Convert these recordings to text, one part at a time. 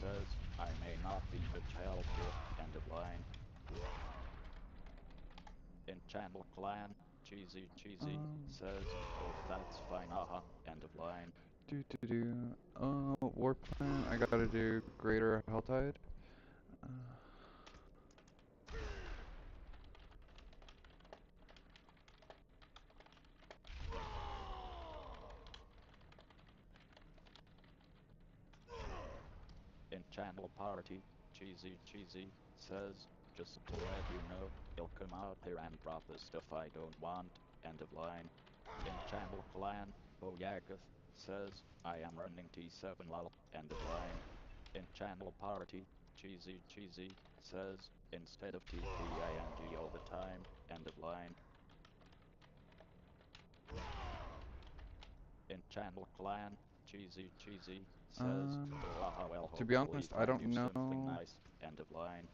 says, I may not be much help here, end of line. Enchantment Clan, CeeZee says, oh that's fine, aha, end of line. Do do do. Warplan. I gotta do Greater Helltide. Uh, Enchantment Party, CeeZee says, just to let you know, he'll come out here and drop the stuff I don't want, end of line. Enchantment Clan, Boyagath says, I am running T7 lol, end of line. Enchantment Party, CeeZee says, instead of TPING all the time, end of line. Enchantment Clan, CeeZee says, oh well to be hopefully honest, I find don't you something know. nice, end of line.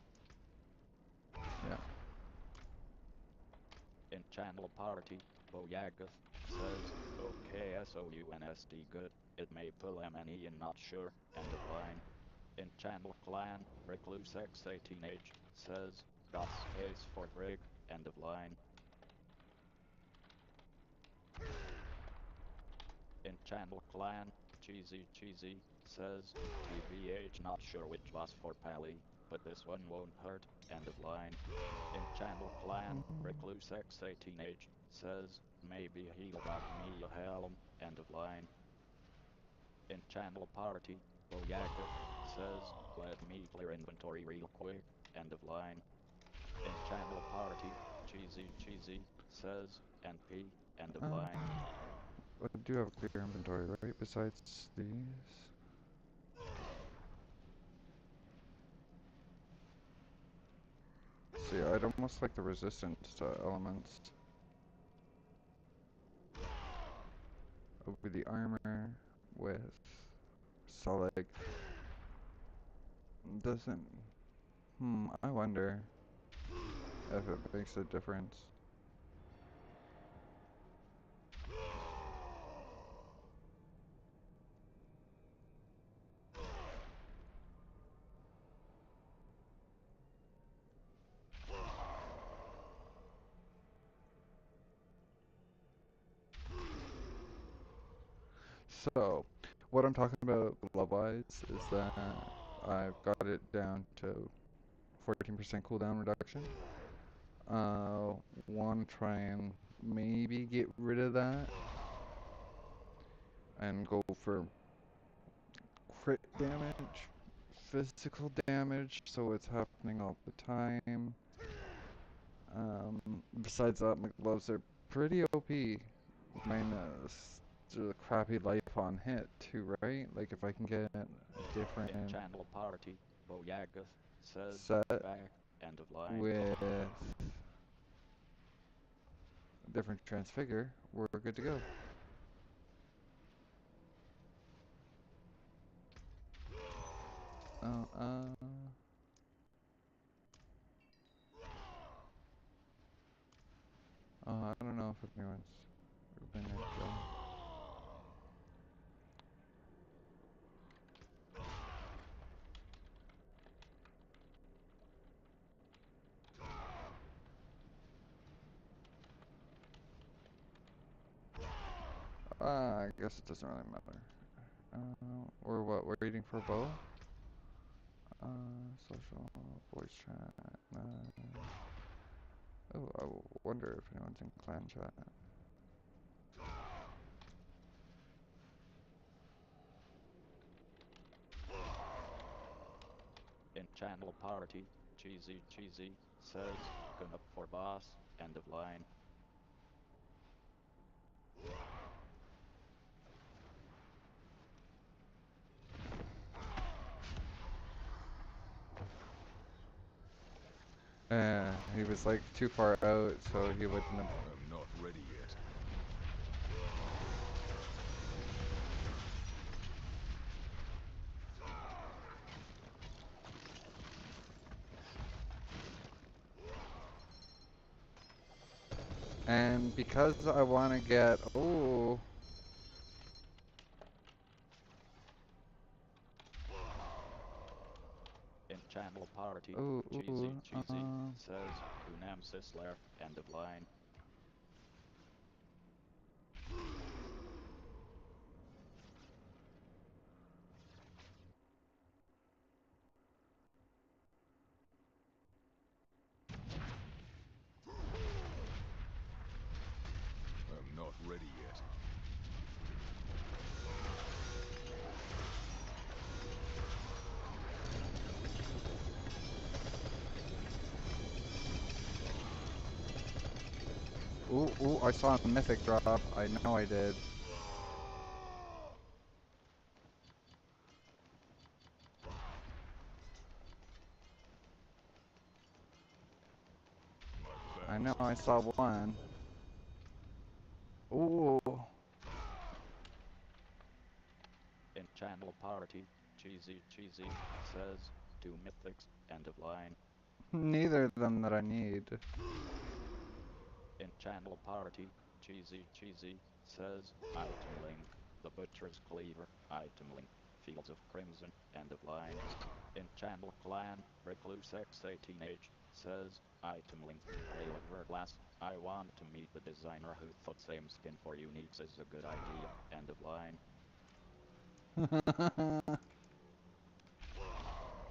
Yeah. Enchantment Party, Boyagath says, okay SOUNSD good, it may pull MNE and not sure, end of line. Enchantment Clan, Recluse X18H says, got space for Brig, end of line. Enchantment Clan, CeeZee says, TBH not sure which was for Pally, but this one won't hurt, end of line. Enchantment Clan, Recluse X18H says, maybe he'll got me a helm, end of line. Enchantment Party, Boyagath says, let me clear inventory real quick, end of line. Enchantment Party, CeeZee says, NP, end of line. I do have a clear inventory, right? Besides these. See, I'd almost like the resistance to elements over the armor with solid. Doesn't. I wonder if it makes a difference. So, what I'm talking about glove-wise is that I've got it down to 14% cooldown reduction. Want to try and maybe get rid of that and go for crit damage, physical damage, so it's happening all the time. Besides that, my gloves are pretty OP. Minus the crappy life on hit too, right? Like if I can get a different Enchantment Party, Boyagath says, set back, end of line. with a different transfigure, we're good to go. I don't know if anyone's been there. I guess it doesn't really matter. Or what? We're waiting for a bow? Social voice chat. Oh, I wonder if anyone's in clan chat. Enchantment Party, CeeZee says, gun up for boss, end of line. He was like too far out, so he wouldn't have. I'm not ready yet. And because I want to get. Oh. channel party, Ooh, ooh, CeeZee says, Unam Sisler, end of line. I'm not ready yet. ooh, ooh, I saw a mythic drop. I know I did. I know I saw one. Ooh. In channel party, CeeZee says, 2 mythics, end of line. Neither of them that I need. In channel party, CeeZee says, item link, the butcher's cleaver, item link, fields of crimson, end of line. In channel clan, recluse X18H says, item link, Rail of Verglass, I want to meet the designer who thought same skin for uniques is a good idea, end of line.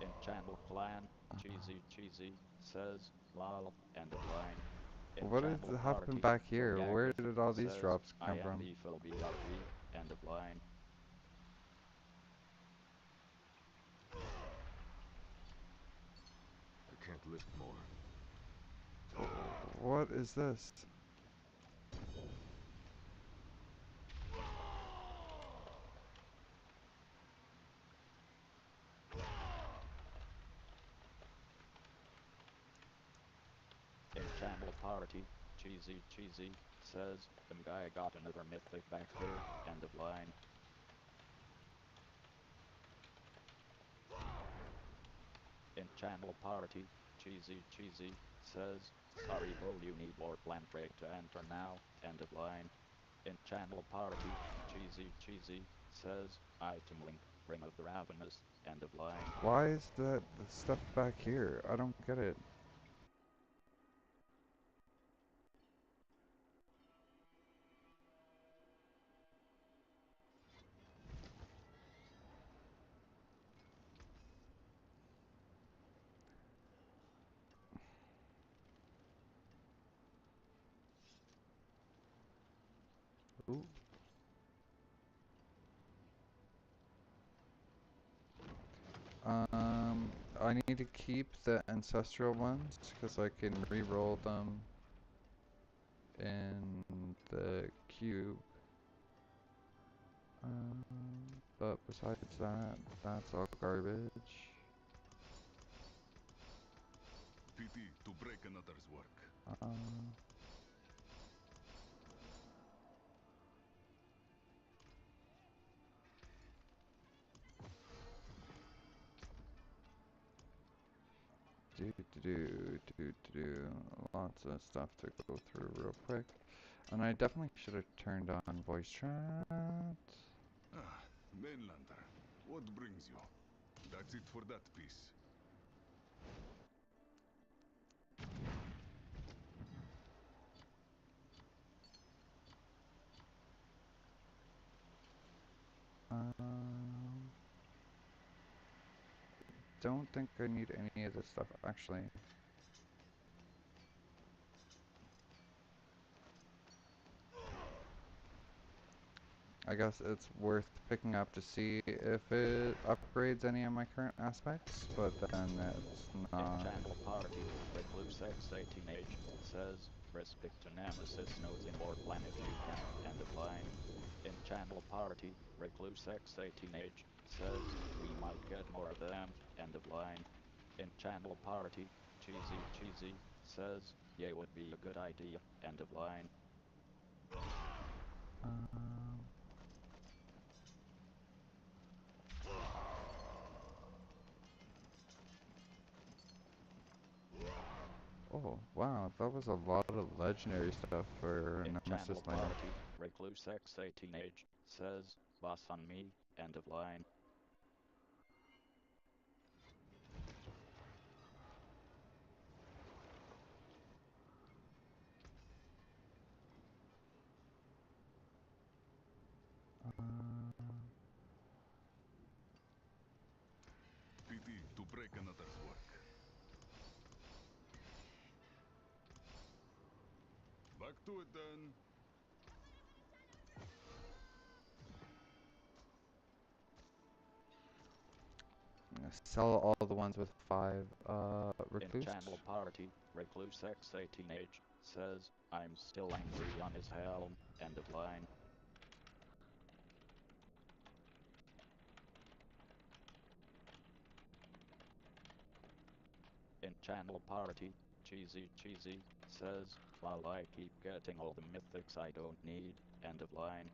In channel clan, CeeZee says, lol, end of line. In What is channel happening party, back here? Where Boyagif did all these says, drops I come am from? evil BRB, end of line. I can't lift more. What is this? In channel party, CeeZee says, guy got another mythic back there, end of line. In channel party, CeeZee says, sorry bro, you need warplan tray to enter now, end of line. In channel party, CeeZee says, item link, Ring of the Ravenous, end of line. Why is that stuff back here? I don't get it. Ooh. I need to keep the ancestral ones because I can re-roll them in the cube. But besides that, that's all garbage. PT to break another's work. Um, lots of stuff to go through real quick. And I definitely should have turned on voice chat. Ah, Mainlander, what brings you? That's it for that piece. Don't think I need any of this stuff actually. I guess it's worth picking up to see if it upgrades any of my current aspects, but then it's In not. channel party, recluse X18H says, restrict to nemesis nodes in warplan if you can, end of line. In channel party, recluse X18H says, we might get more of them, end of line. In channel party, CeeZee says, yeah, would be a good idea, end of line. Um, oh wow, that was a lot of legendary stuff for In Nemesis channel Lane. party, recluse X18H says, boss on me, end of line. break another's work. Back to it then. I'm gonna sell all the ones with 5 recluse. In channel party, Recluse X18 teenage says, I'm still angry on his helm, end of line. In channel party, CeeZee says, while I keep getting all the mythics I don't need, end of line.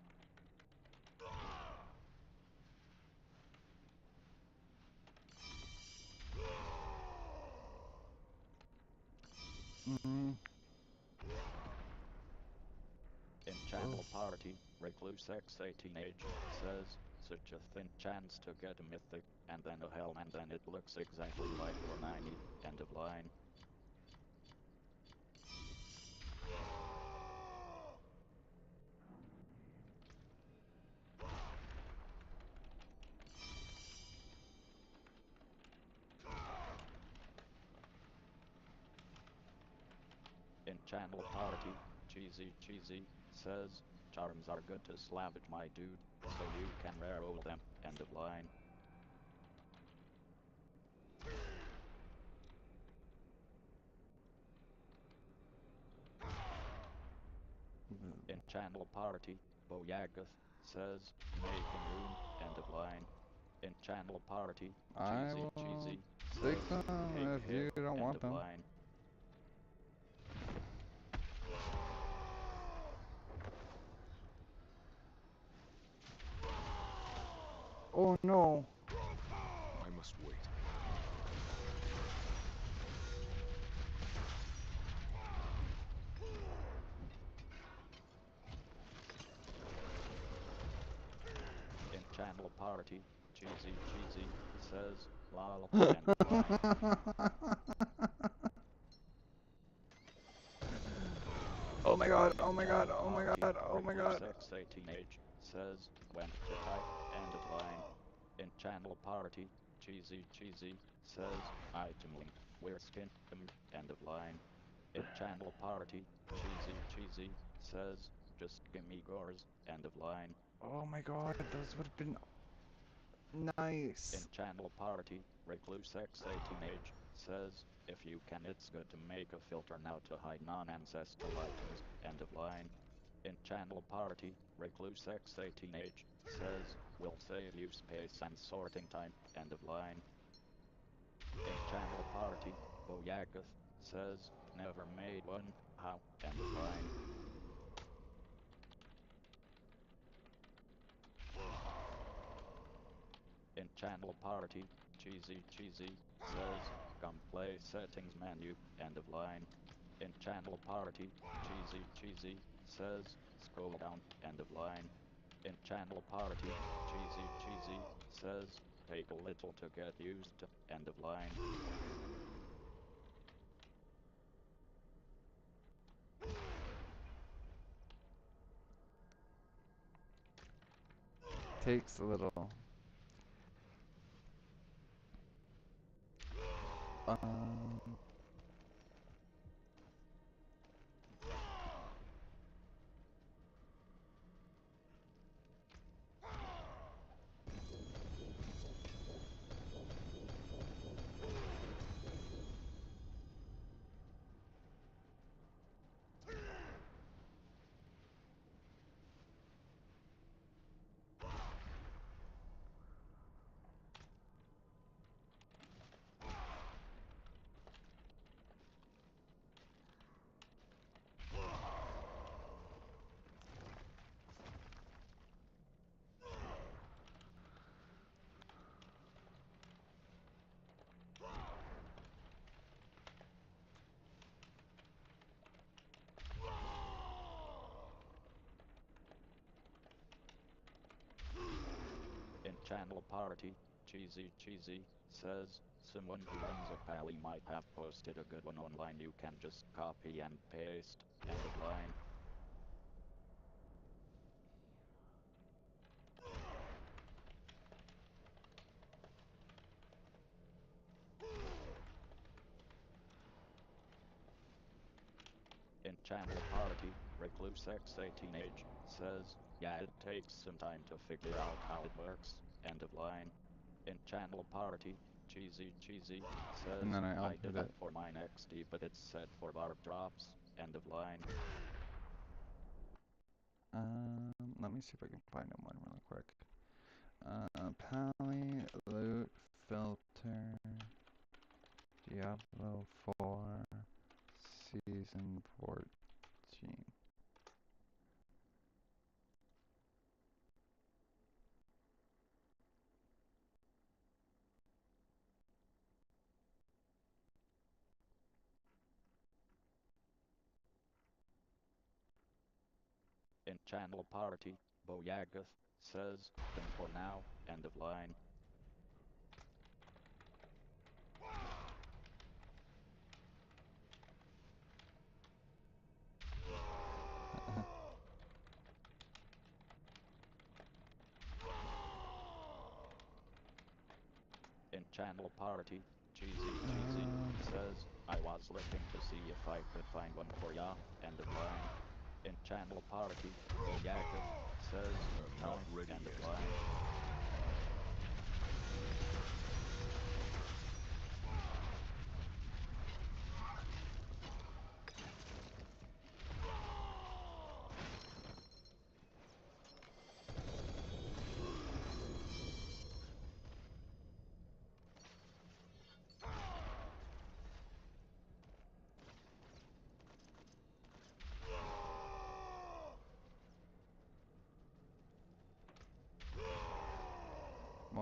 In channel party, Recluse X18 teenage says, such a thin chance to get a mythic, and then a helm, and then it looks exactly like 490, end of line. In channel party, CeeZee says, charms are good to slavage my dude, so you can reroll them, end of line. In channel party, Boyagath says, making room, end of line. In channel party, I will CeeZee take says, them take if care, you don't end want of them. line. Oh no! I must wait. In channel party, CeeZee says, lol, end of line. Oh my god, oh my god, oh my god, oh my god. Recluse teenage says, went to type, end of line. In channel party, CeeZee says, item link, we're skin, end of line. In channel party, CeeZee says, just give me gores, end of line. Oh my god, those would have been In nice. channel party, Recluse teenage says, if you can it's good to make a filter now to hide non-ancestral items, end of line. In channel party, Recluse teenage says, will save you space and sorting time, end of line. In channel party, Boyagath says, never made one, how, end of line. In channel party, CeeZee says, come play settings menu, end of line. In channel party, CeeZee says, scroll down, end of line. In channel party, CeeZee says, take a little to get used to, end of line. Takes a little. Um, In channel party, CeeZee says, someone who owns a pally might have posted a good one online, you can just copy and paste, end of line. channel party, Recluse XA Teenage says, yeah, it takes some time to figure out how it works. End of line. In channel party, CeeZee And says, then I I altered did that it. for mine XD, but it's set for barb drops. End of line. Let me see if I can find him one really quick. Pally, loot, filter, Diablo 4, season 14. In channel party, Boyagath says, done for now. End of line. In channel party, CeeZee says, I was looking to see if I could find one for ya. End of line. In channel party, Boyagath says, Not no. ready End of yet. line.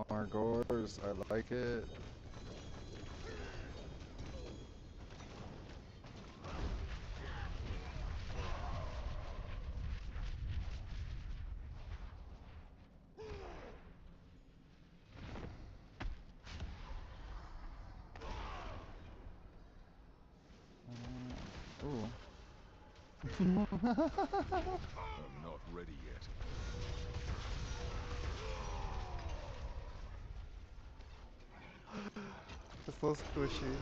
More gores, I like it. Ooh. I'm not ready yet. It's so squishy.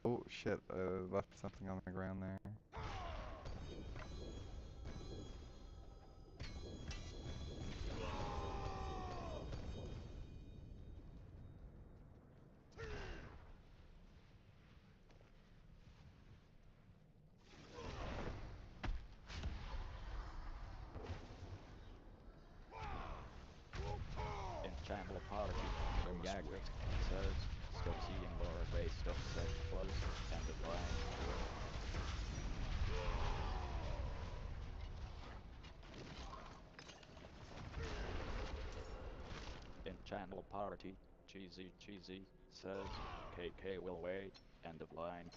Oh shit, I left something on the ground there. In channel party, Boyagath says, still seeing more gray stuff set close. End of line. In channel party, CeeZee says, KK will wait. End of line.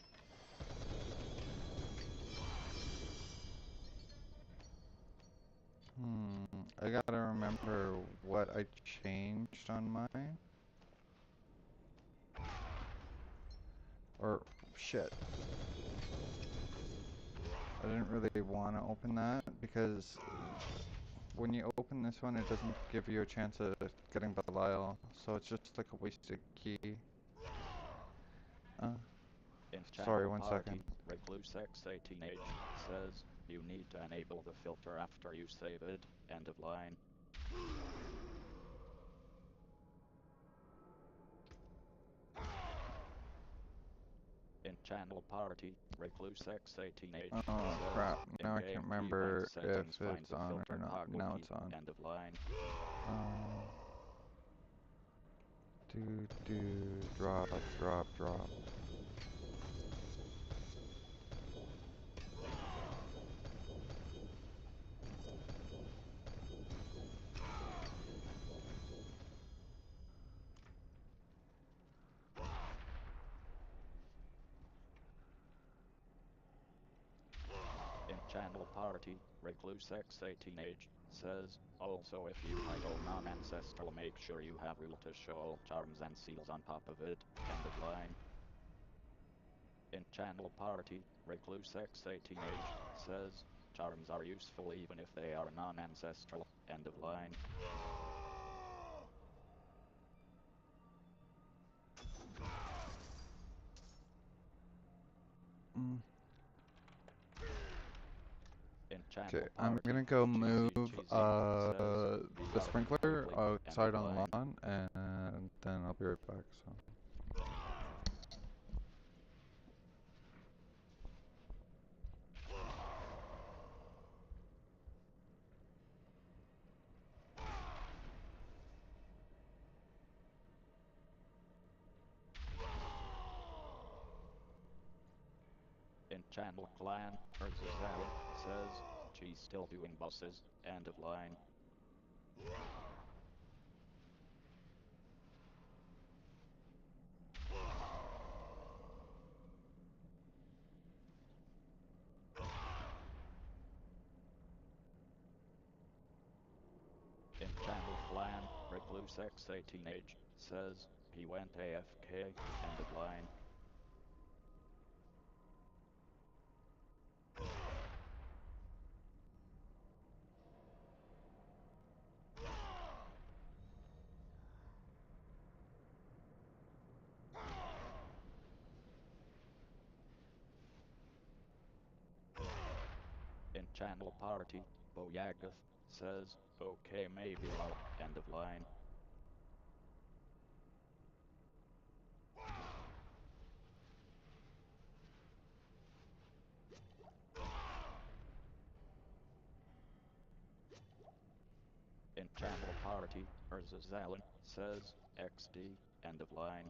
I gotta remember what I changed on mine. Or, shit. I didn't really want to open that because when you open this one, it doesn't give you a chance of getting Belial, so it's just like a wasted key. In Sorry, channel 1 party, second. Recluse XA Teenage says, you need to enable the filter after you save it. End of line. In channel party, Recluse XA Teenage Oh says, crap, in now I game can't keybind remember if settings find it's the on filter or not. toggle Now key. it's on. End of line. Do, drop, drop, drop. In channel party, Recluse XA Teenage says, also if you title non-ancestral make sure you have rule to show all charms and seals on top of it. End of line. In channel party, recluse X18 age says, charms are useful even if they are non-ancestral. End of line. Mm. In channel Okay, party, I'm gonna go CeeZee move says, the "You are sprinkler completely." End outside of on line. the lawn, and then I'll be right back. So. In channel clan, Erzazal says, she's still doing bosses. End of line. In channel clan, recluse X18 age says, he went AFK. End of line. In channel party, Boyagath says, okay maybe lol. End of line. In channel party, Erzazalin says, XD. End of line.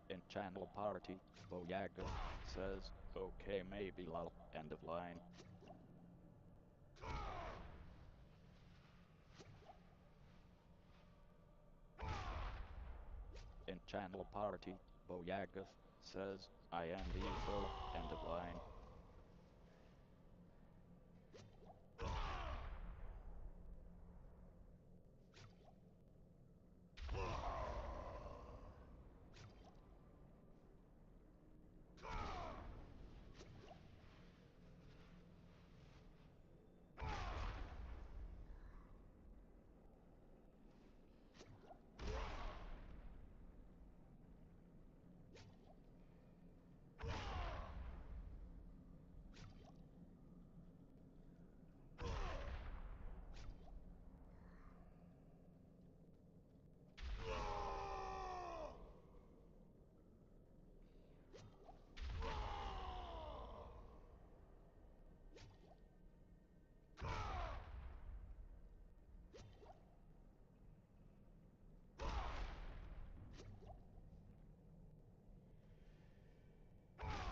In channel party, Boyagath says, okay maybe lol. End of line. In channel party, Boyagath says, I am evil. End of line.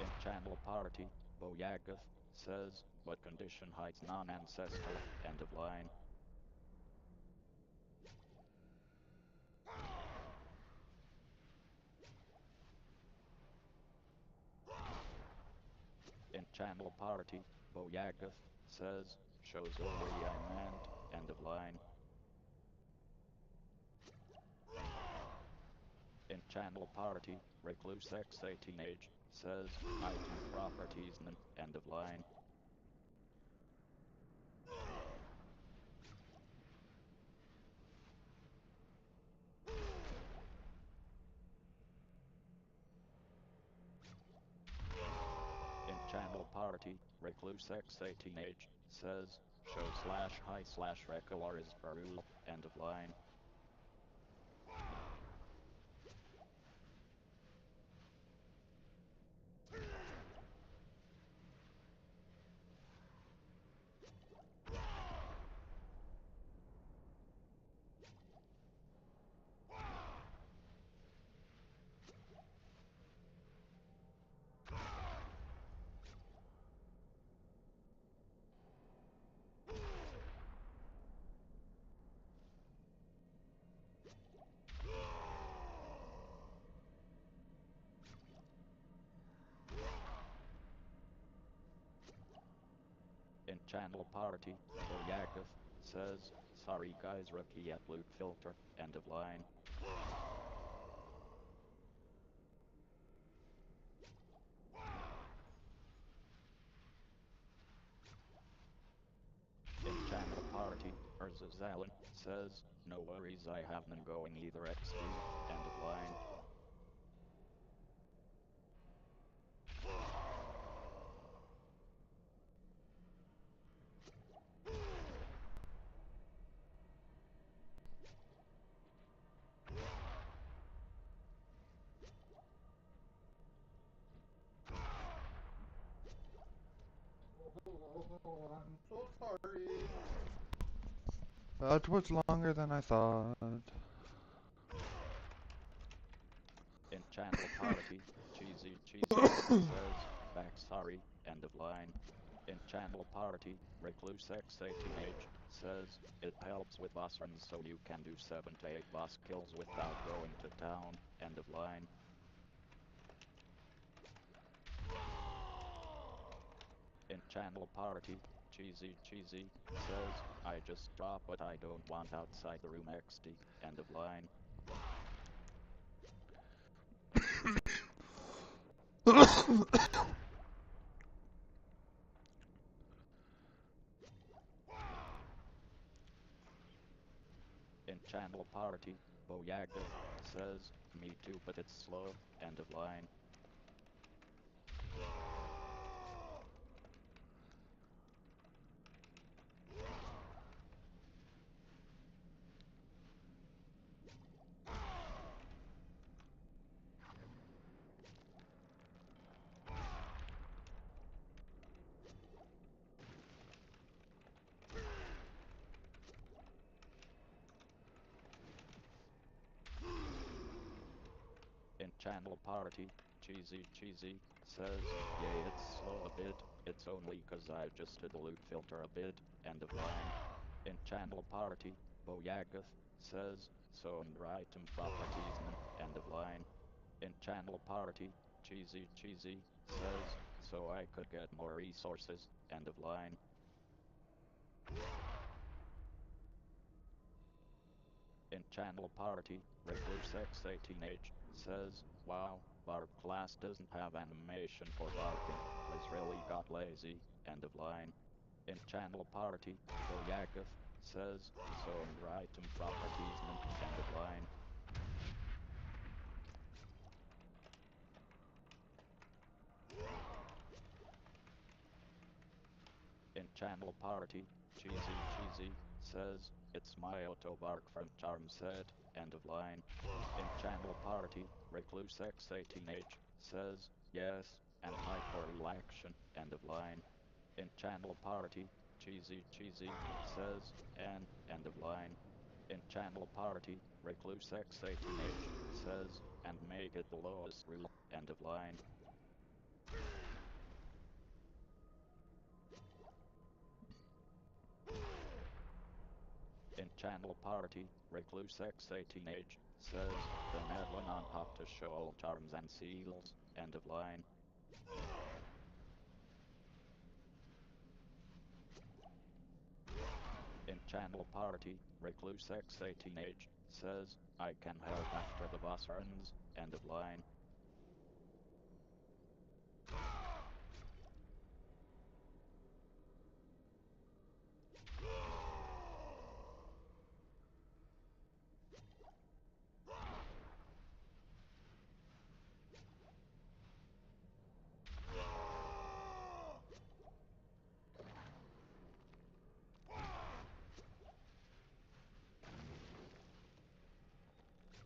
In channel party, Boyagath says, what condition hides non-ancestral. End of line. In channel party, Boyagath says, shows already I meant. End of line. In channel party, recluse X18 age says, item properties and end of line. In channel party, recluse X18 age says, show slash high slash recolor is barul. End of line. In channel party, Boyagath says, Sorry guys, rookie at loot filter, end of line. In channel party, Alan says, no worries, I have none going either XD, end of line. Oh, I'm so sorry. That was longer than I thought. In channel party, CeeZee says, back sorry, end of line. In channel party, Recluse X18H says, it helps with boss runs so you can do 7 to 8 boss kills without going to town, end of line. In channel party, CeeZee says, I just drop what I don't want outside the room XD, end of line. In channel party, Boyaga says, me too but it's slow, end of line. In channel party, CeeZee says, yeah it's slow a bit, it's only cause I adjusted the loot filter a bit, end of line. In channel party, Boyagath says, so under item properties, end of line. In channel party, CeeZee says, so I could get more resources, end of line. In channel party, Recluse X18H says, wow, barb class doesn't have animation for barking, Liz really got lazy, end of line. In channel party, Boyagath says, so under item properties, end of line. In channel party, CeeZee says, it's my auto bark from Charm Set, end of line. In channel party, Recluse X18H says, yes, and hyper action, end of line. In channel party, CeeZee says, and, end of line. In channel party, Recluse X18H says, and make it the lowest rule, end of line. In channel party, Recluse X18H says, the mad one on top to show all charms and seals, end of line. In channel party, Recluse X18H says, I can help after the boss runs, end of line.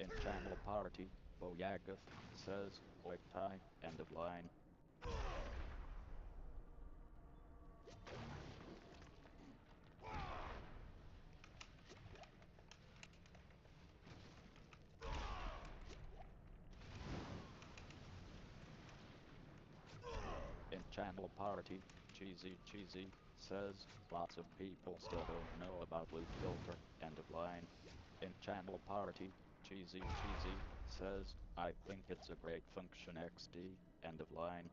In channel party, Boyagath says, quick tie, end of line. In channel party, CeeZee says, lots of people still don't know about loot filter, end of line. In channel party, CeeZee says, I think it's a great function XD, end of line.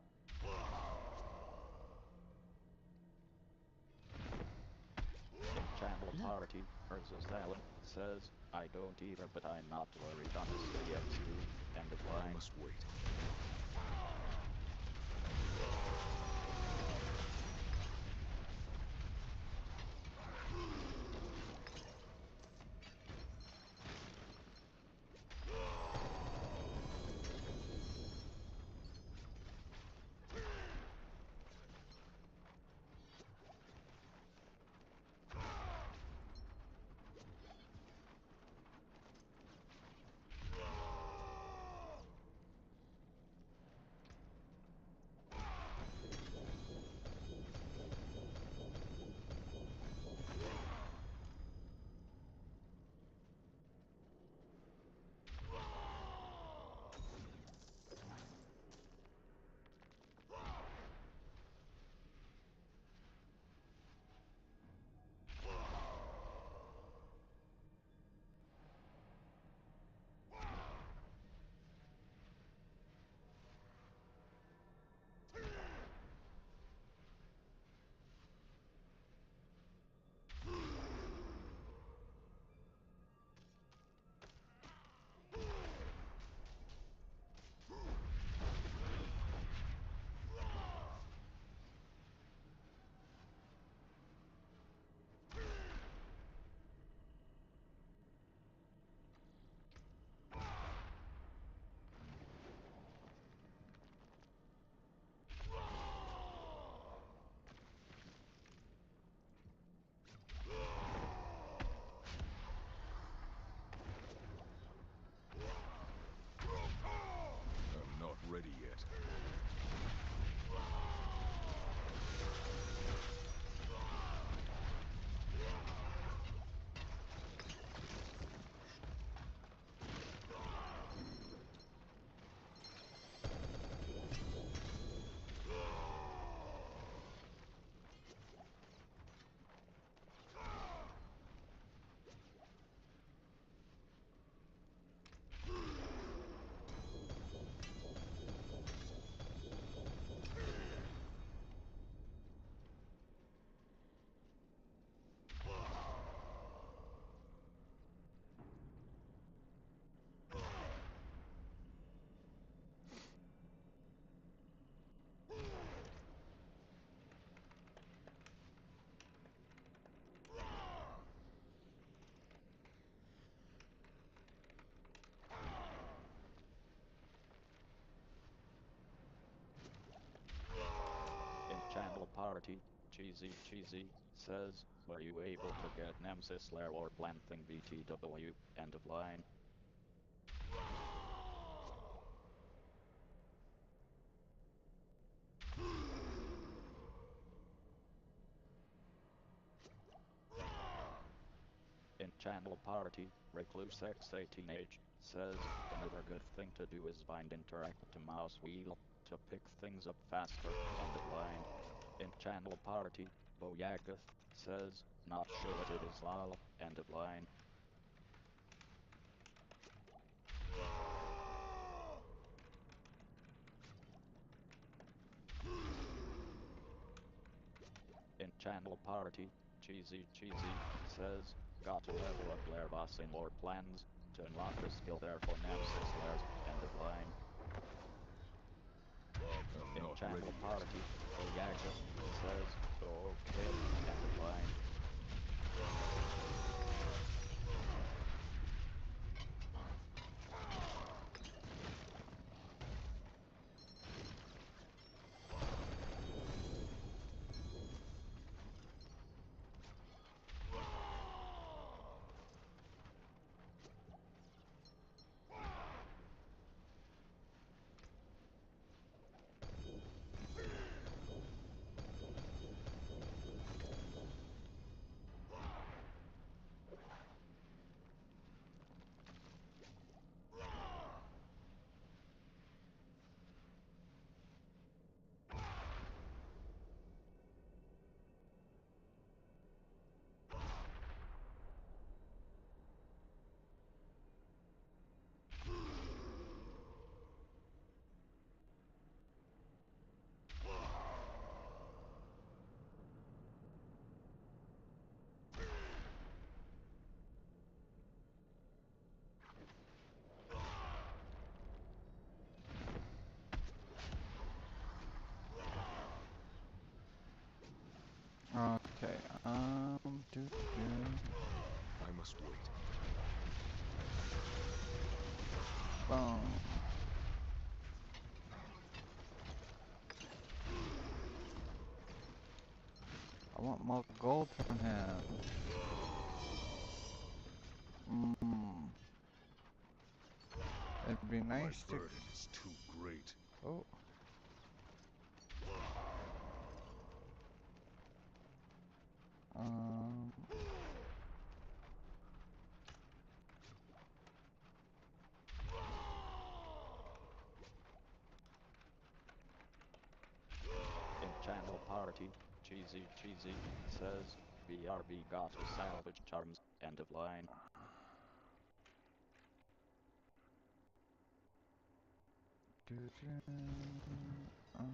In channel party, versus Alan says, I don't either, but I'm not worried honestly. X2, end of I line. must wait. I'm not ready yet. In channel party, CeeZee says, were you able to get Nemesis Lair or Planting BTW, end of line. In channel party, Recluse X18H says, another good thing to do is find interact to mouse wheel to pick things up faster, end of line. In channel party, Boyaketh says, not sure what it is lol, end of line. In channel party, CeeZee says, got to level up Lair boss in warplans to unlock the skill there for Nemesis Lairs, end of line. I'm In not channel ready yet. party, Boyaketh says, okay, end of line. I must wait. Boom. I want more gold from him. Mmm. It'd be My nice to. burden is too great. Oh. Um. In channel party, CeeZee says, BRB got to salvage charms, end of line. Um.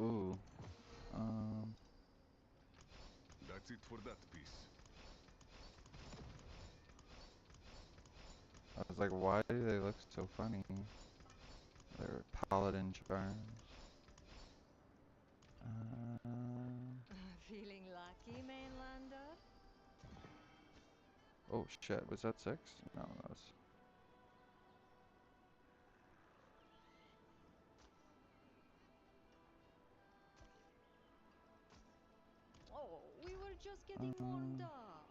Ooh. That's it for that piece. I was like, why do they look so funny? They're paladin charms. Feeling lucky, mainlander? Oh shit, was that 6? No, that was. Oh, we were just getting warmed up.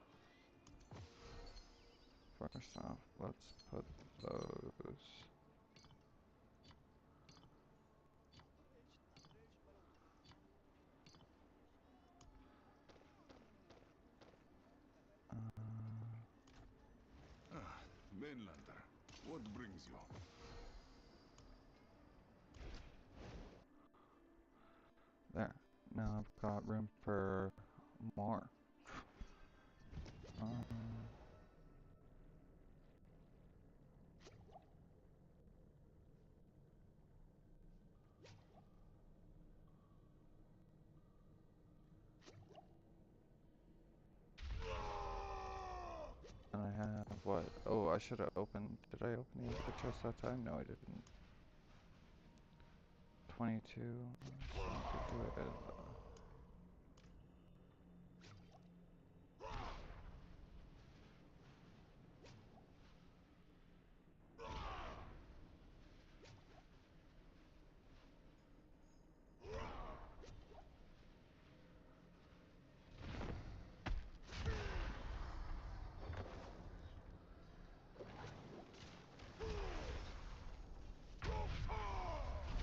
First off, let's put those. Ah, mainlander, what brings you? There. Now I've got room for more. Um, and I have what? Oh, I should have opened. Did I open the other chest that time? No, I didn't. 22. So I could do it.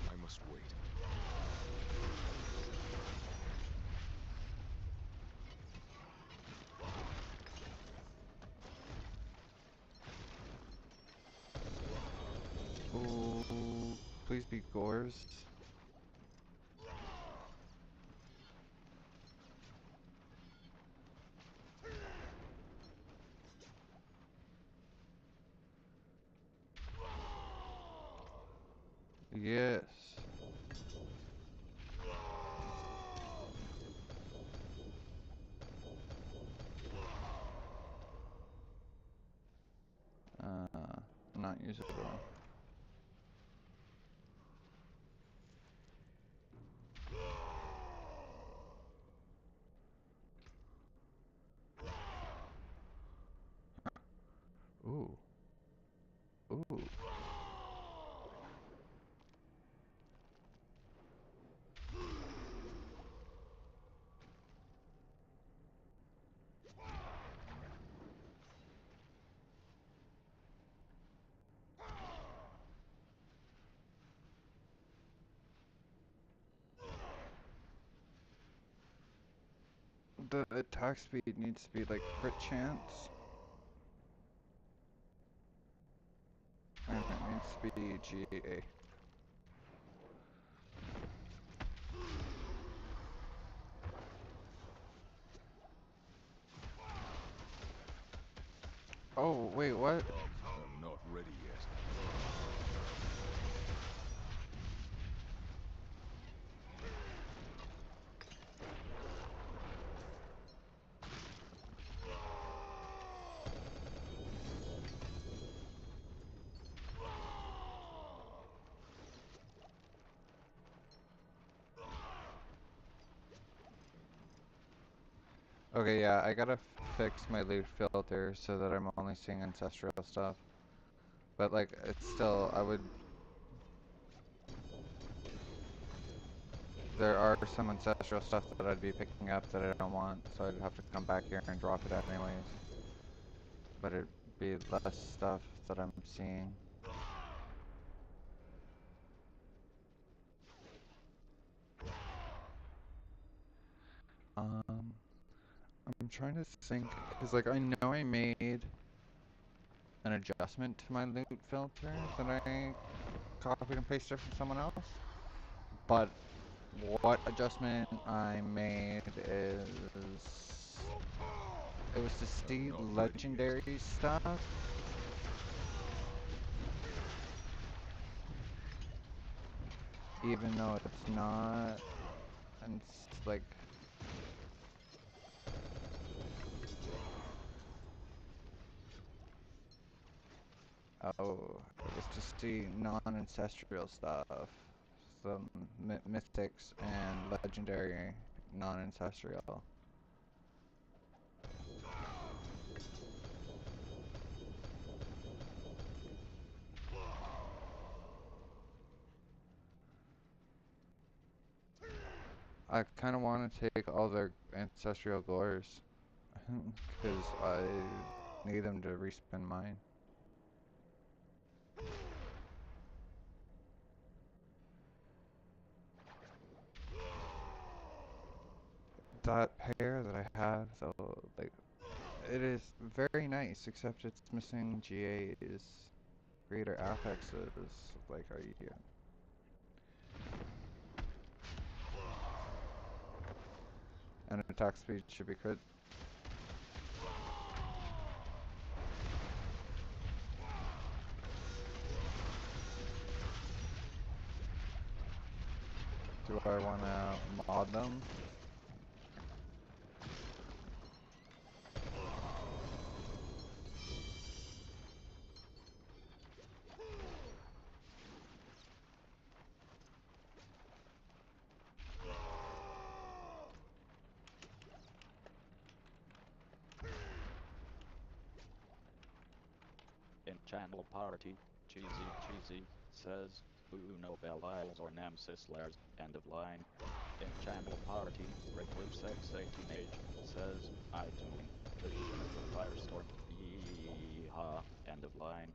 I must wait. Ooh, please be gores. Yes. Not usable. Ooh. Ooh. The attack speed needs to be like crit chance. And it needs to be GA. Oh, wait, what? I'm not ready yet. Okay, yeah, I gotta fix my loot filter so that I'm only seeing ancestral stuff. But like, it's still, there are some ancestral stuff that I'd be picking up that I don't want, so I'd have to come back here and drop it anyways. But it'd be less stuff that I'm seeing. I'm trying to think, because like I know I made an adjustment to my loot filter that I copied and pasted from someone else, but what adjustment I made is it was to see Not ready yet. legendary stuff, even though it's not, and it's like, oh, it was to see non-ancestral stuff, some mythics and legendary non-ancestral. I kind of want to take all their ancestral glores, because I need them to respin mine. That pair that I have, though, like, it is very nice, except it's missing GAs, greater affixes. Like, are you? And attack speed should be crit. Do I want to mod them? In channel party, CeeZee says, Uno Belials or Nemesis Lairs, end of line. In channel party, Recluse X18H says, iteming, Vision of the Firestorm, yeehaw, end of line.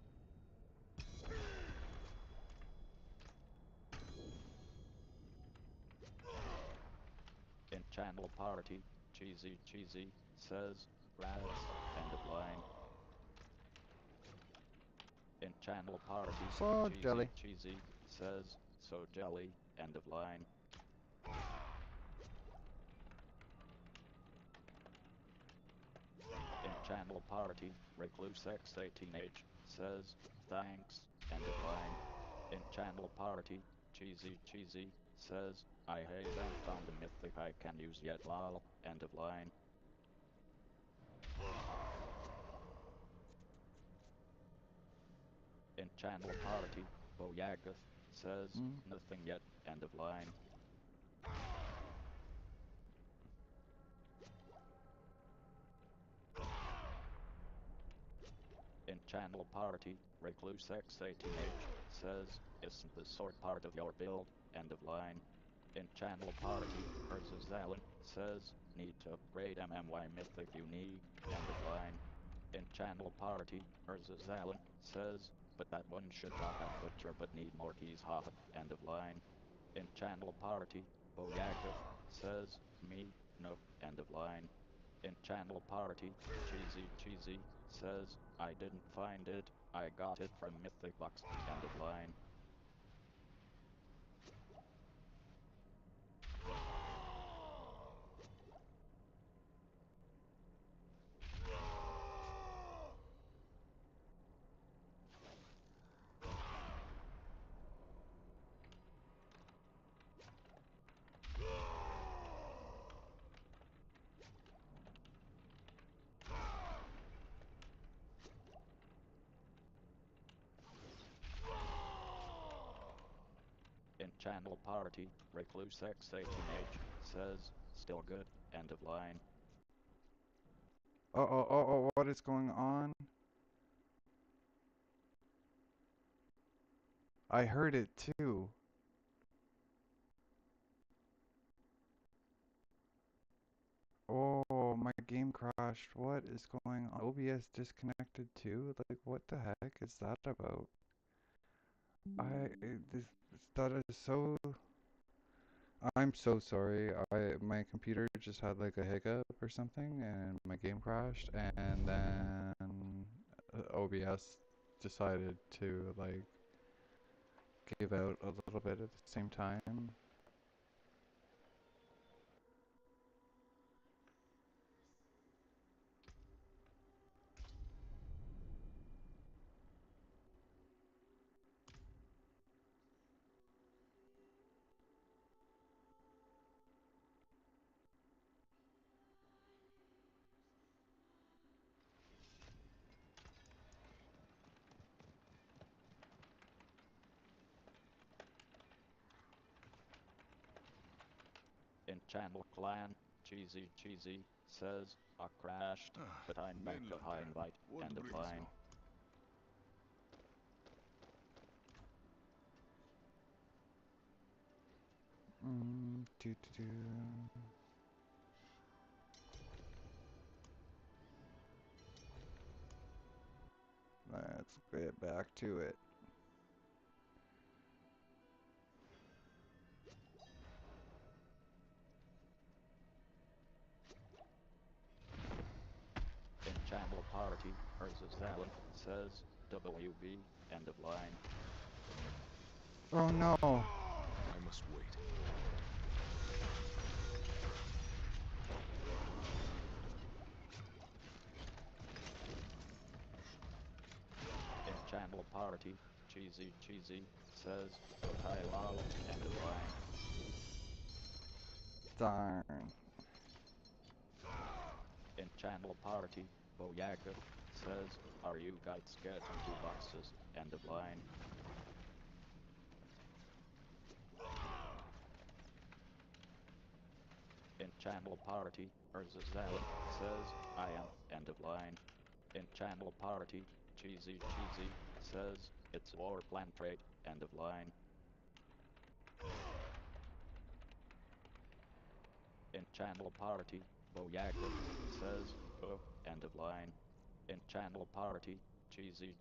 In channel party, CeeZee says, Raz, end of line. In channel party, So jelly. CeeZee says, so jelly, end of line. In channel party, Recluse X18H says, thanks, end of line. In channel party, CeeZee says, I haven't found a mythic I can use yet lol, end of line. In channel party, Boyagath says, nothing yet, end of line. In channel party, Recluse X18H says, isn't the sword part of your build, end of line. In channel party, Alan says, need to upgrade MMY mythic you need, end of line. In channel party, Alan says, but that one should not have butcher but need more keys haha, end of line. In channel party, Boyagath says, me, no, end of line. In channel party, CeeZee says, I didn't find it, I got it from Mythic Box, end of line. In channel party, Recluse X18H says, still good, end of line. What is going on? I heard it too. Oh, my game crashed. What is going on? OBS disconnected too? Like, what the heck is that about? This, that is so. I'm so sorry. My computer just had like a hiccup or something, and my game crashed, and then OBS decided to like give out a little bit at the same time. In Channel Clan, CeeZee says, I crashed, but I'm back to high Mainlander, invite, what end of brings line. you? Do do do. Let's get back to it. In Channel Party, Alan says, WB, end of line. Oh no! I must wait. In Channel Party, CeeZee says, hello, end of line. Darn. In Channel Party, Boyaka says, are you guys getting 2 boxes, end of line. In Channel Party, Alan says, I am, end of line. In Channel Party, CeeZee says, it's warplan trade, end of line. In Channel Party, Boyaka says, oh, end of line. In Channel Party, CeeZee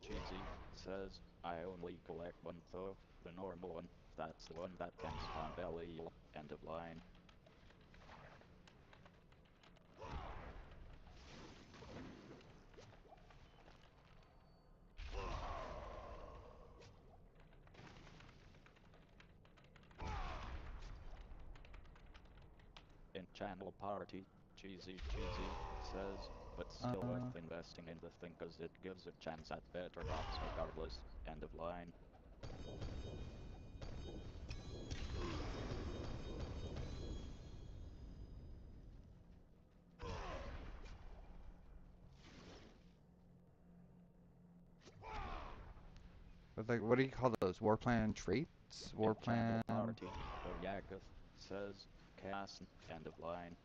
says, I only collect one though, the normal one, that's the one that can spawn belly, end of line. In Channel Party, CeeZee says, but still worth investing in the thing cause it gives a chance at better drops regardless, end of line. But like, what do you call those? Warplan traits? In Channel Warplan. Party, Boyakov says, Cass, end of line.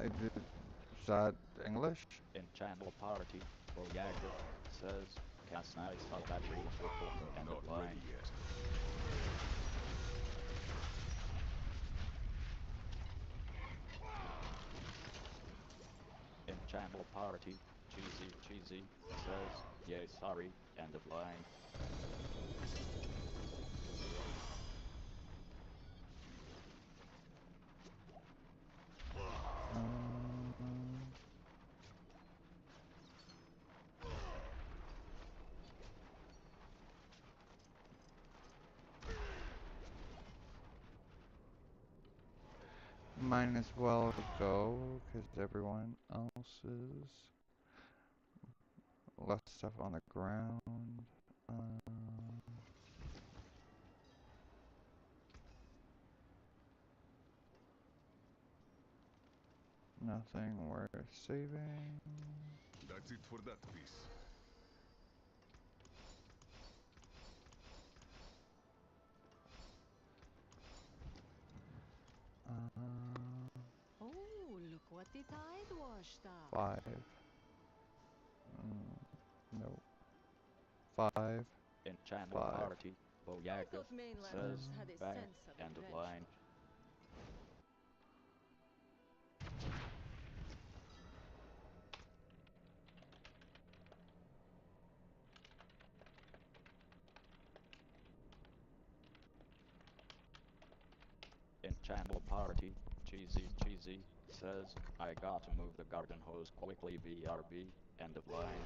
Is that English? In Channel Party, Boyakov says, Cass nice how that real football, end Not of line. ready yet. In Channel Party, CeeZee says, yeah sorry, end of line. Might as well go, because everyone else is left stuff on the ground. Nothing worth saving. That's it for that piece. Oh, look what the tide washed up. 5. No. 5. In channel 5. party, I Boyakov thought mainlanders says, had a back, sense of end of adventure. line. In channel party, CeeZee says, I got to move the garden hose quickly BRB, end of line.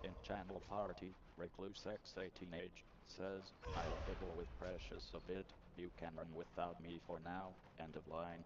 In channel party, Recluse X18H says, I'll fiddle with Precious a bit, you can run without me for now, end of line.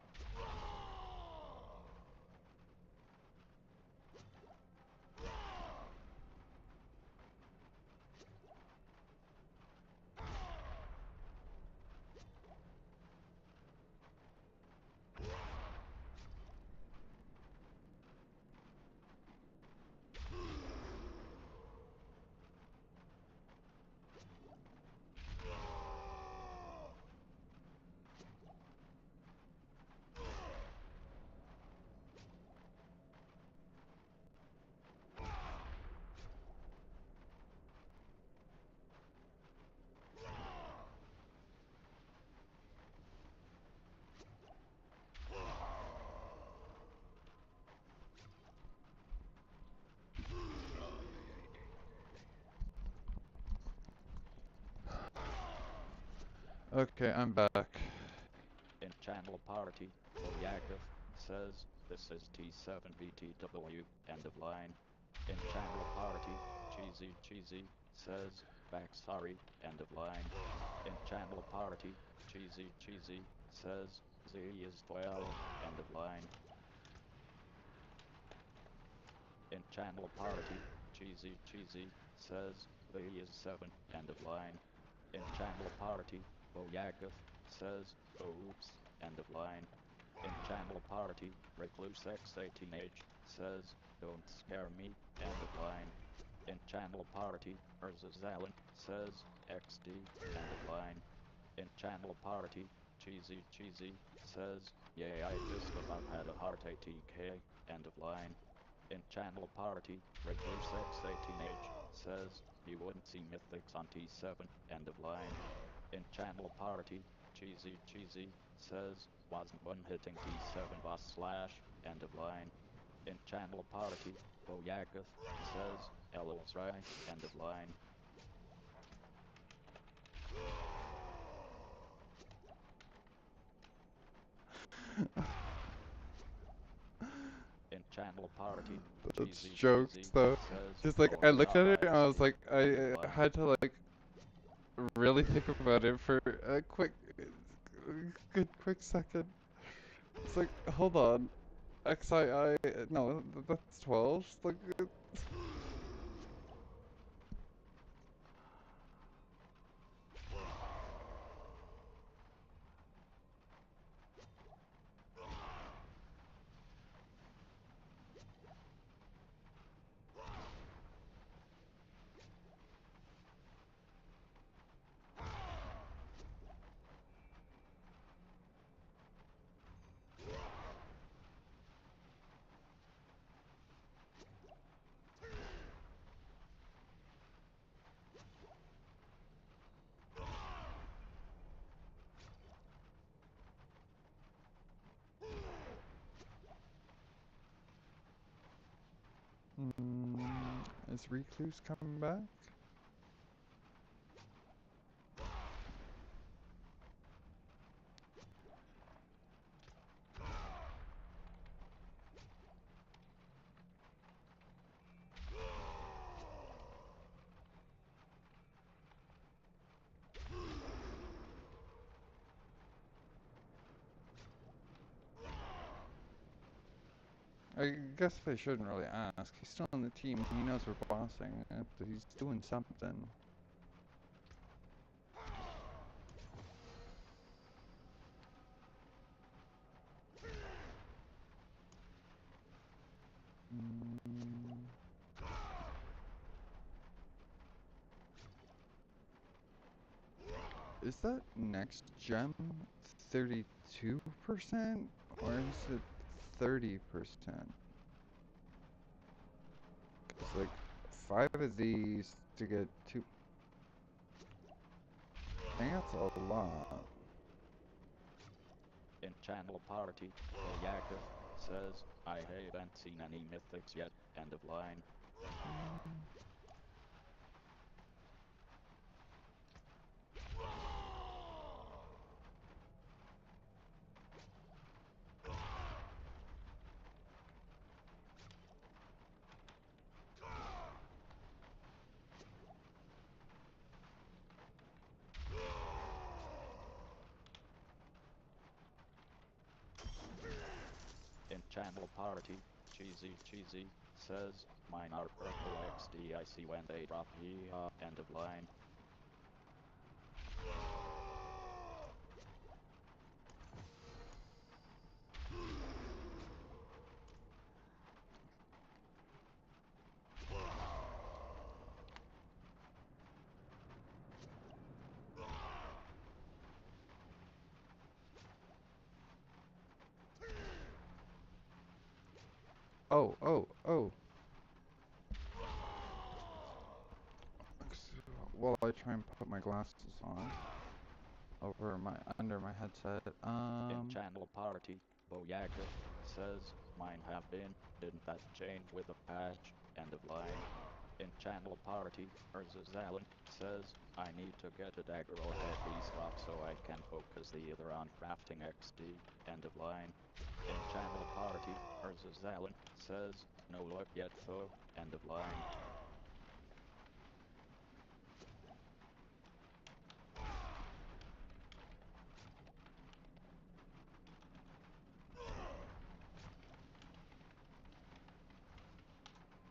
Okay, I'm back. In channel party, Boyakov says, this is T7BTW, end of line. In channel party, CeeZee says, back sorry, end of line. In channel party, CeeZee says, Z is 12, end of line. In channel party, CeeZee says, V is 7, end of line. In channel party, Boyakov says, oops, end of line. In channel party, Recluse X18H says, don't scare me, end of line. In channel party, Urzazalin says, XD, end of line. In channel party, CeeZee says, yeah, I just about had a heart ATK, end of line. In channel party, Recluse X18H says, you wouldn't see mythics on T7, end of line. In channel party, CeeZee says, wasn't one hitting T7 boss slash, end of line. In channel party, Boyakov says, LO's right, end of line. In channel party, That's CeeZee jokes though. says, Just like oh I my looked at god, it and I was like, end of I line. had to like really think about it for a quick second. It's like, hold on, XII, no, that's 12. Like, Is Recluse coming back? I guess I shouldn't really ask. He's still on the team. He knows we're bossing. He's doing something. Mm, is that next gem 32% or is it 30%? It's like 5 of these to get 2. I think that's a lot. In channel party, Yakov says, I haven't seen any mythics yet. End of line. In channel party, CeeZee says, mine are purple XD I see when they drop here. End of line. Oh, oh, oh. While I try and put my glasses on over my under my headset. In channel party, Yakov says, mine have been, didn't that change with the patch? End of line. In channel party, Alan says, I need to get a dagger or heavy drop so I can focus the other on crafting XD. End of line. In channel party, Alan says, no luck yet though. End of line.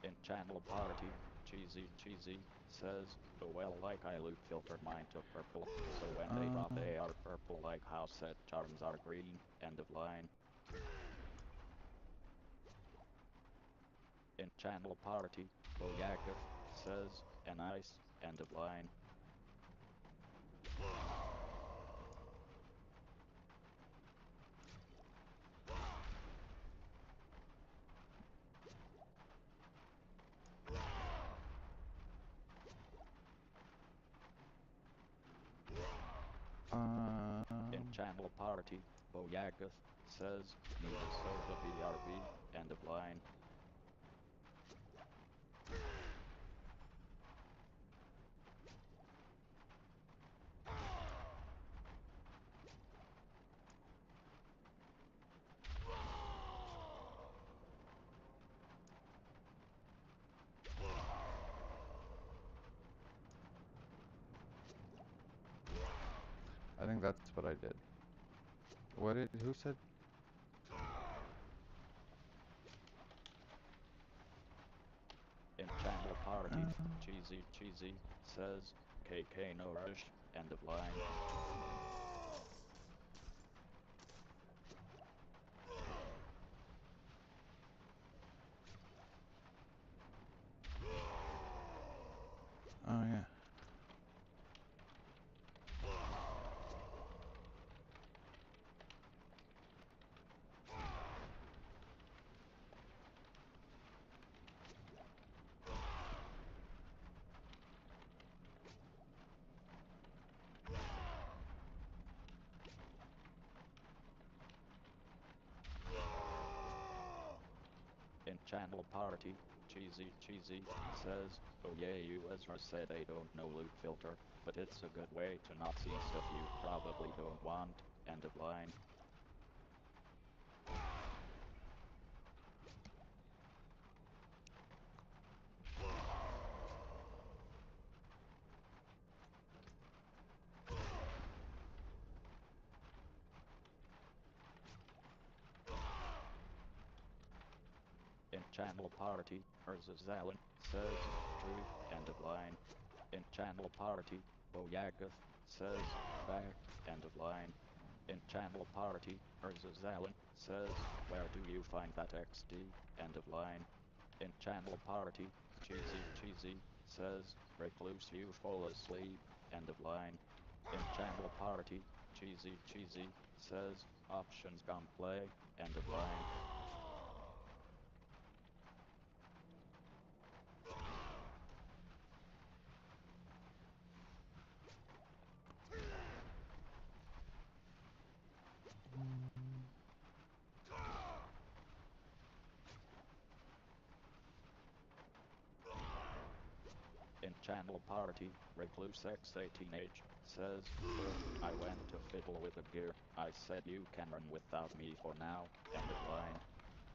In channel party, CeeZee says, oh well, like I loot filtered mine to purple, so when they drop they are purple like how set charms are green. End of line. In channel party, Yakov says, and nice. End of line. In channel party, Yakov says, need a soda BRB. End of line. I think that's what I did. Who said? In channel party, CeeZee says, KK no rush. End of line. Oh yeah. In channel party, CeeZee says, oh yeah, user said they don't know loot filter, but it's a good way to not see stuff you probably don't want. End of line. In channel party, Zalin says, true, end of line. In channel party, Boyagov says, back, end of line. In channel party, Zalin says, where do you find that XD, end of line. In channel party, CeeZee says, recluse you fall asleep, end of line. In channel party, CeeZee says, options gone play, end of line. In channel party, Recluse X18H says, oh, I went to fiddle with the gear. I said you can run without me for now, end of line.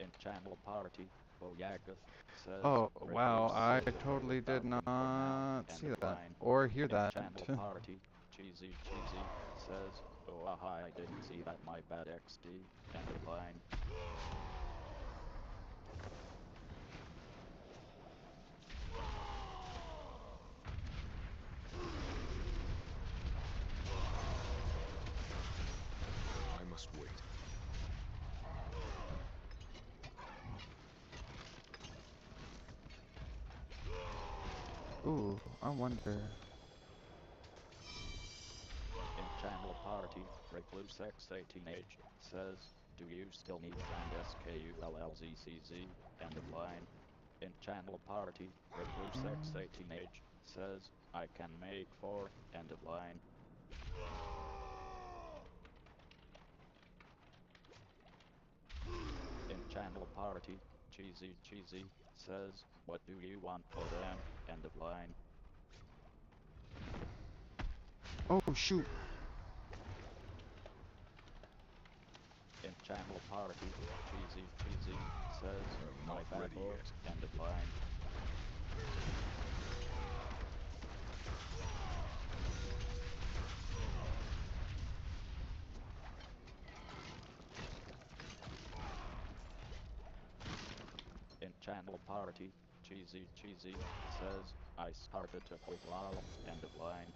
In channel party, Boyagov says, Oh, wow, Recluse I said go totally without did me for now, not end see of that line. or hear In that. channel party, CeeZee says, oh aha, I didn't see that, my bad XD, end of line. I must wait. Ooh, I wonder. In channel party, Recluse X18H says, do you still need friend SKULLZCZ, end of line. In channel party, Recluse X18H says, I can make 4, end of line. In channel party, CeeZee says, what do you want for them, end of line. Oh, shoot. In channel party, CeeZee says, I'm my not bad ready book, yet. end of line. In channel party, CeeZee says, I started to quit lol, end of line.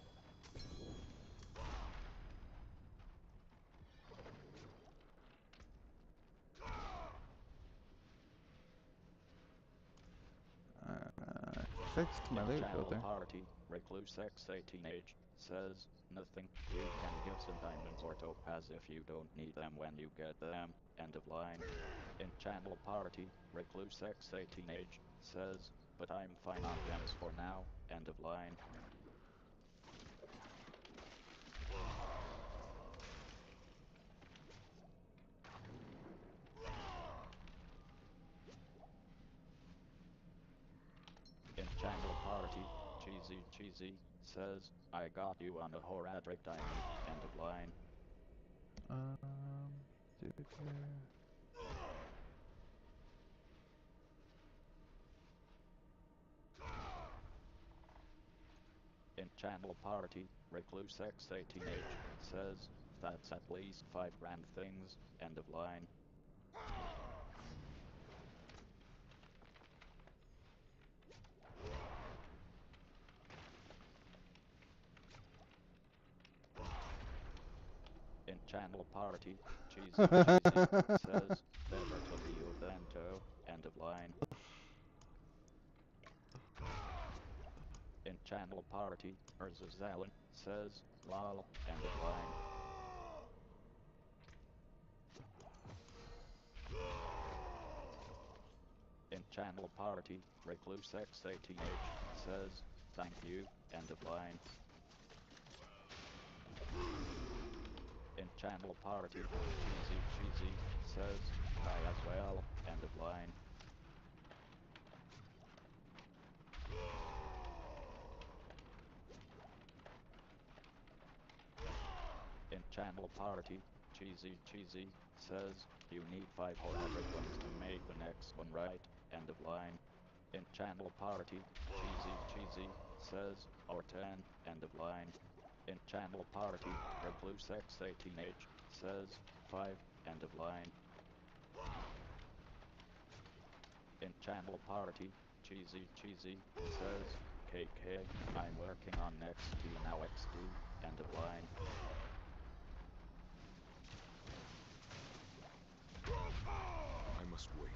Fixed my In loot channel filter. party, Recluse X18H says, nothing, you can give some diamonds or topaz if you don't need them when you get them, end of line. In channel party, Recluse X18H says, but I'm fine on gems for now, end of line. In channel party, CeeZee says, I got you on a Horadric diamond, end of line. Dude, In channel party, Recluse X18H says, that's at least 5 grand things, end of line. In channel party, CeeZee says, better to heal than to, end of line. In channel party, Zalin says, lol, end of line. In channel party, Recluse X18H says, thank you, end of line. In channel party, CeeZee says, I as well, end of line. channel party, CeeZee says, you need 5 paragons to make the next one right, end of line. In channel party, CeeZee says, or 10, end of line. In channel party, recluse X18H says, 5, end of line. In channel party, CeeZee says, KK, I'm working on next to you now XD, end of line. I must wait.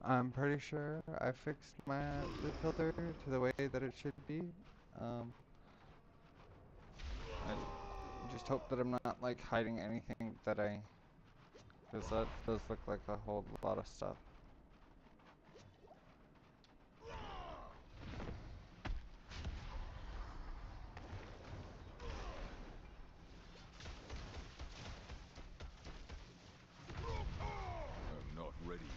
I'm pretty sure I fixed my loot filter to the way that it should be. I just hope that I'm not like hiding anything that because that does look like a whole lot of stuff. I'm not ready yet.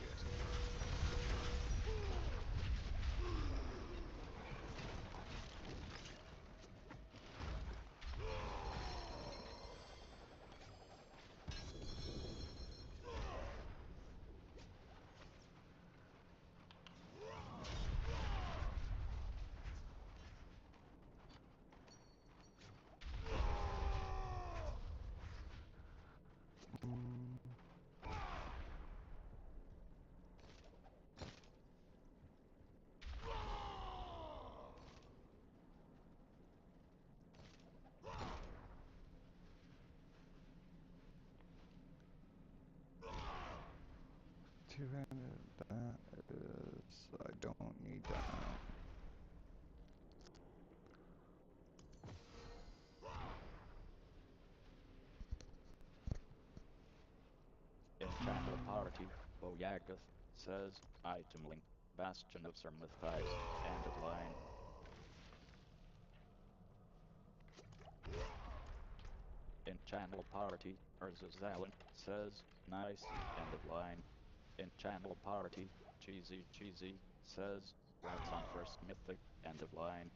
Two-handed, that is, I don't need that. In channel party, Boyagath says, item link, Bastion of Sermithais, end of line. In channel party, Urzazalin says, nice, end of line. In channel party, CeeZee says, what's on first mythic, end of line.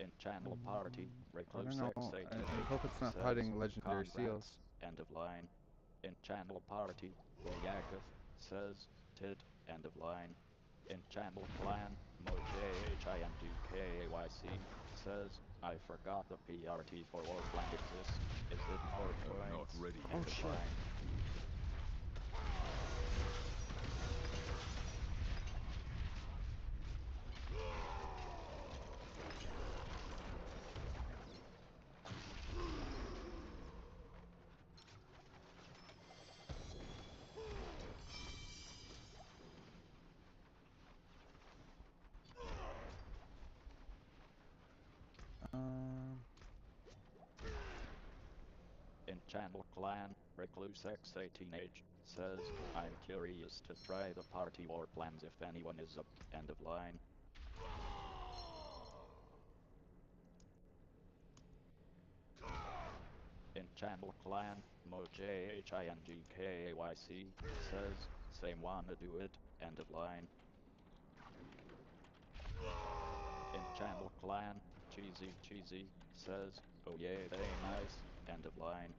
In channel party, I Recluse don't know. I X18 hope it's not says, hiding legendary congrats, seals. end of line. In channel party, Boyagath says, tid, end of line. In channel clan, MoJHINGKAYC says, I forgot the PRT for warplan exists. Is it more I'm not coins? ready End yet. of shit. line. In channel clan, Recluse X18H says, I'm curious to try the party warplans if anyone is up, end of line. In channel clan, MoJHINGKAYC says, same wanna do it, end of line. In channel clan, CeeZee says, oh yeah, they nice, end of line.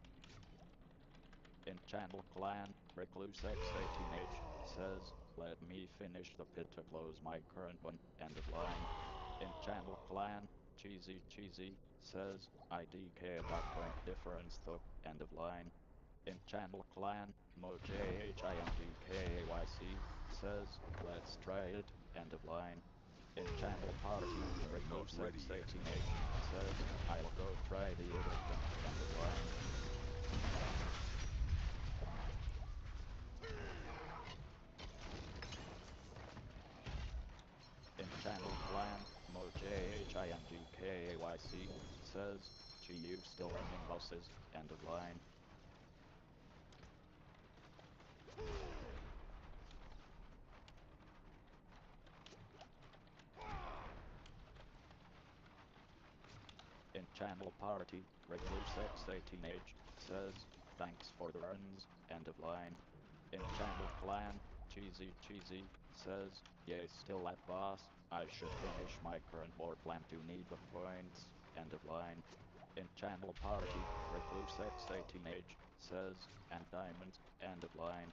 In channel clan, Recluse X18H says, let me finish the pit to close my current one, end of line. In channel clan, CeeZee says, IDK about point difference though, end of line. In channel clan, MoJHINGKAYC says, let's try it, end of line. In channel party, Recluse ready yet. X18H says, I'll go try the Edictum, end of line. JHINGKAYC says, Gee, you still running bosses, end of line. In channel party, Recluse X18H says, thanks for the runs, end of line. In channel clan, CeeZee says, yay still at boss, I should finish my current warplan to need the points, end of line. In channel party, Recluse X18H says, and diamonds, end of line.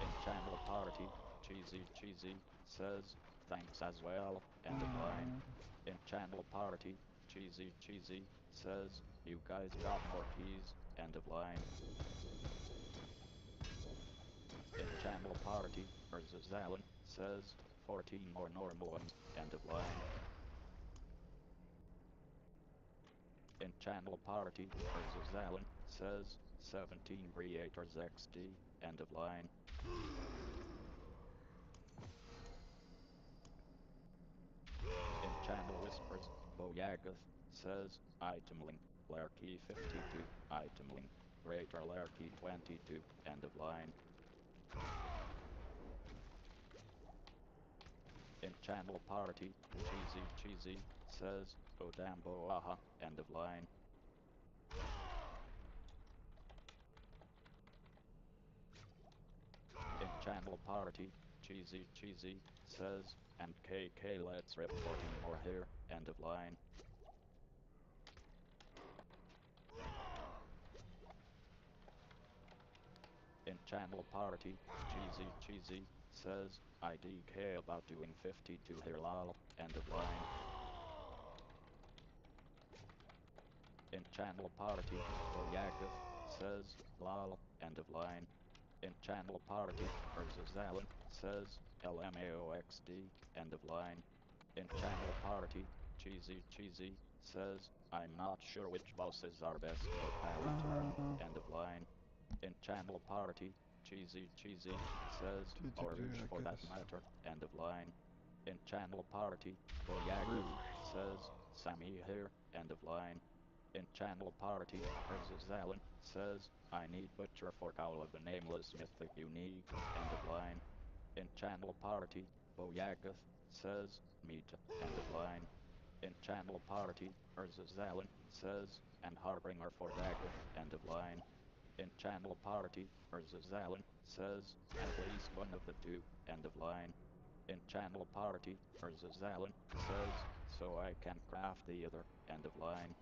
In channel party, CeeZee says, thanks as well, end of line. In channel party, CeeZee says, you guys got more keys, end of line. In channel party, Alan says, 14 more normal ones, end of line. In channel party, Alan says, 17 creators XD, end of line. In channel whispers, Boyagath says, item link, layer key 52, item link, greater layer key 22, end of line. In channel party, CeeZee says, oh damn boaha, end of line. In channel party, CeeZee says, and KK let's rip 14 more here, end of line. In channel party, CeeZee says, IDK about doing 52 here lol, end of line. In channel party, Boyagath says, lol, end of line. In channel party, Alan says, LMAOXD, end of line. In channel party, CeeZee says, I'm not sure which bosses are best locality to run, end of line. In channel party, CeeZee says, or Rouge for that matter, end of line. In channel party, Boyagath says, Sammy here, end of line. In channel party, Alan says, I need butcher for cowl of the nameless mythic unique, end of line. In channel party, Boyagath says, meet, end of line. In channel party, Alan says, and Harbinger for Dagger, end of line. In channel party, Alan says, at least one of the two, end of line. In channel party, Alan says, so I can craft the other, end of line.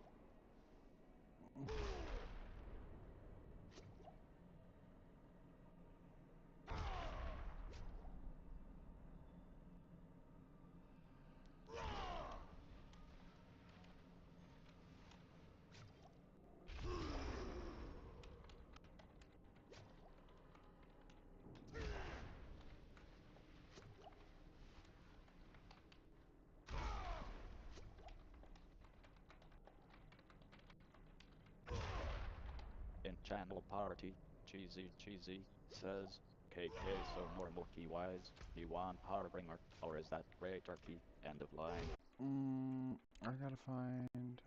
In channel party, CeeZee says, KK so normal key wise, you want Harbinger, or is that greater key, end of line. I gotta find,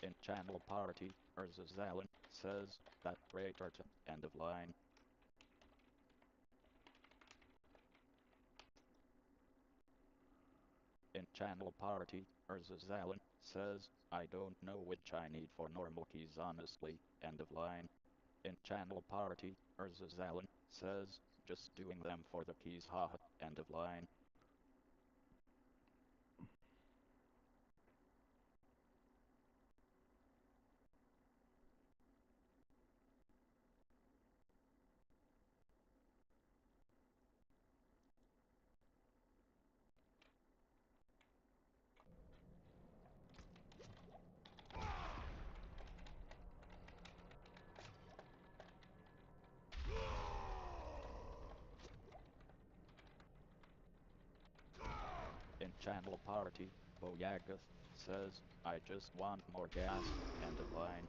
In channel party, Alan says, that greater to, end of line. In channel party, Alan says, I don't know which I need for normal keys honestly, end of line. In channel party, Alan says, just doing them for the keys haha, end of line. In channel party, Boyagath says, I just want more gas, end of line.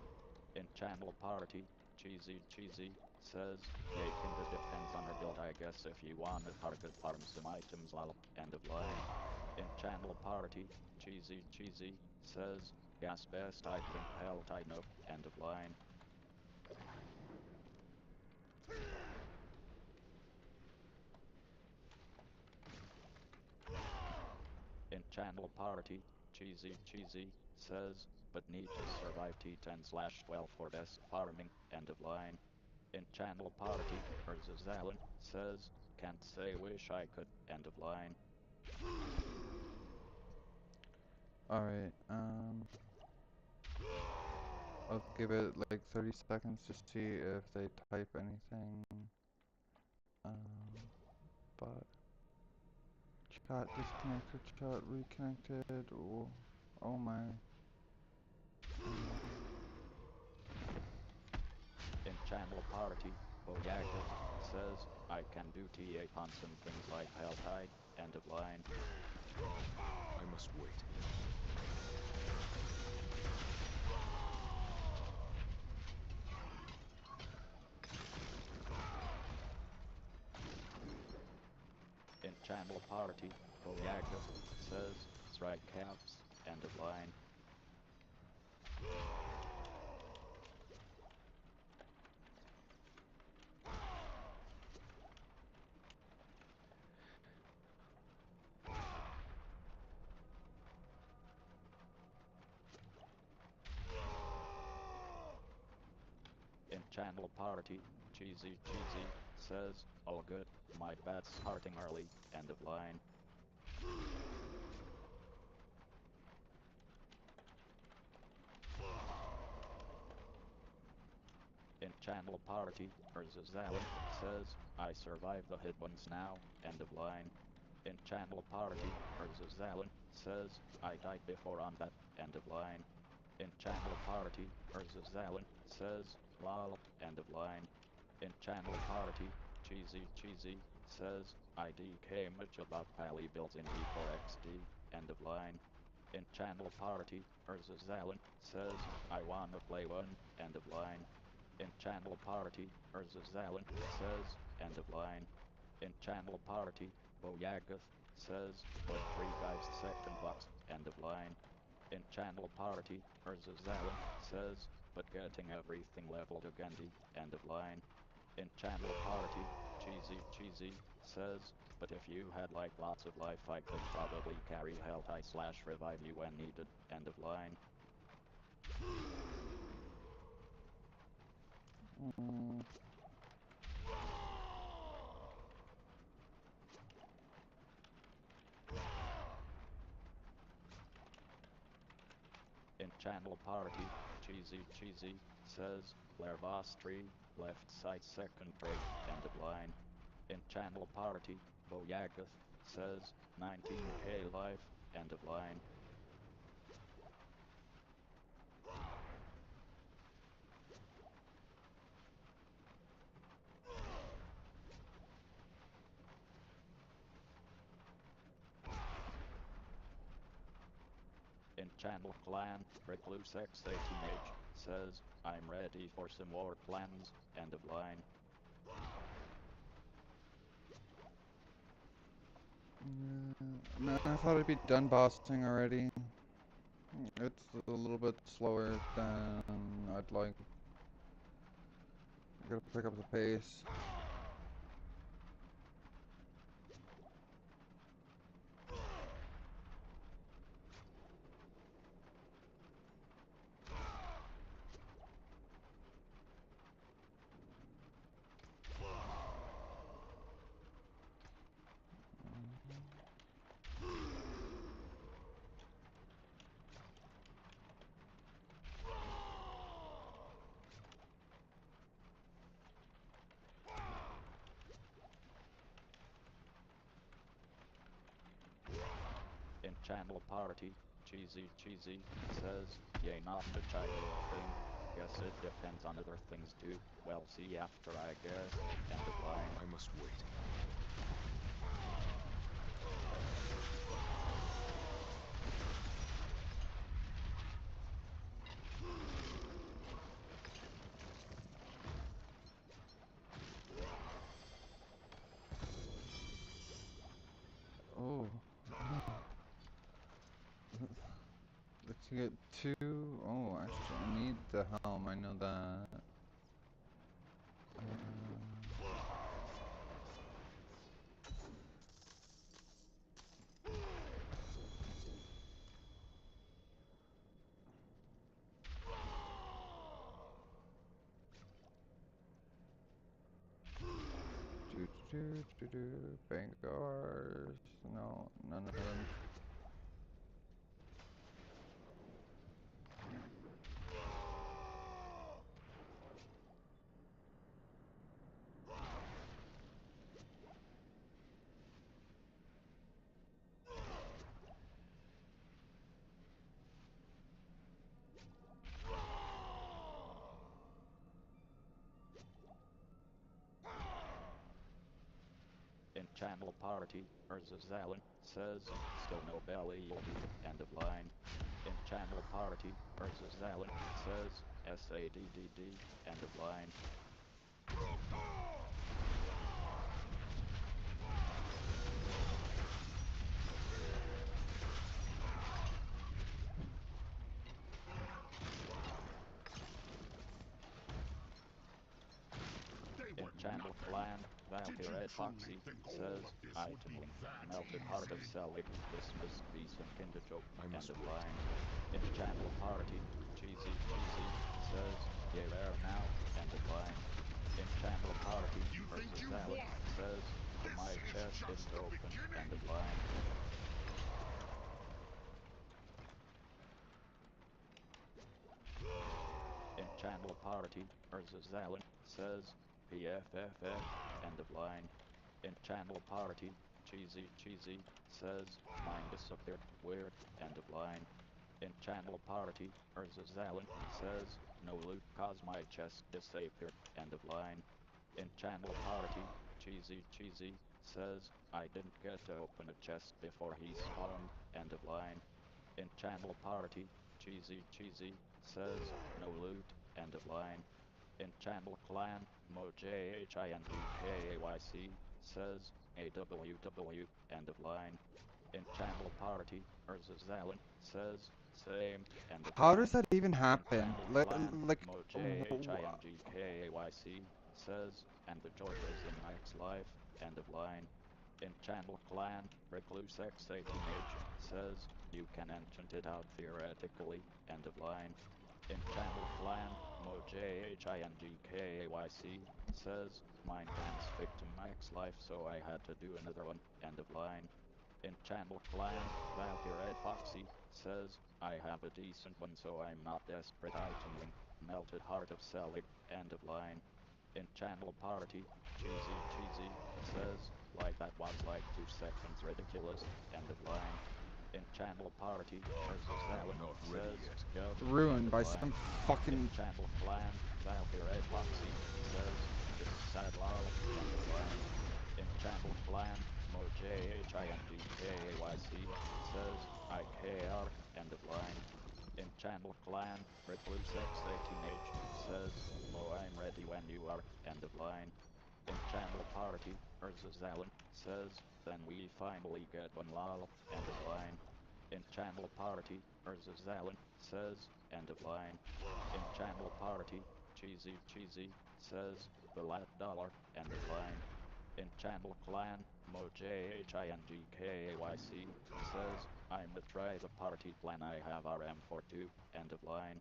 In channel party, CeeZee says, yay, kinda depends on her build, I guess. If you wanna target farm some items, lol, end of line. In channel party, CeeZee says, gas best I think hell I know, end of line. In channel party, CeeZee says, but need to survive T10/12 for best farming, end of line. In channel party, Alan says, can't say wish I could, end of line. Alright, I'll give it like 30 seconds to see if they type anything. But chat disconnected, chat reconnected. Oh my. In channel party, Boyaga says, I can do TA on some things like Helltide, end of line. I must wait. In channel party, Boyaga says, strike caps, end of line. In channel party, CeeZee says, all good, my bat's starting early, end of line. In channel party, Alan says, I survive the hit ones now, end of line. In channel party, Alan says, I died before on that, end of line. In channel party, Alan says, lol, end of line. In channel party, CeeZee says, I DK much about pally builds in V4XD, end of line. In channel party, Alan says, I wanna play one, end of line. In channel party, Alan says, end of line. In channel party, Boyagath says, but 3 guys second box, end of line. In channel party, Alan says, but getting everything leveled again, end of line. In channel party, CeeZee says, but if you had like lots of life I could probably carry Helltide/revive you when needed, end of line. In channel party, CeeZee says, Blair boss tree, left side second break, end of line. In channel party, Boyagath says, 19k life, end of line. In channel clan, Recluse X18H says, I'm ready for some war plans, end of line. Man, I thought I'd be done bossing already. It's a little bit slower than I'd like. I gotta pick up the pace. In channel party, CeeZee says, yay, not much I don't think. Guess it depends on other things too. Well, see after I guess, end of line. I must wait. To get two, oh, actually, I need the helm. I know that. Bangors. No, none of them. In channel party, Alan says, still no belly, end of line. In channel party, Alan says, SADDD, end of line. In channel clan, Valkyrie Foxy says, item link, melted heart of Selig, this must be some kind of joke, end of line. In channel party, CeeZee says, yeah there now, end of line. In channel party, Alan says, my chest is open, end of line. In channel party, Alan says, PFFF, end of line. In channel party, CeeZee says, mine disappeared, weird, end of line. In channel party, Alan says, no loot cause my chest disappeared, end of line. In channel party, CeeZee says, I didn't get to open a chest before he spawned, end of line. In channel party, CeeZee says, no loot, end of line. In channel clan, MoJHINGKAYC says, AWW, end of line. In channel party, Alan says, same, end of How line. does that even happen? Like, MoJHINGKAYC says, and the joy is in Mike's life, end of line. In channel clan, Recluse X18H says, you can enchant it out theoretically, end of line. In channel clan, MoJHINGKAYC says, mine can't stick to Mike's life so I had to do another one, end of line. In channel clan, Valkyrie Foxy says, I have a decent one so I'm not desperate item link, melted heart of Selig, end of line. In channel party, CeeZee says, like that was like 2 seconds ridiculous, end of line. In channel party, Alan says, go, Ruined by line. some fucking... In channel clan, Valkyrie Foxy says, this is sad lol, end of line. In channel clan, MoJHINGKAYC says, IKR, end of line. In channel clan, Recluse X18H says, Mo I'm ready when you are, end of line. In channel party, Alan says, then we finally get one lol, end of line. In channel party, Alan says, end of line. In channel party, CeeZee says, the lat dollar, end of line. In channel clan, MoJHINGKAYC says, I'm to try the party plan I have RM42, end of line.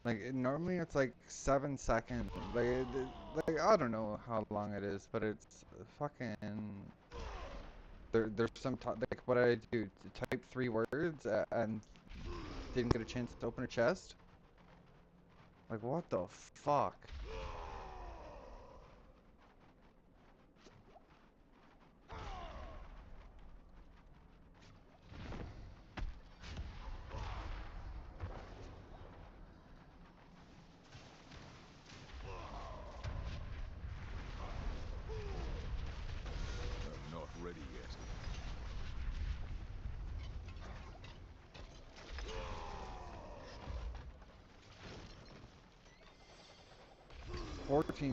Like, normally it's like 7 seconds. Like, I don't know how long it is, but it's fucking... There's some like, what did I do? Type 3 words and didn't get a chance to open a chest? Like, what the fuck? I'm not ready yet.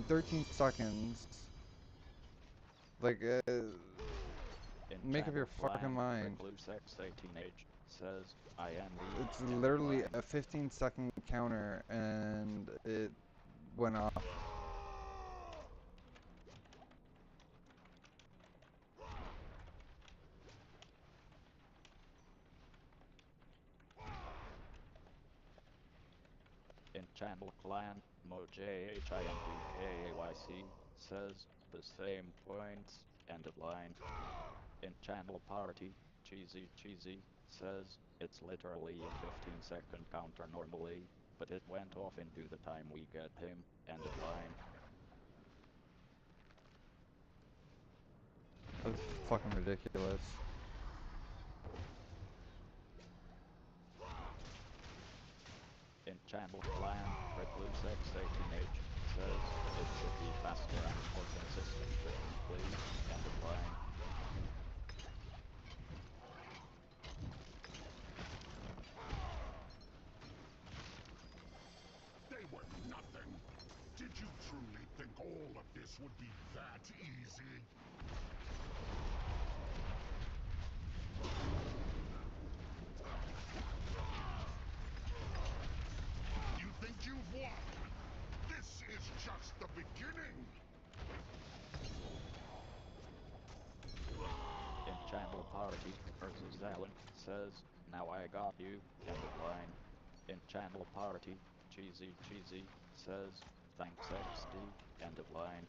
13 seconds. Like, In make up your Channel fucking Clan, mind. Recluse X18H says, I envy It's end of literally line. a 15-second counter, and it went off. In Channel Clan, MoJHINGKAYC says, the same points, end of line. In Channel Party, CeeZee says, it's literally a 15-second counter normally, but it went off into the time we get him, end of line. That's fucking ridiculous. In Channel Clan, Recluse X18H says, it should be faster and more consistent frequently, end of line. They were nothing. Did you truly think all of this would be that easy? You think you've won? This is just the beginning! In Channel Party, versus Alan says, now I got you, end of line. In Channel Party, CeeZee says, thanks XD, end of line.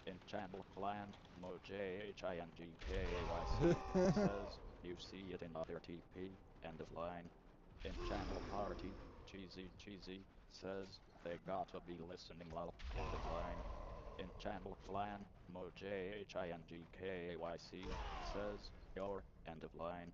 In Channel Clan, MoJHINGKAYC says, you see it in other TP, end of line. In Channel Party, CeeZee says, they gotta be listening lol, end of line. In Channel Clan, MoJHINGKAYC says, your, end of line.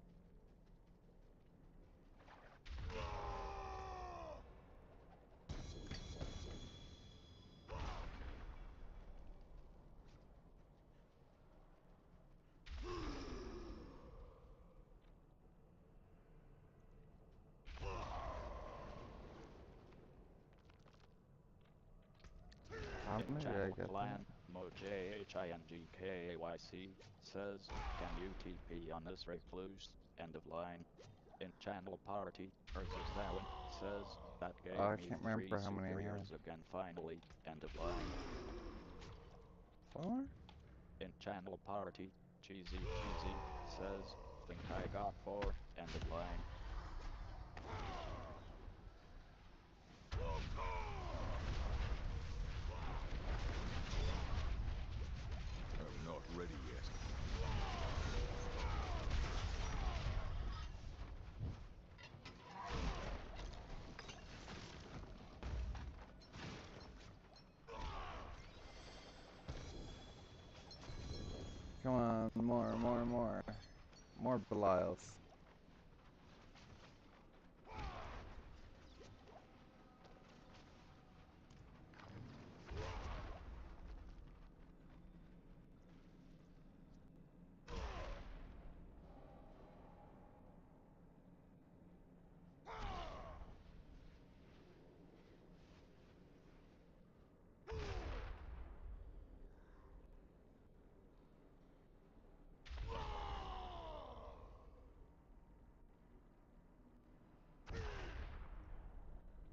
How In many did I Channel get Clan, MoJHINGKAYC says, can you TP on this recluse, end of line. In Channel Party, versus Alan says, that gave I me can't 3 remember how many I had. superiors again finally, end of line. 4? In Channel Party, CeeZee says, think I got 4, end of line. I'm not ready yet. Come on, more. More Belials.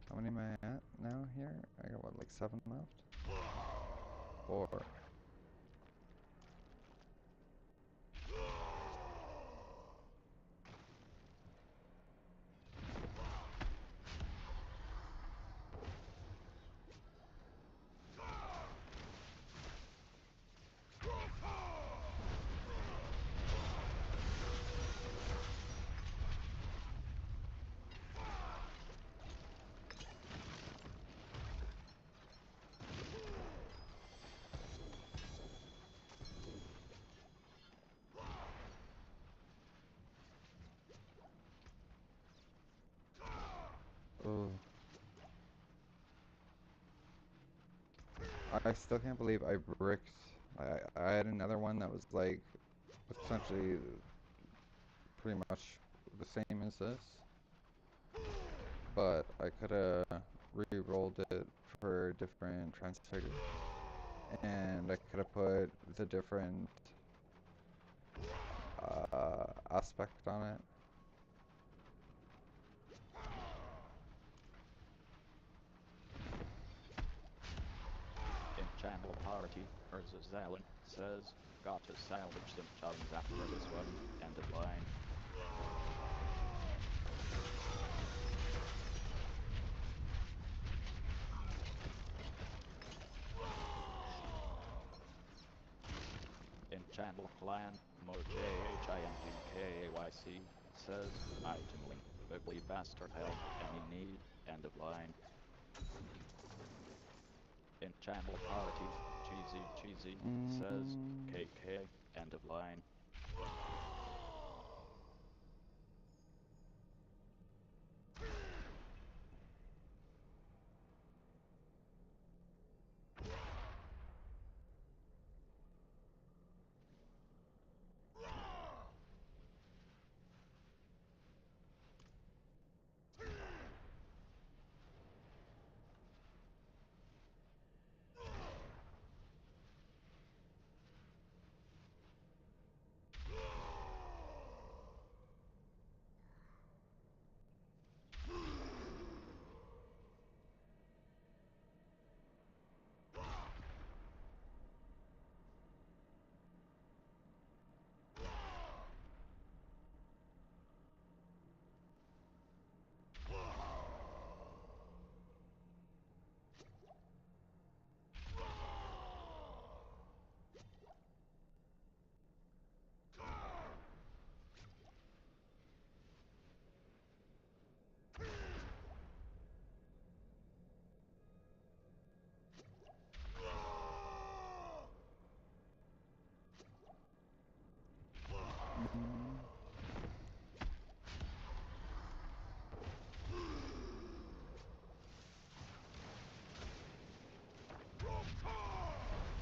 How many am I at now here? I got what, like 7 left? 4. Ooh. I still can't believe I bricked. I had another one that was like essentially pretty much the same as this, but I could have re-rolled it for different transfigure, and I could have put the different aspect on it. In channel party, Zalin says, got to salvage some chums after this one, end of line. In channel clan, MoJHINGKAYC says, item link, ugly bastard help, any need, end of line. In channel party, CeeZee says, KK, end of line.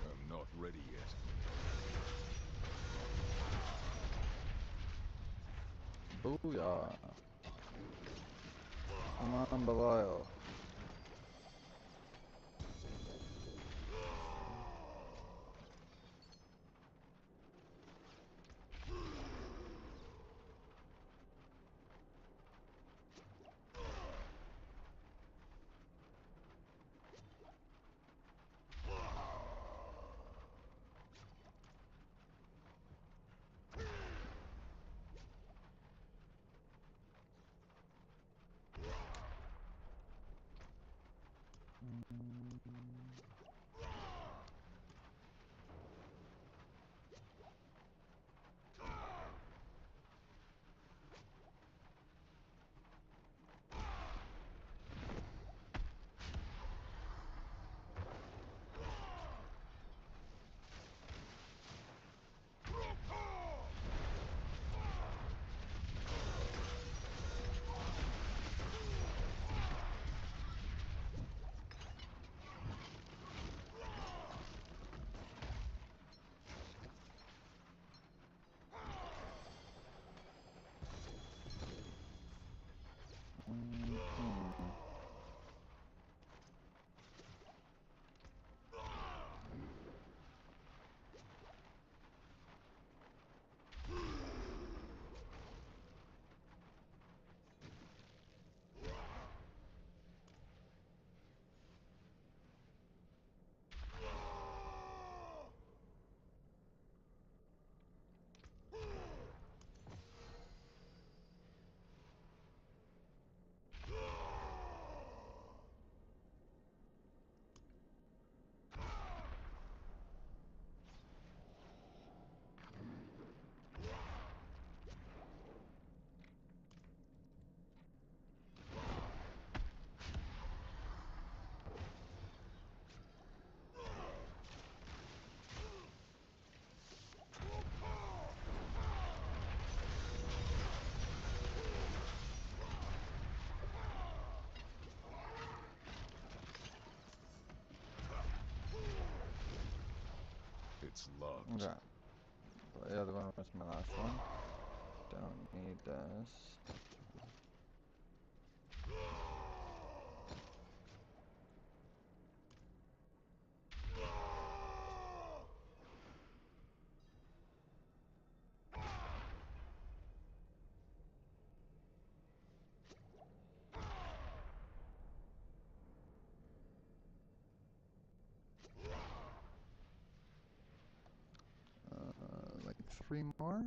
I'm not ready yet. Booyah. Come on, Belial. It's locked. Okay. The other one was my last one. Don't need this. 3 more.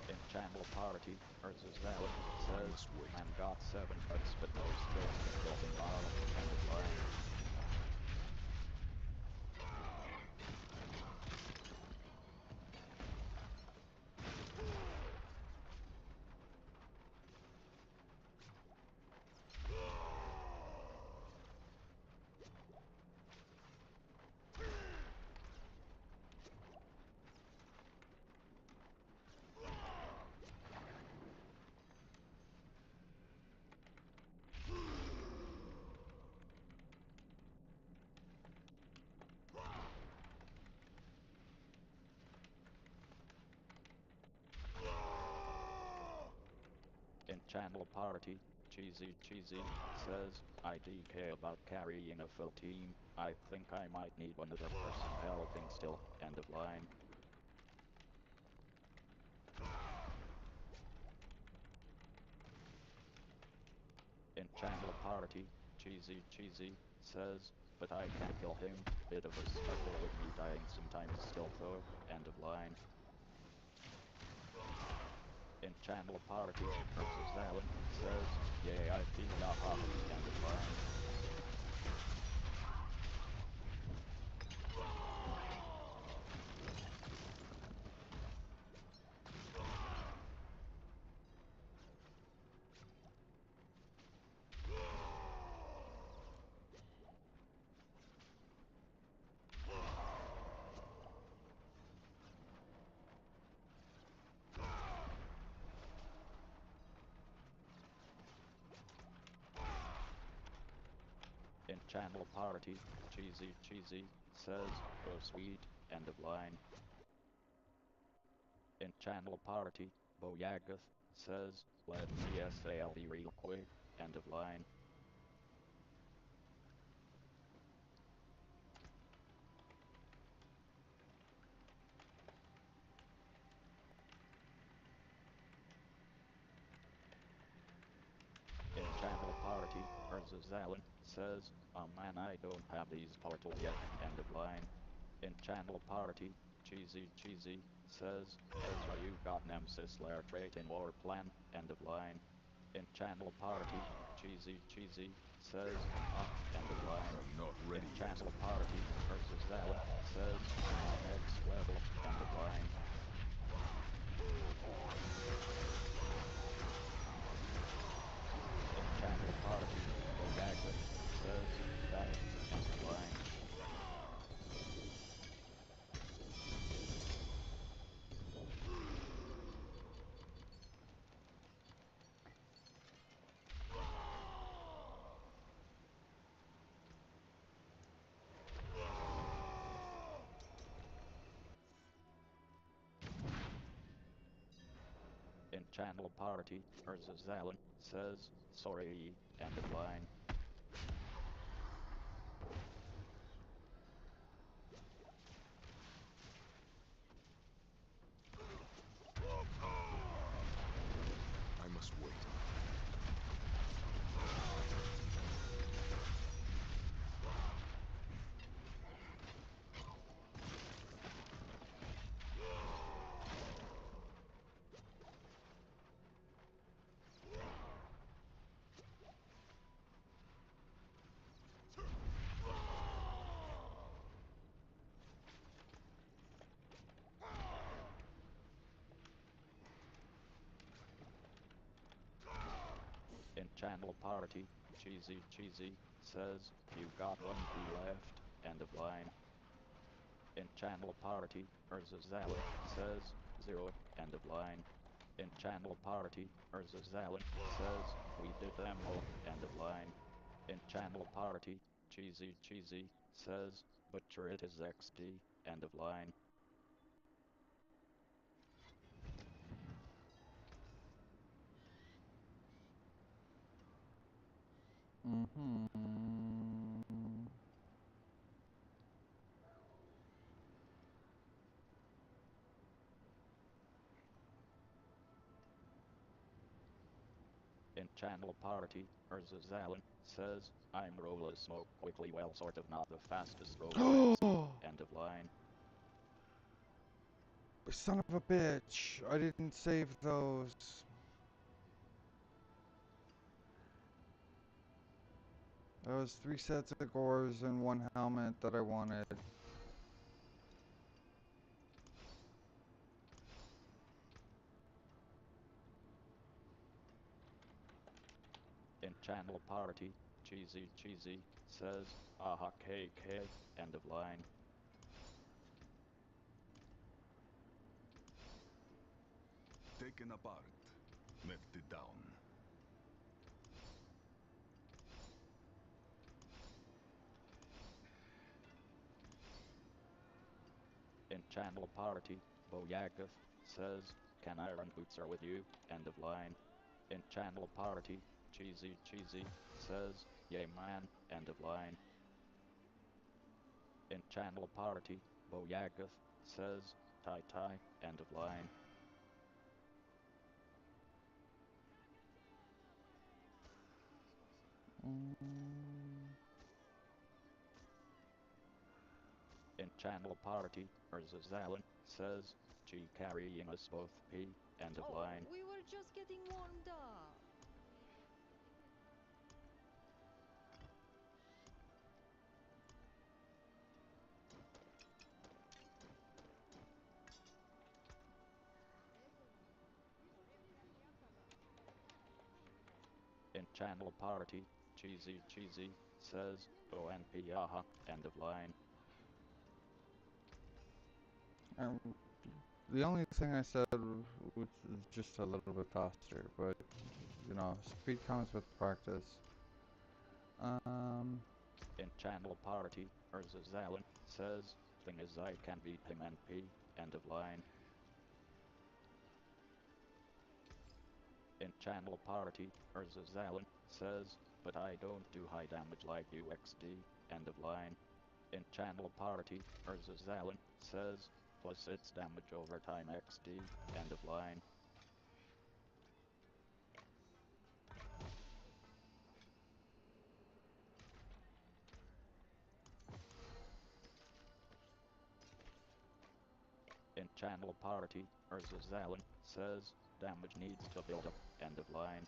In channel party, Erzazalin says, man got 7 hits but no skills to kill him all. End of line. In channel party, CeeZee says, I DK about carrying a full team. I think I might need one other person helping still. End of line. In channel party, CeeZee says, but I can kill him. Bit of a struggle with me dying sometimes still though. End of line. In channel party, Erzazalin says, yeah, I think aha. End of line. In channel party, CeeZee says, oh sweet, end of line. In channel party, Boyagath says, let me SALD real quick, end of line. In channel party, Erzazalin says, oh man I don't have these portals yet, end of line. In channel party, CeeZee says, Ezra you got Nemesis Lair trait in warplan, end of line. In channel party, CeeZee says, end of line. I'm not ready In yet. channel party, Erzazalin says, next level, end of line. In channel party, Boyagath says, that, end of line. In channel party, Erzazalin says, sorry, end of line. I must wait. In channel party, CeeZee says, you got 1 key left, end of line. In channel party, Erzazalin says, 0, end of line. In channel party, Erzazalin says, we did them all, end of line. In channel party, CeeZee says, butcher it is XD, end of line. Mm-hmm. channel party, Urzazalin says, I'm roll as smoke quickly, well sort of not the fastest roller XD, end of line. Son of a bitch! I didn't save those. That was 3 sets of gores and 1 helmet that I wanted. In channel party, CeeZee says, aha KK, end of line. Taken apart. Melted down. In channel party, Boyakov says, can Iron Boots are with you, end of line. In channel party, CeeZee says, yay man, end of line. In channel party, Boyakov says, tie, end of line. In channel party, Urzazalin says, G carrying us both P, end of line. We were just getting warmed up. In channel party, CeeZee says, ONP aha, end of line. The only thing I said was just a little bit faster, but you know, speed comes with practice. In channel party, Urzazalin says, thing is I can beat him NP, end of line. In channel party, Urzazalin says, but I don't do high damage like you XD, end of line. In channel party, Urzazalin says, plus its damage over time XD, end of line. In channel party, Urzazalin says, damage needs to build up, end of line.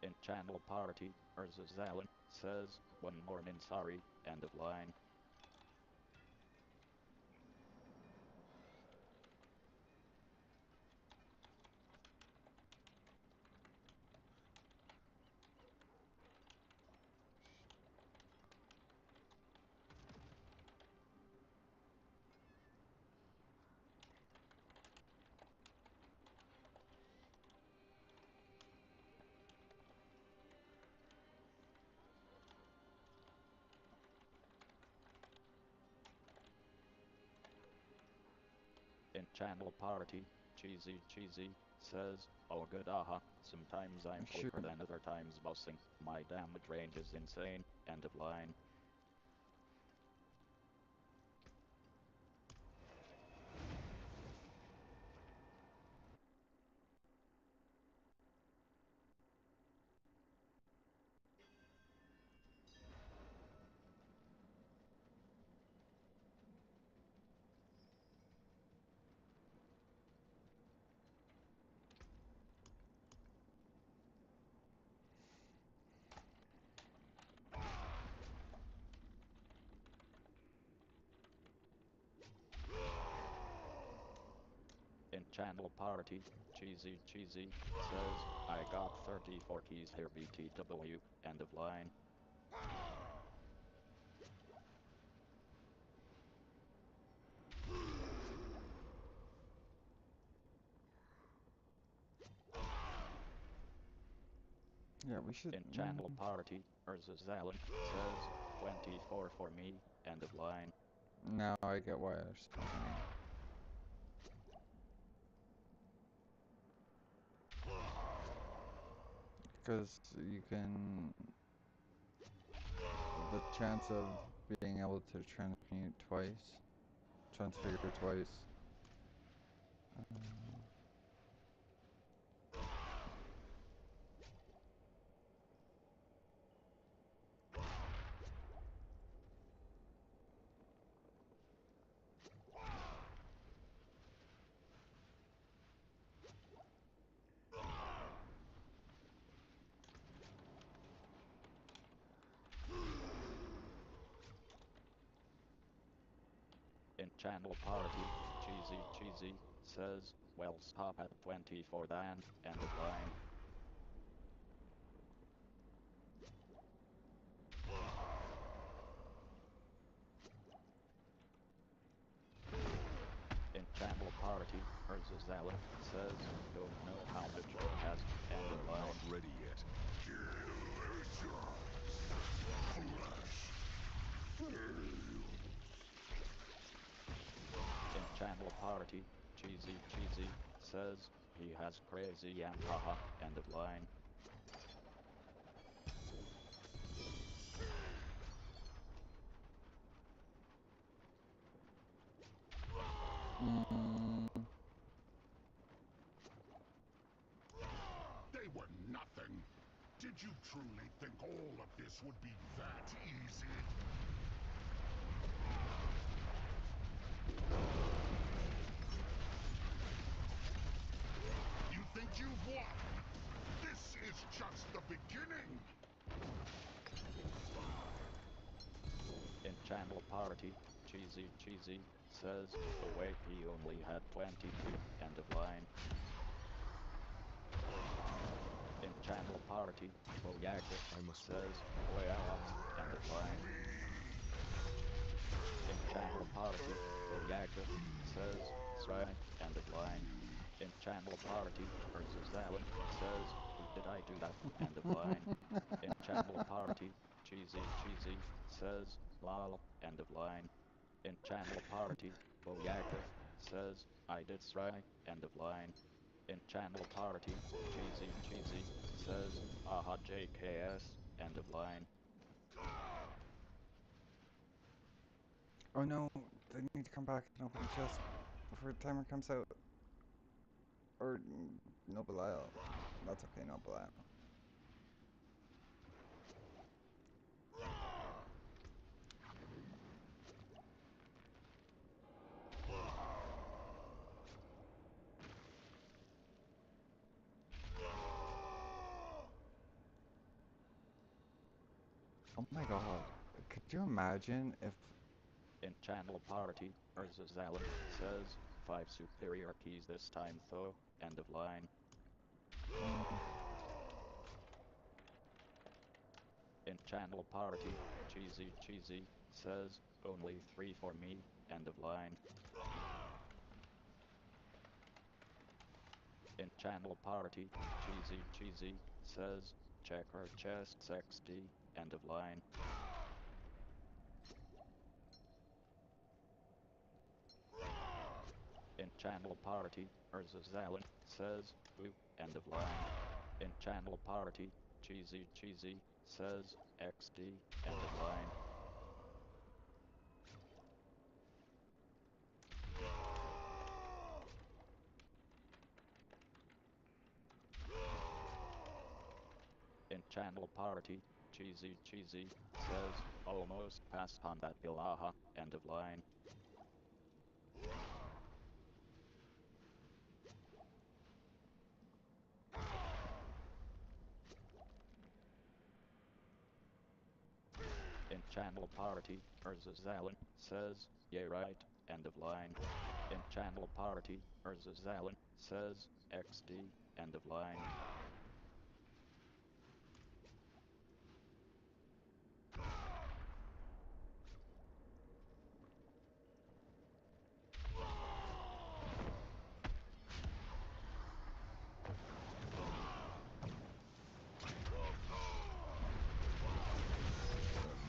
In channel party, Urzazalin says, one more min sorry, end of line. In channel party, CeeZee says, oh good aha, sometimes I'm quicker than other times bossing, my damage range is insane, end of line. In channel party, CeeZee says, I got 34 keys here BTW, end of line. Yeah, we should. In channel party, Urzazalin says, 24 for me, end of line. Now I get why I was because you can chance of being able to transmute twice, transfigure twice. In channel party, CeeZee says, well stop at 24 then, end of line. In channel party, Zalin says, don't know how the joke has, end of line. Not ready yet. In channel party, CeeZee says, he has crazy and haha, end of line. They were nothing. Did you truly think all of this would be that easy? You think you've won? This is just the beginning! In channel party, CeeZee says, oh wait, he only had 22, end of line. In channel party, Boyaka says, well, end of line. In channel party, Boyaka says, right, end of line. In channel party, Zalin says, did I do that, end of line. In channel party, CeeZee says, lol, end of line. In channel party, Boyaka says, I did try, end of line. In channel party, CeeZee says, aha JKS, end of line. Oh no, they need to come back and open the chest before the timer comes out. Or, no Belial. That's okay, no Belial. Oh my god. Could you imagine if... In channel party, Zalin says, 5 superior keys this time though, end of line. In channel party, CeeZee says, only 3 for me, end of line. In channel party, CeeZee says, check her chest XD, end of line. In channel party, Zalin says, ooh, end of line. In channel party, CeeZee says, XD, end of line. In channel party, CeeZee says, almost passed on that Bilaha, end of line. In channel party, Zalin says, yeah right, end of line. In channel party, Zalin says, XD, end of line.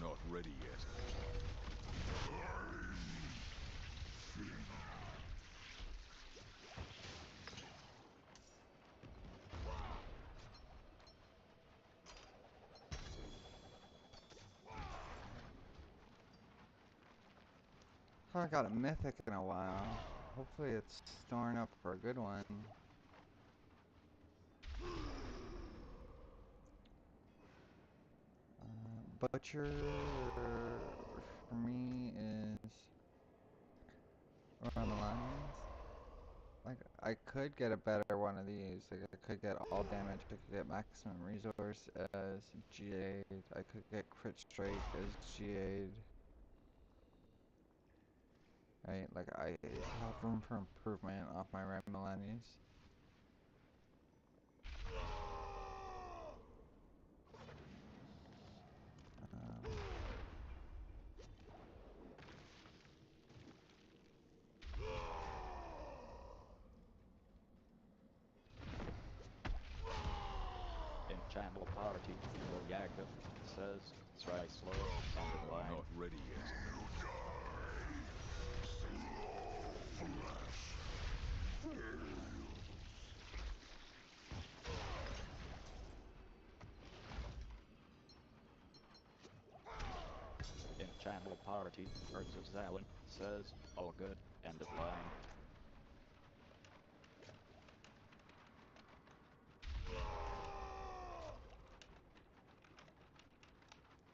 Not ready yet. I got a mythic in a while. Hopefully it's storing up for a good one. Butcher for me is around the lines. Like, I could get a better one of these. Like, I could get all damage. I could get maximum resource as G8. I could get crit strike as G8. Right? Like, I have room for improvement off my Ramalanis. In channel party, Yakov says, try slow and in line. Not ready yet. In channel party, Zalin says, all good, end of line.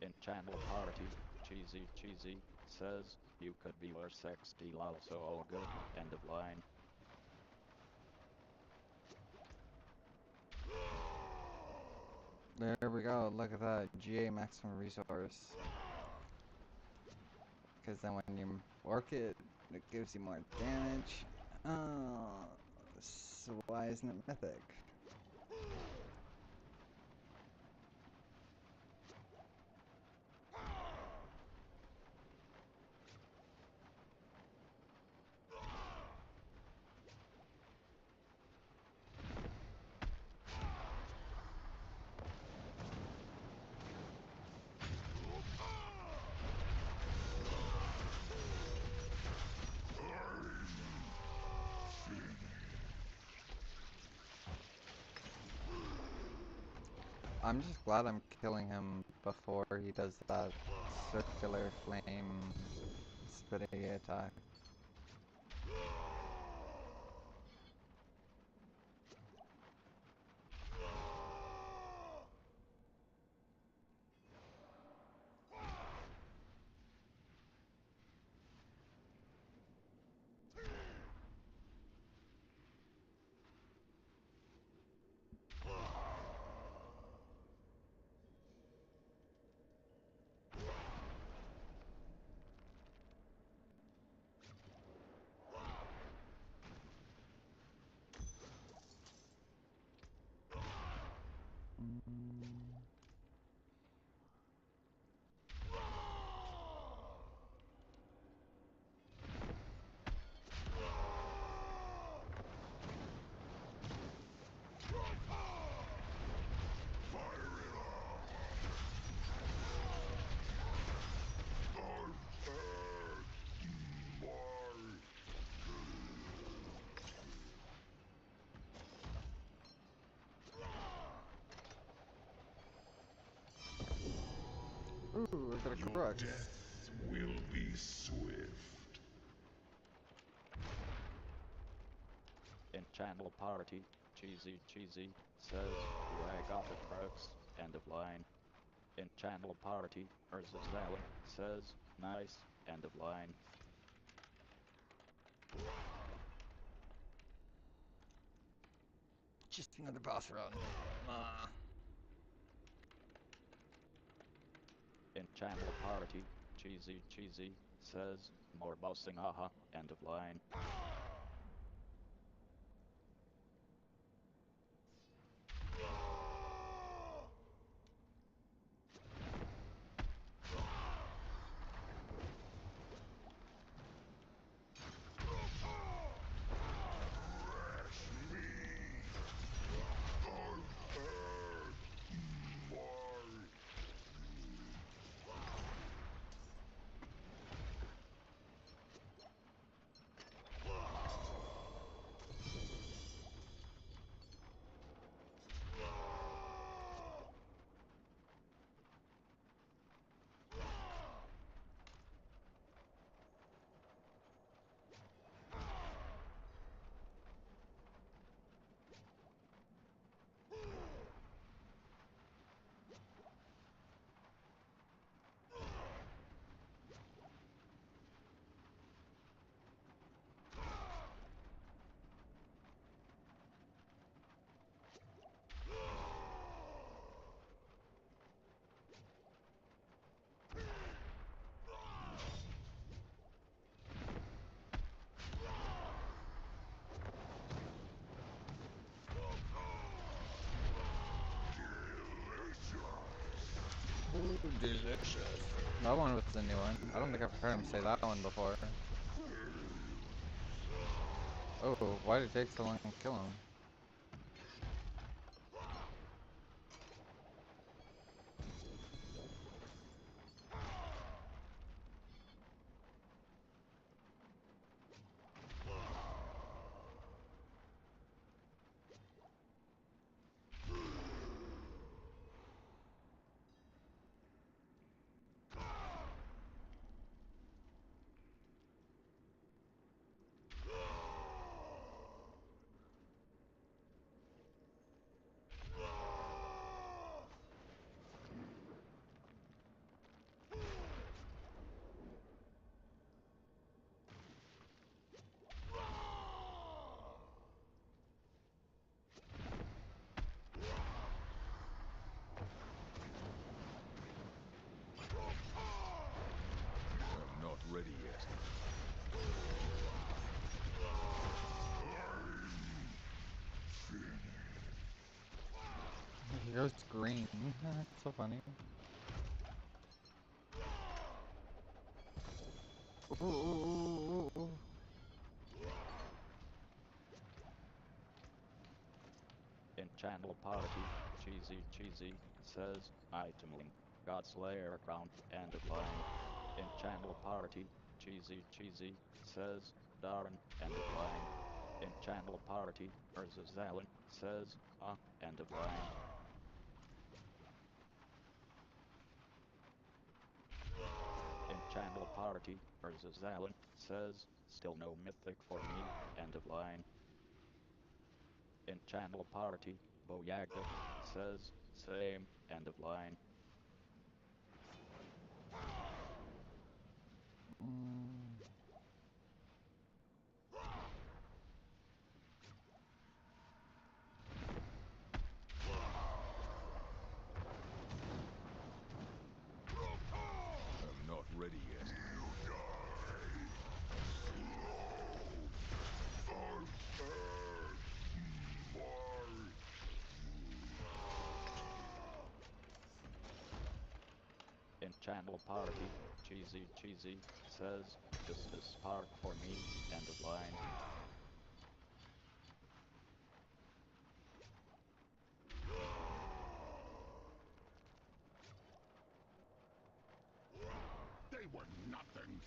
In channel party, CeeZee says, you could be worse XD also all good, end of line. There we go. Look at that. GA maximum resource. Because then when you work it, it gives you more damage. Oh, so why isn't it mythic? I'm just glad I'm killing him before he does that circular flame spitty attack. Ooh, I got a Your crux. death will be swift. In channel party, CeeZee says, I got the crux, end of line. In channel party, Zalin says, nice, end of line. Just another boss run. In channel party, CeeZee says, more bossing aha, end of line. delicious. That one was a new one. I don't think I've heard him say that one before. Oh, why did it take so long to kill him? I'm not ready yet. He goes green. That's so funny. Ooh, ooh, ooh, ooh, ooh. In channel party, CeeZee says, item link, Godslayer crown, end of line. In channel party, CeeZee says, Darren, end of line. In channel party, Alan says, end of line. In channel party, Alan says, still no mythic for me, end of line. In channel party, Boyaga says, same, end of line. I'm not ready yet. In channel party, CeeZee says, just a spark for me, end of line. They were nothing.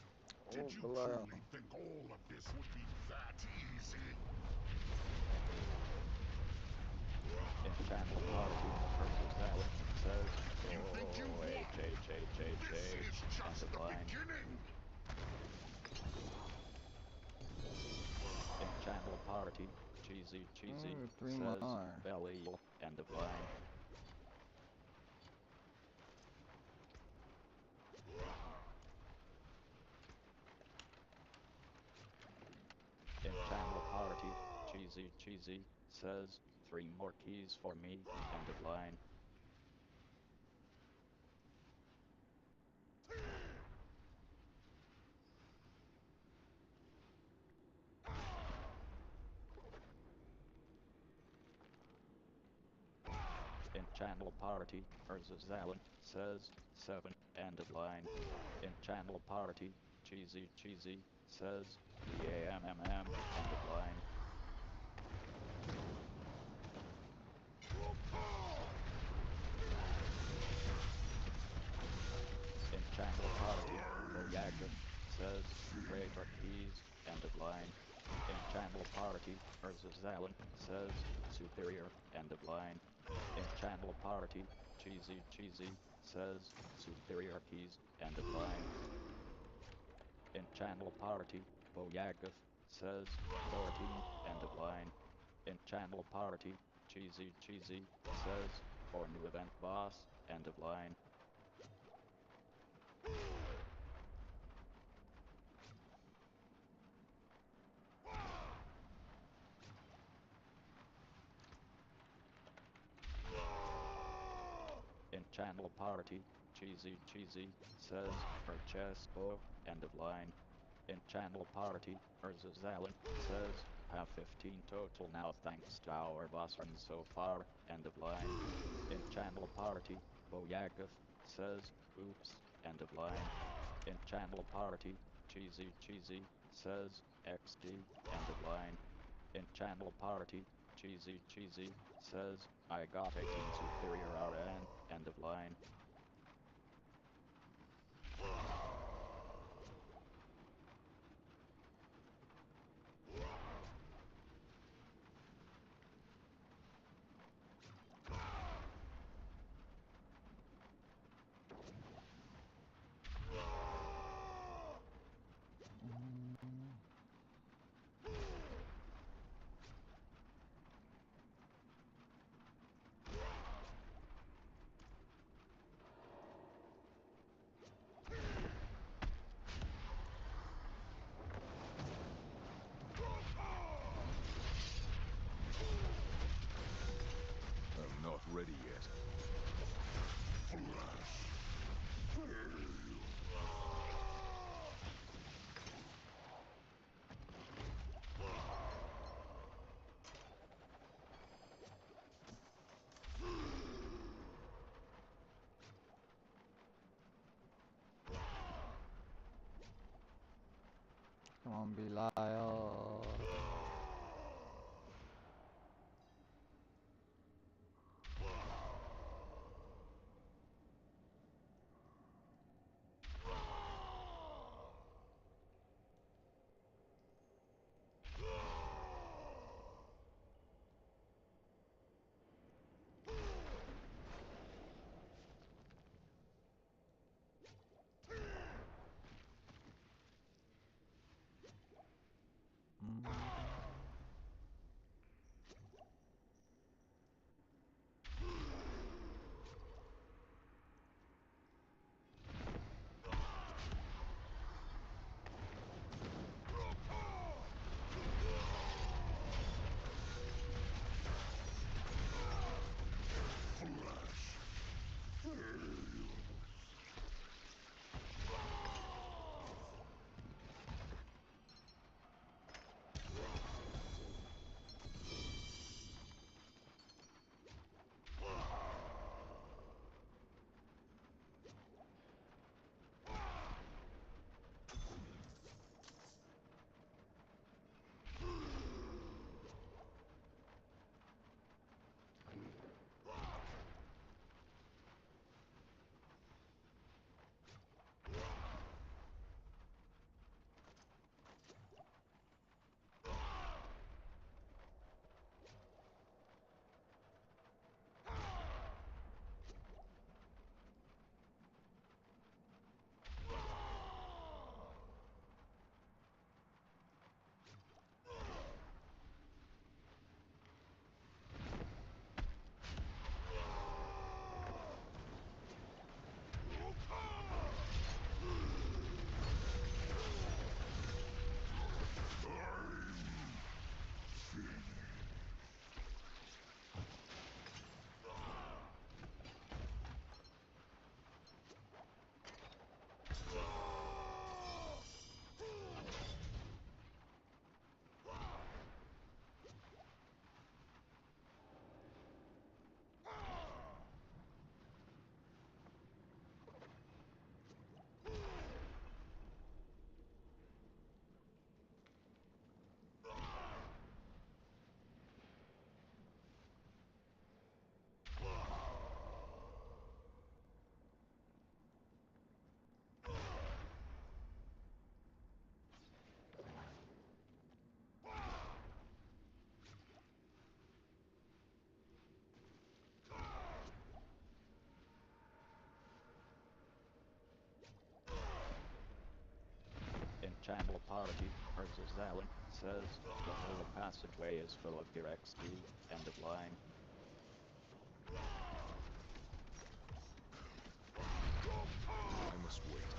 Oh, Did you Belial. truly think all of this would be that easy? In channel party, Alan says, You think you oh, won? This is end just of the line. beginning. In channel party, CeeZee Ooh, three says, more. Belial, end of line. In channel party, CeeZee says, 3 more keys for me, end of line. In channel party, Alan says, 7, end of line. In channel party, CeeZee says, DAMMM, end of line. In channel party, Boyaga says, Greater keys, end of line. In channel party, Alan says, Superior, end of line. In channel party, CeeZee says, Superior keys, end of line. In channel party, Boyaga says, 13, end of line. In channel party, CeeZee says, for new event boss, end of line. In channel party, CeeZee says, her chest bow, end of line. In channel party, Alan says, have 15 total now thanks to our boss run so far, end of line. In channel party, Boyaga says, oops, end of line. In channel party, CeeZee says, XD, end of line. In channel party, CeeZee says, I got 18 superior RN, end of line. I'm not ready yet. Come on, Belial. In channel party, Zalin says, the whole passageway is full of gear XD, end of line. I must wait.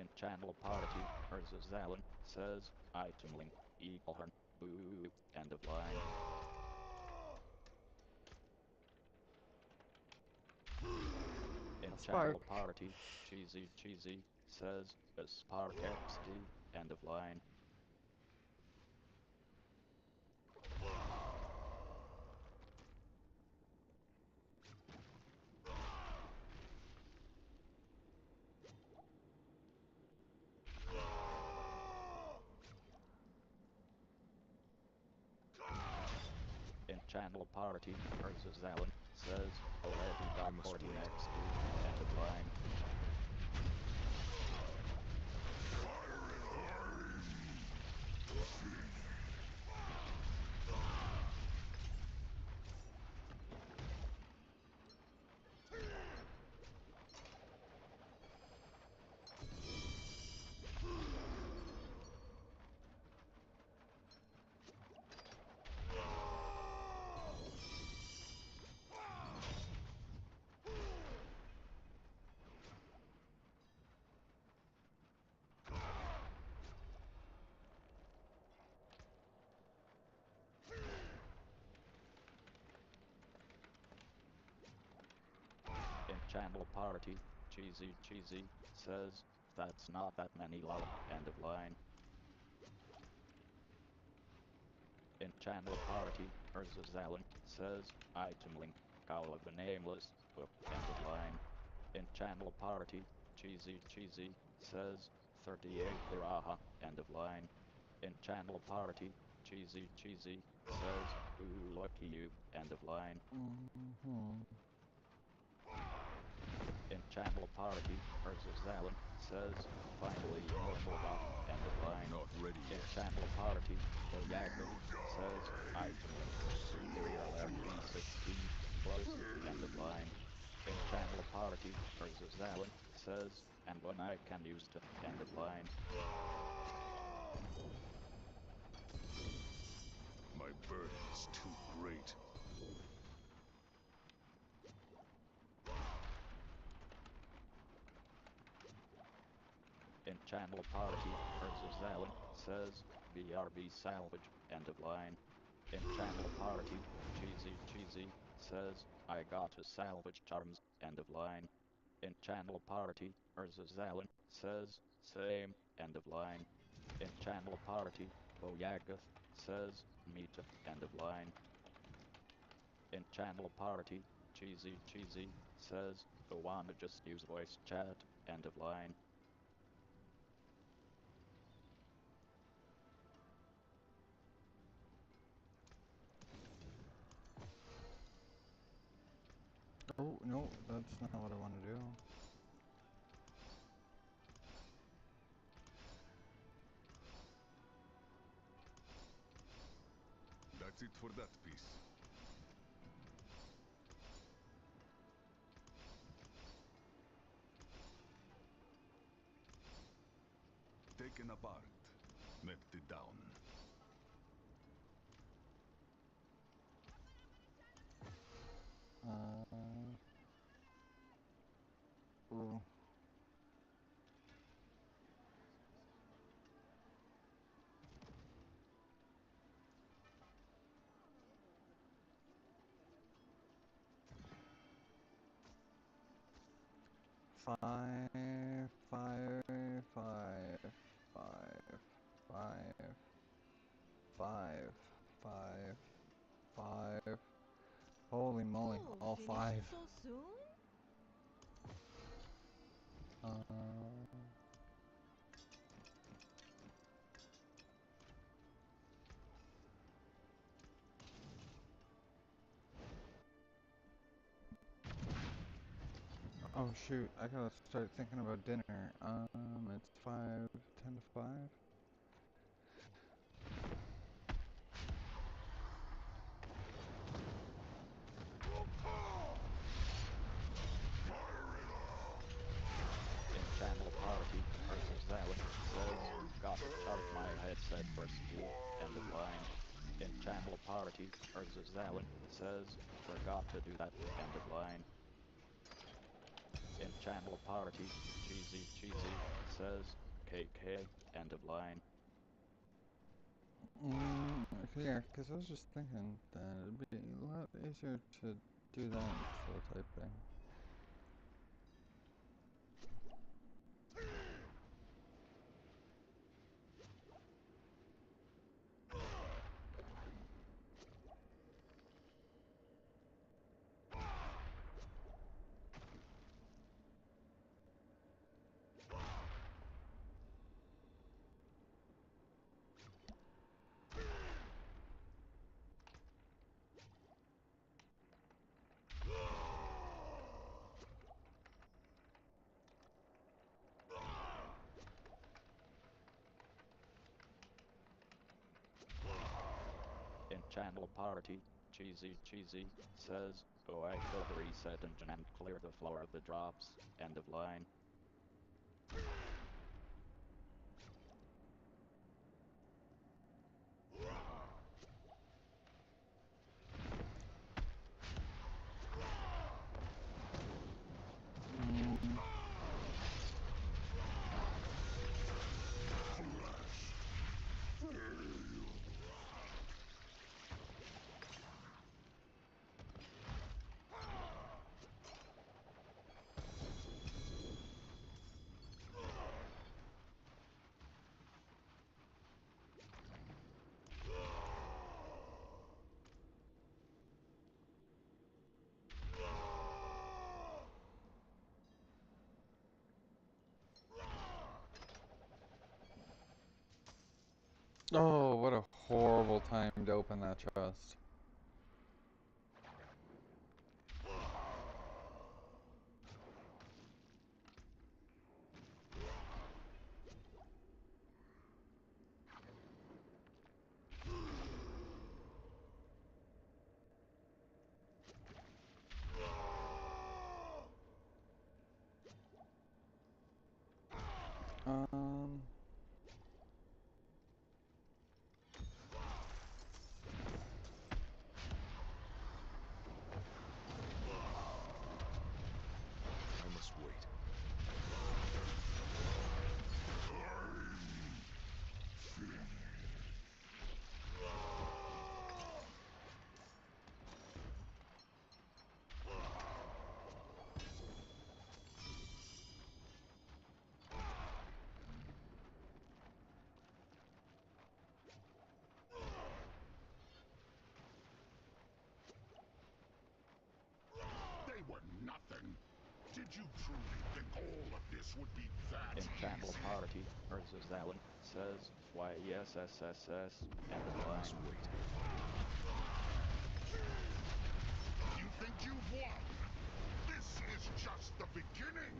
In channel party, Zalin says, item link, equal her, boo, end of line. In channel party, CeeZee says, a Spark XD, end of line. In channel party, Zalin says, already got 40 XD, end of line. In channel party, CeeZee says, that's not that many lol, end of line. In channel party, Zalin says, item link, call of the nameless, book, end of line. In channel party, CeeZee says, 38 Baraha, end of line. In channel party, CeeZee says, ooh lucky you, end of line. In channel party, Zalin says, finally normal bot, end of line. Not ready In yet. channel party, Diablo says, item link, superior RB16, close, end of line. In channel party, Zalin says, and when I can use to, end of line. My burden is too great. In channel party, Zalin says, BRB salvage, end of line. In channel party, CeeZee says, I got to salvage charms, end of line. In channel party, Zalin says, same, end of line. In channel party, Boyagath says, me too, end of line. In channel party, CeeZee says, I wanna just use voice chat, end of line. Oh, no, that's not what I want to do. That's it for that piece. Taken apart, melted down. Ooh. Five, five, five, five, five, five, five, five. Holy moly, Oh, all finished five. so soon? Oh shoot, I gotta start thinking about dinner. It's 5:10 to 5. In channel party, Zalin says, got to charge my headset for speed, end of line. In channel party, Zalin says, forgot to do that, end of line. In channel party, CeeZee says, KK, end of line. Okay, yeah, because I was just thinking that it'd be a lot easier to do that instead of typing. In channel party, CeeZee says, oh, I could reset engine and clear the floor of the drops, end of line. Oh, what a horrible time to open that chest. Um... I must wait. They were nothing. Did you truly think all of this would be that In channel easy? party, Alan says, YESSSS, end of I line. must wait. You think you've won? This is just the beginning.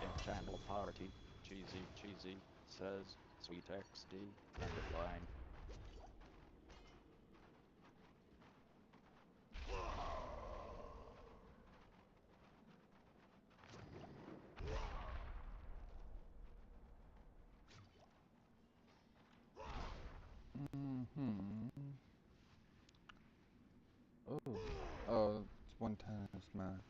In channel party, CeeZee says, Sweet XD, end of line. Oh. Oh, it's 110 is max.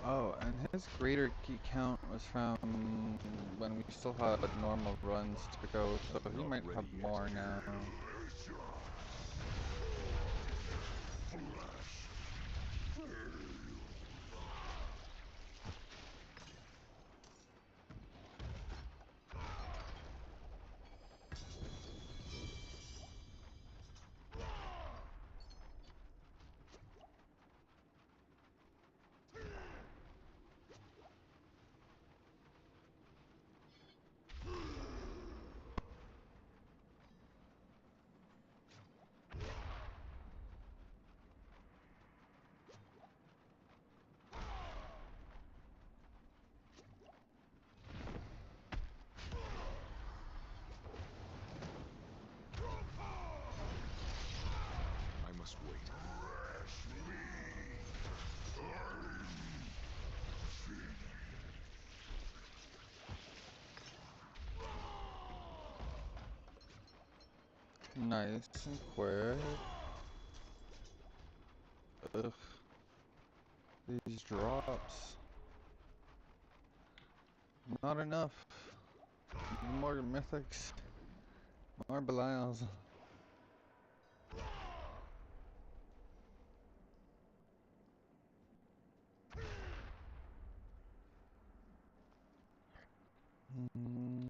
Oh, and his greater key count was from when we still had normal runs to go, so he Not might have ready yet. more now. Nice and quick. Ugh. These drops. Not enough. More mythics. More Belials. Mm.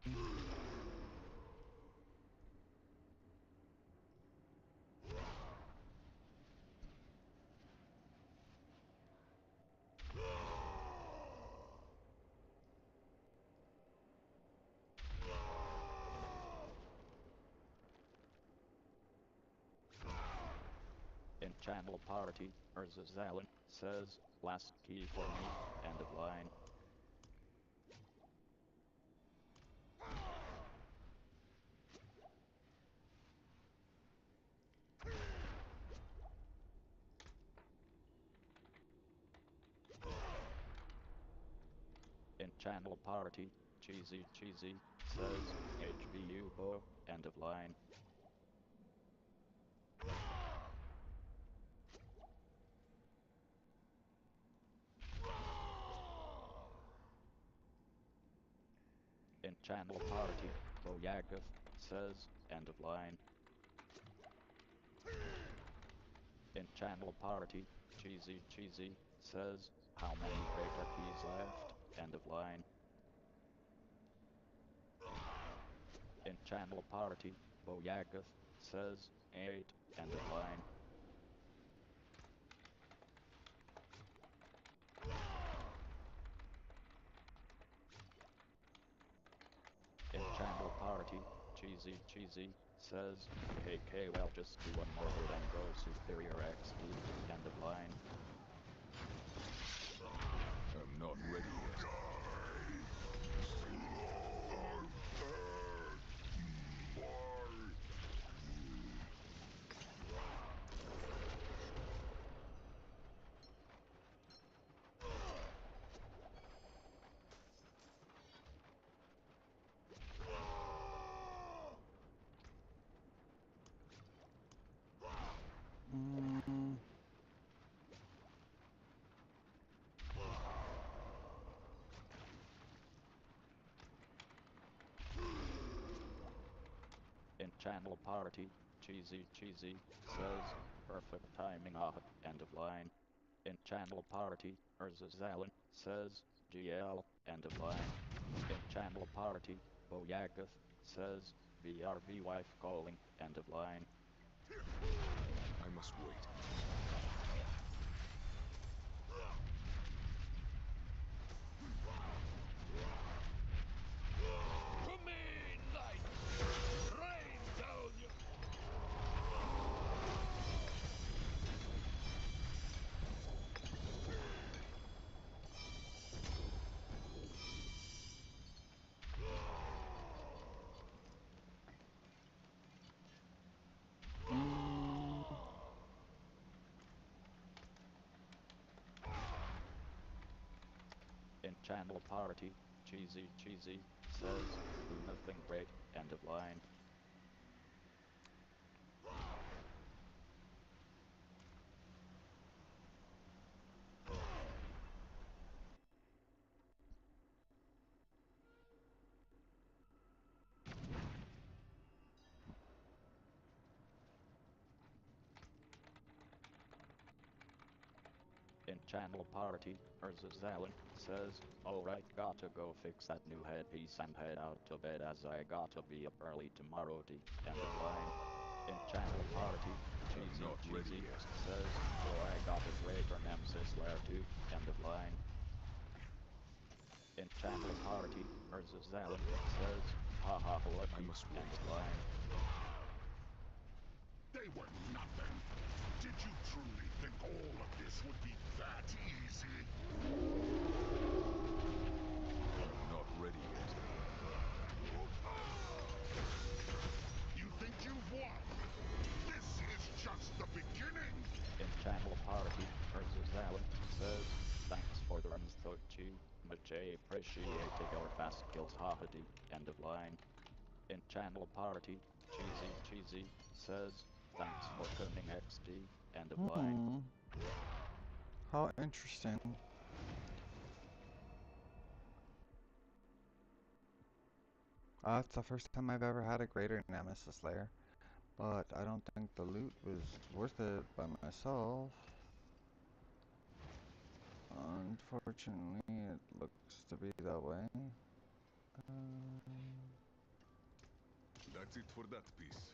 In channel party, Urzazalin says, last key for me, end of line. In channel party, CeeZee says, HBU bow, end of line. In channel party, Boyagov says, end of line. In channel party, CeeZee says, how many greater keys left, end of line. In channel party, Boyagov says, 8, end of line. In channel party, CeeZee says, KK well just do one more hit and go superior XP, end of line. I'm not ready yet. Mm. In channel party, CeeZee says, perfect timing end of line. In channel party, Urzazalin says, GL, end of line. In channel party, Boyagov says, BRB wife calling, end of line. I must wait. To me, light! Rain down your... Mm. In channel party, CeeZee says, do nothing great, end of line. In channel party, Urzazalin says, alright, gotta go fix that new headpiece and head out to bed as I gotta be up early tomorrow to end of line. In channel party, Not ready CeeZee yet. says, oh I got a greater nemesis lair too, end of line. In channel party, Urzazalin says, haha lucky, must end wait. of line. They were nothing. Did you truly think all of this would be that easy? I'm not ready yet. You think you've won? This is just the beginning! In channel party, Urzazalin says, thanks for the runs Thochi, much appreciated your fast kills Howdy, end of line. In channel party, CeeZee says, thanks for coming XD, end of line. How interesting. It's the first time I've ever had a greater nemesis lair, but I don't think the loot was worth it by myself. Unfortunately, it looks to be that way. That's it for that piece.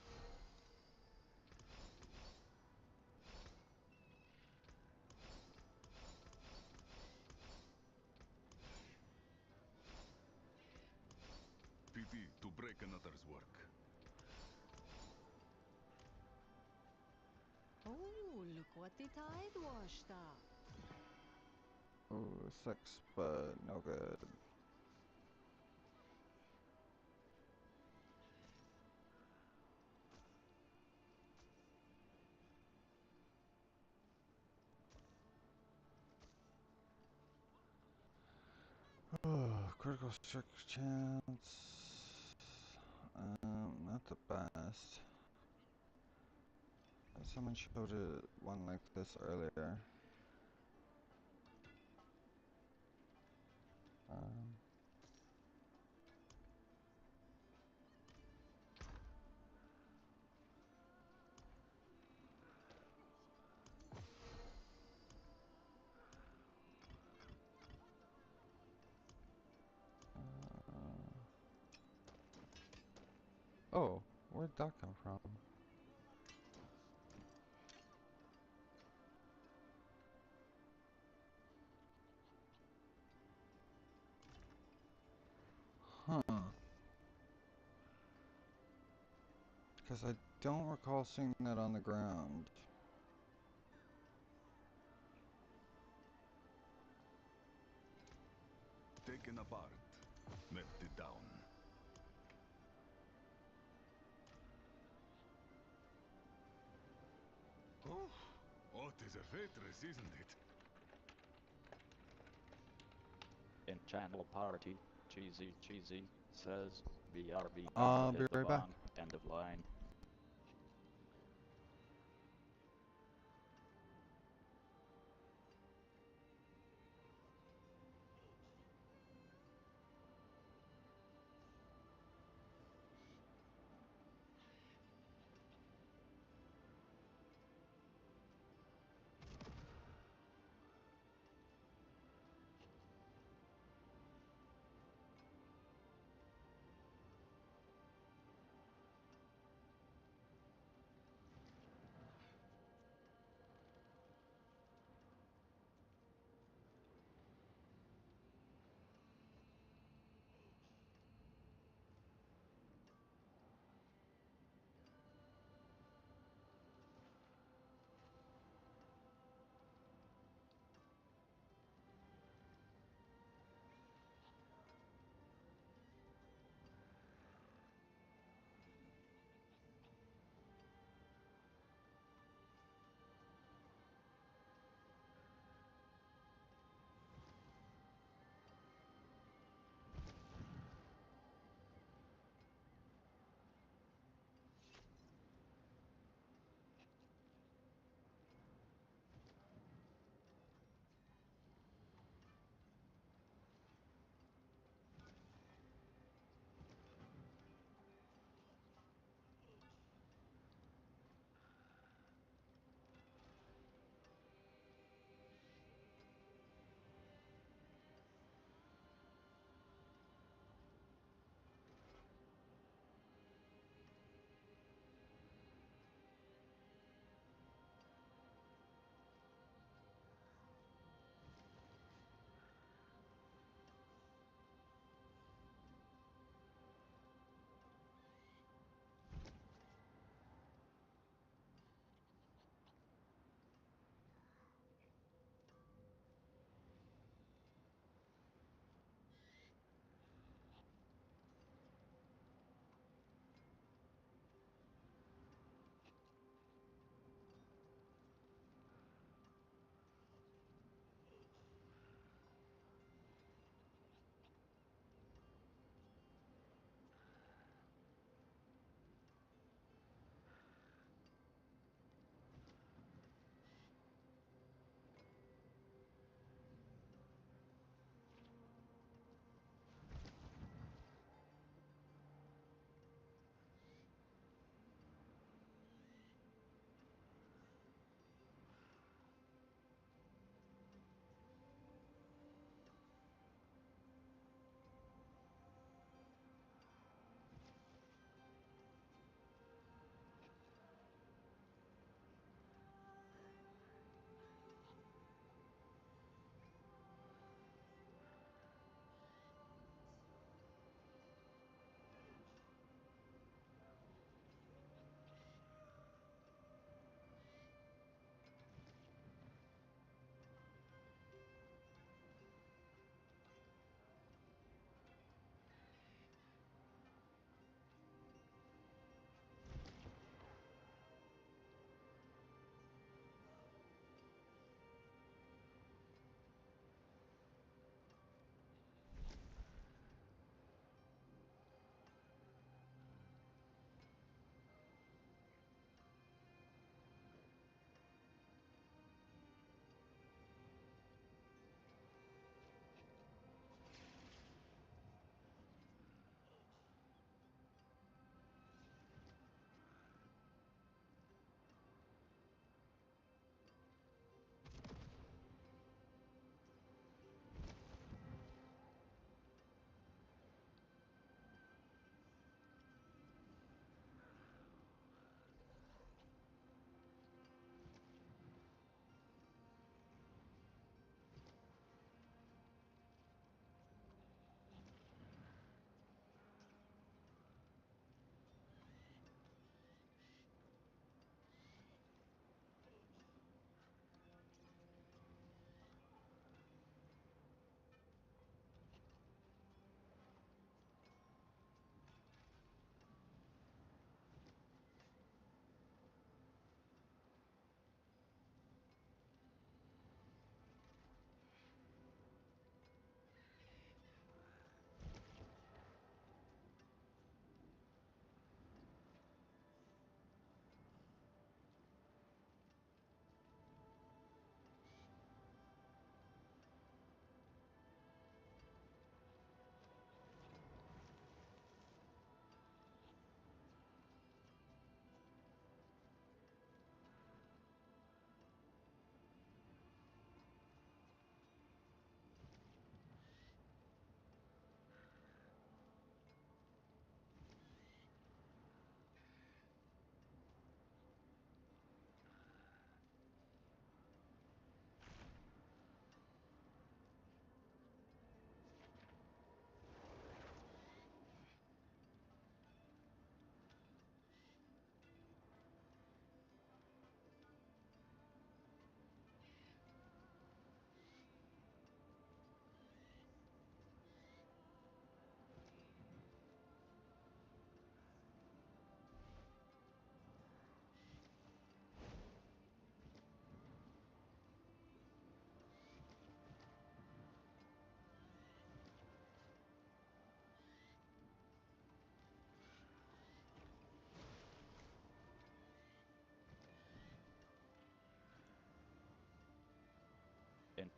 Pity to break another's work. Oh, look what the tide washed up. Oh, 6, but no good. Oh, critical strike chance. Not the best. Someone showed one like this earlier. Um, oh, where'd that come from? Huh. Because I don't recall seeing that on the ground. Taken apart. Melted down. Oh, what is a waitress, isn't it? In channel party, CeeZee says, BRB I'll be hit the right back. bong, end of line.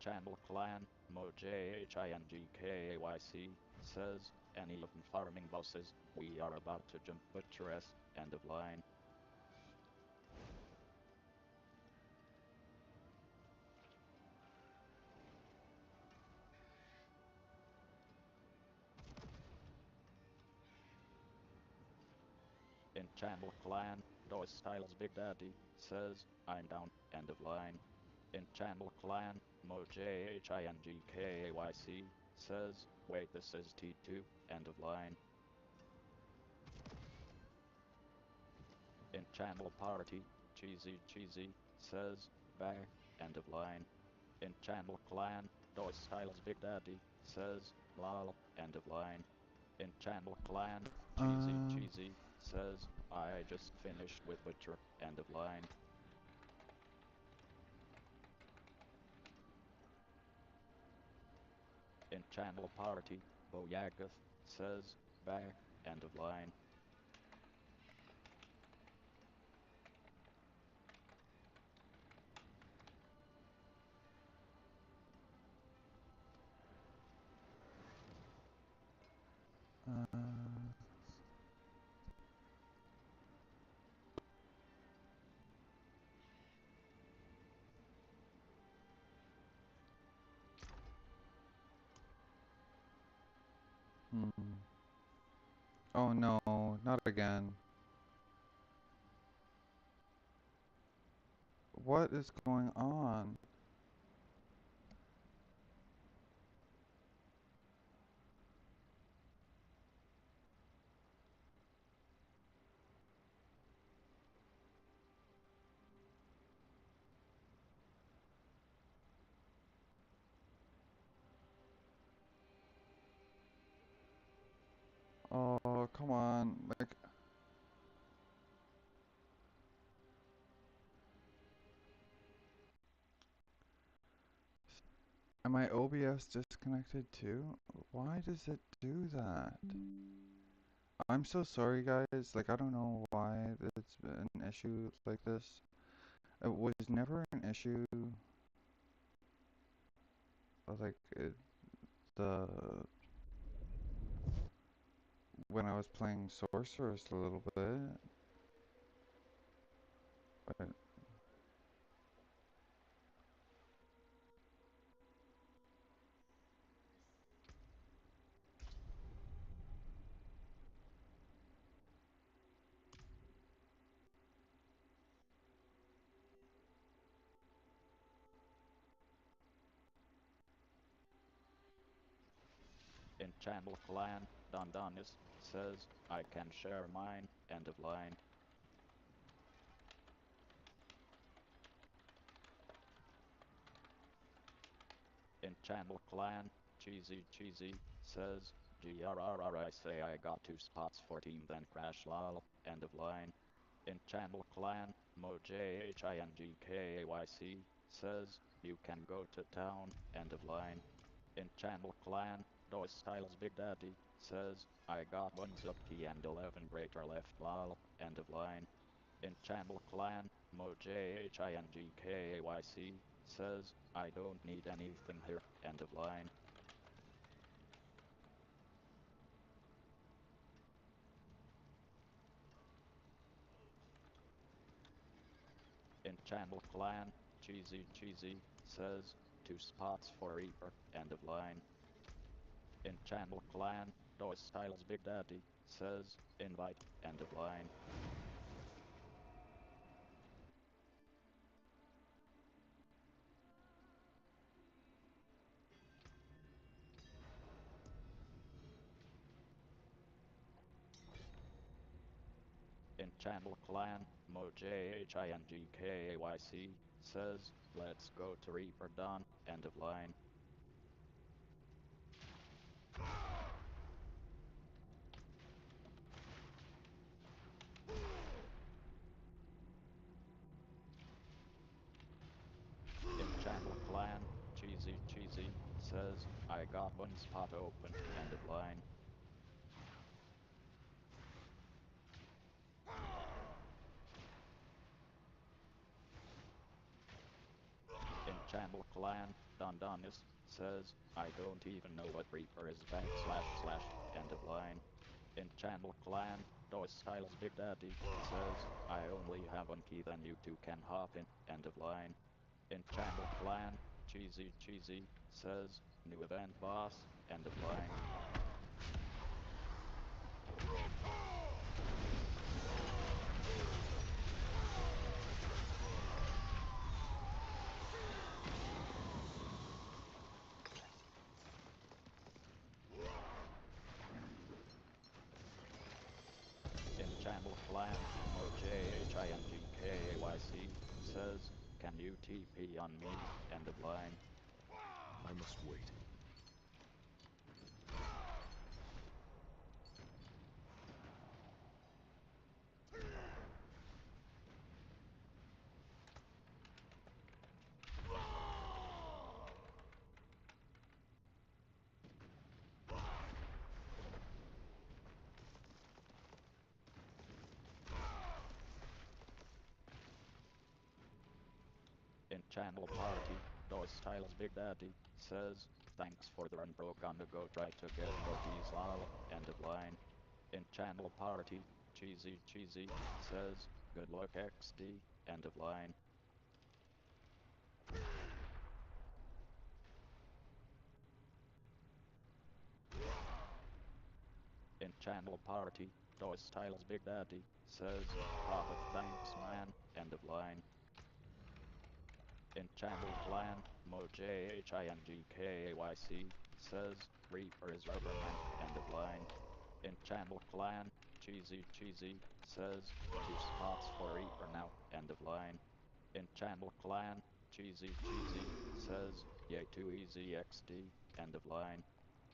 Channel Clan, MoJHINGKAYC, says, any of them farming bosses, we are about to jump butcheress, end of line. In Channel Clan, DOS Styles Big Daddy, says, I'm down, end of line. In Channel Clan, MoJHINGKAYC, says, wait this is T2, end of line. In Channel Party, CeeZee says, back, end of line. In Channel Clan, DOS Styles Big Daddy, says, lol, end of line. In Channel Clan, CeeZee says, I just finished with Butcher, end of line. In Channel Party, Boyagath says, back, end of line. Oh no, not again. What is going on? Oh, come on. Like, am I OBS disconnected too? Why does it do that? I'm so sorry, guys. Like, I don't know why it's been an issue like this. It was never an issue, like, the when I was playing Sorceress a little bit. But In Channel Clan, Dondonis says, I can share mine, end of line. In Channel Clan, CeeZee says, GRRR I say I got 2 spots for team then crash lol, end of line. In Channel Clan, MoJHINGKAYC says, you can go to town, end of line. In Channel Clan, DOS Styles Big Daddy says, I got 1s up T and 11 greater left lol, end of line. In Channel Clan, MoJHINGKAYC says, I don't need anything here, end of line. In Channel Clan, CeeZee says, 2 spots for Reaper, end of line. In Channel Clan, DOS Styles Big Daddy says, invite, end of line. In Channel Clan, MoJHINGKAYC says, let's go to Reaper Dawn, end of line. In Channel Clan, CeeZee says, I got 1 spot open, end of line. In Channel Clan, Dondonis says, I don't even know what Reaper is / end of line. In Channel Clan, DOS Styles Big Daddy says, I only have one key then you two can hop in, end of line. In Channel Clan, CeeZee says, new event boss, end of line. In Channel Clan, MoJHINGKAYC says, can you TP on me, end of line. I must wait. In Channel Party, DOS Styles Big Daddy says, thanks for the run bro, gonna go try to get Ortiz lol, end of line. In Channel Party, CeeZee says, good luck XD, end of line. In Channel Party, DOS Styles Big Daddy says, Prophet thanks man, end of line. In Channel Clan, MoJHINGKAYC says, Reaper is Rubberman, end of line. In Channel Clan, CeeZee says, 2 spots for Reaper now, end of line. In Channel Clan, CeeZee says, yay too easy XD, end of line.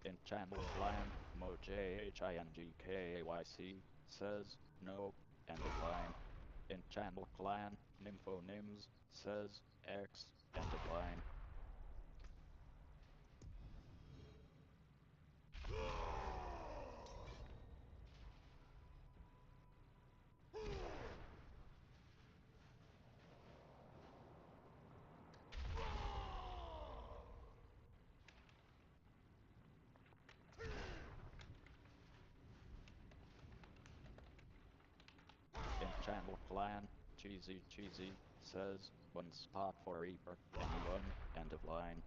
In Channel Clan, MoJHINGKAYC says, no, end of line. In Channel Clan, Nymphonims says, X, end of line. In Channel Clan, CeeZee says, 1 spot for Reaper, anyone, end of line.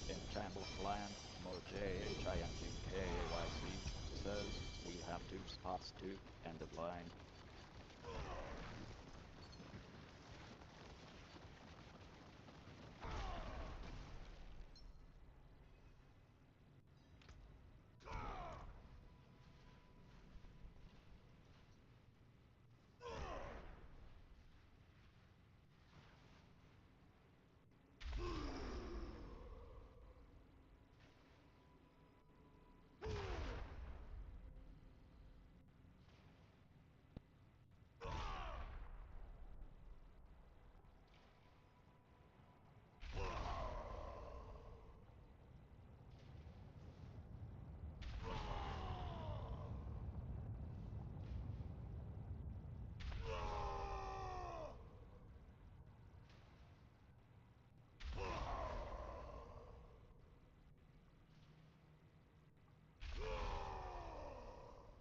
In Channel Clan, MoJHINGKAYC says, we have 2 spots too, end of line.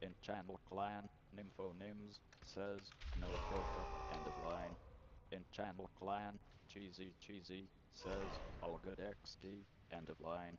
In Channel Clan, Nymphonims says, no filter, end of line. In Channel Clan, CeeZee says, all good XD, end of line.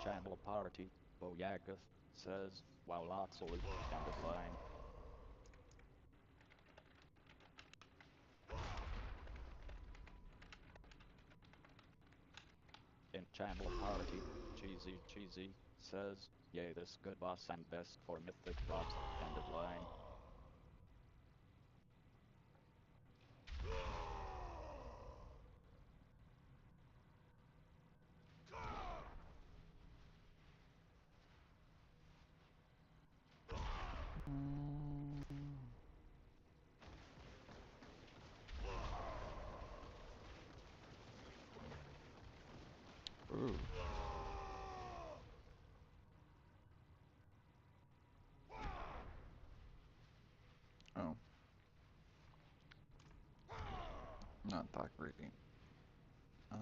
channel party, Boyakov says, wow absolute, end of line. In channel party, CeeZee says, yay this good boss and best for mythic drops, end of line. Ooh. Oh. Not that great. Um.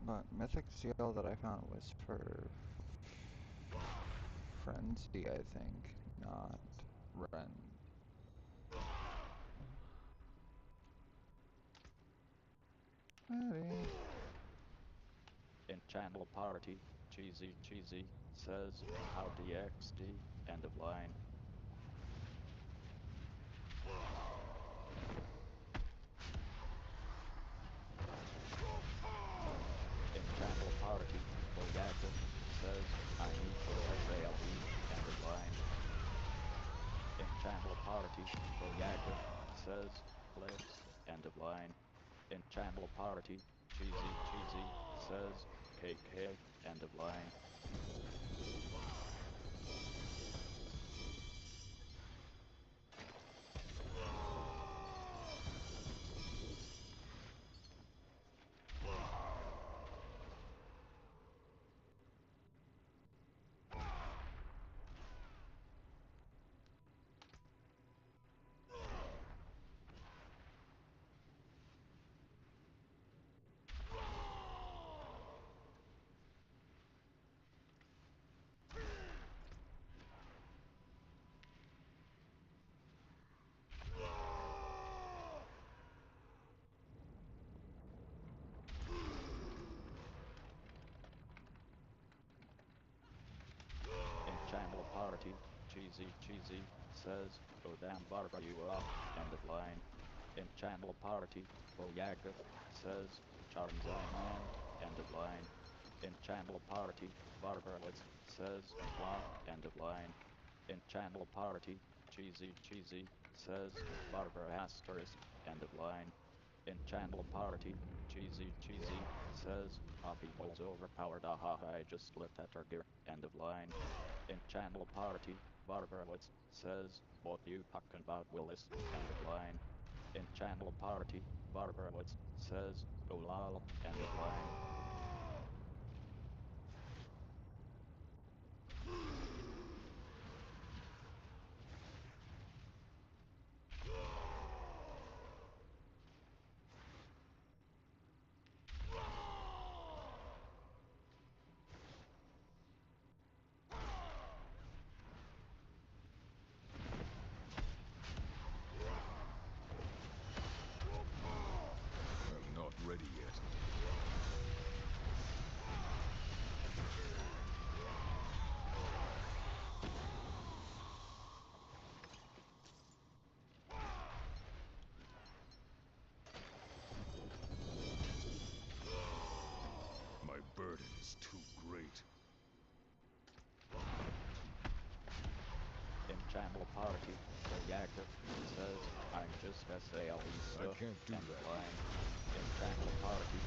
But Mythic Seal that I found was for Frenzy, I think, not Ren. Howdy. In channel party, CeeZee says, Howdy XD, end of line. In channel party, Boyakov says, I need for SALE, end of line. In channel party, Boyakov says, Flips, end of line. In channel party, CeeZee says, KK, end of line. In channel party, CeeZee says, oh damn barb are you up, end of line. In channel party, Boyakov says, Charms I man, end of line. In channel party, Barbarowitz says, wow, end of line. In channel party, CeeZee says, Barber asterisk, end of line. In channel party, CeeZee says, ah people's overpowered, aha I just looked at her gear, end of line. In channel party, Barbarowitz says, what you talking about Willis, end of line. In channel party, Barbarowitz says, oh lol, end of line. I'm not ready yet. My burden is too great. In channel party, Boyakov says, I'm just SALE I stuff, can't do end of that. line. In channel party,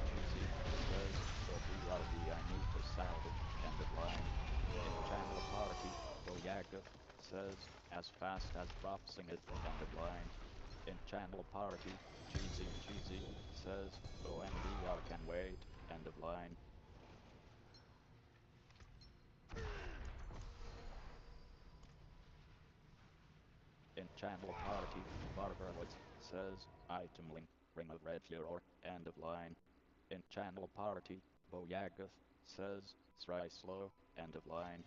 CeeZee says, oh BRB I need to salvage, end of line. In channel party, Boyakov says, as fast as propsing it, end of line. In channel party, CeeZee says, oh MDR can wait, end of line. In channel party, Barbarowitz says, item link, ring of red furor, end of line. In channel party, Boyakov says, Sry slow, end of line.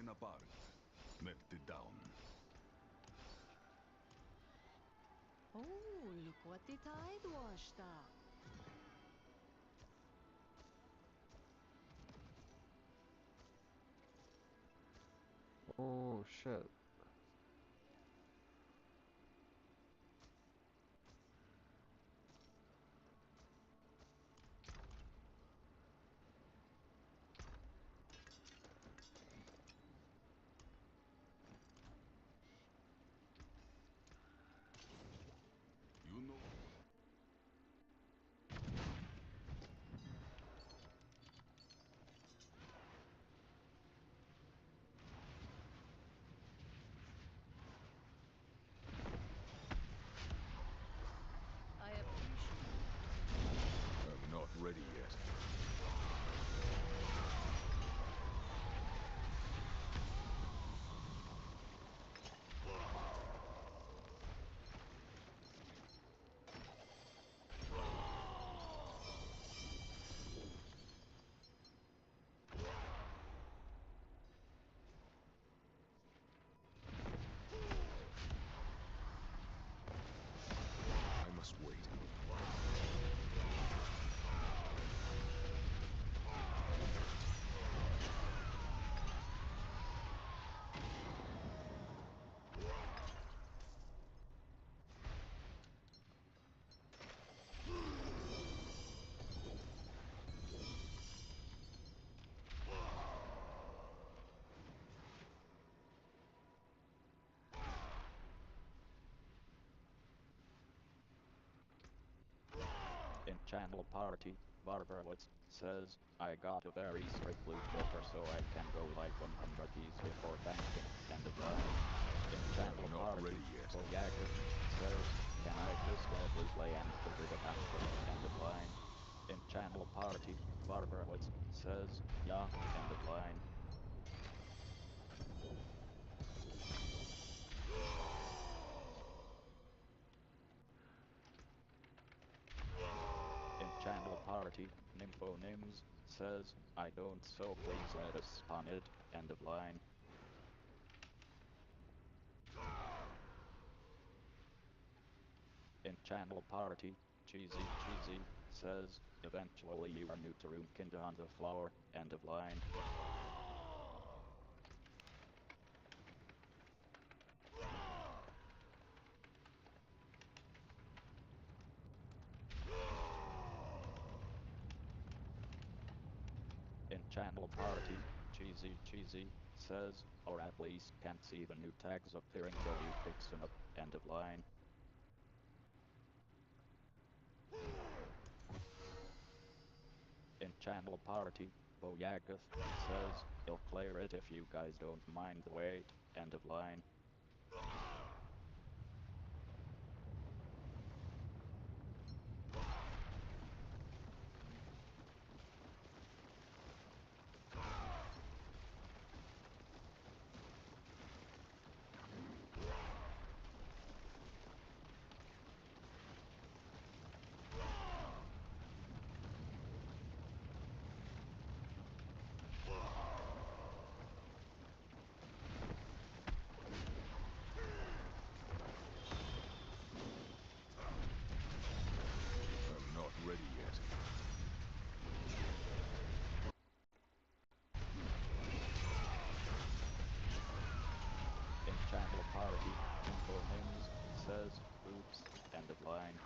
taken apart, melted down. Oh, look what the tide washed up. Oh shit. You know. I appreciate I'm not ready yet. I must wait. In channel party, Barbarowitz says, I got a very strict loot filter so I can go like 100 keys before banking, end of line. In channel Not party, ready yet. Boyakov says, can I just gladly play and trigger the cancel, end of line. In channel party, Barbarowitz says, yeah, end of line. In channel party, Nymphonims says, I don't, so please let us spawn it, end of line. In channel party, CeeZee says, eventually you are new to room kinda on the floor, end of line. In channel party, CeeZee says, or at least can't see the new tags appearing till you fix them up, end of line. In channel party, Boyakov says, he'll clear it if you guys don't mind the wait, end of line. I'm not ready yet. In channel party, Nymphonims says, oops, end of line.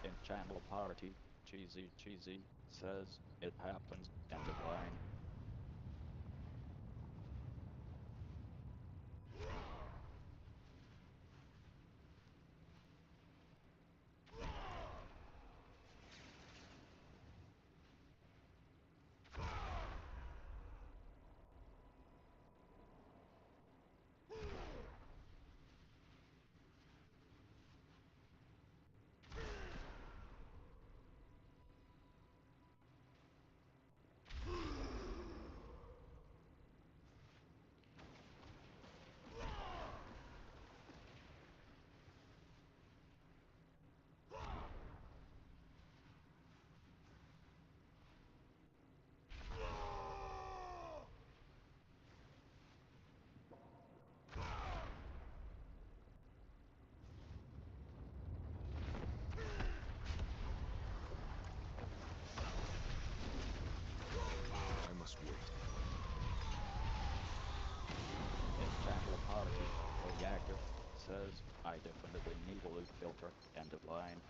In channel party, CeeZee says, it happens, end of line. definitely need a loot filter. End of line.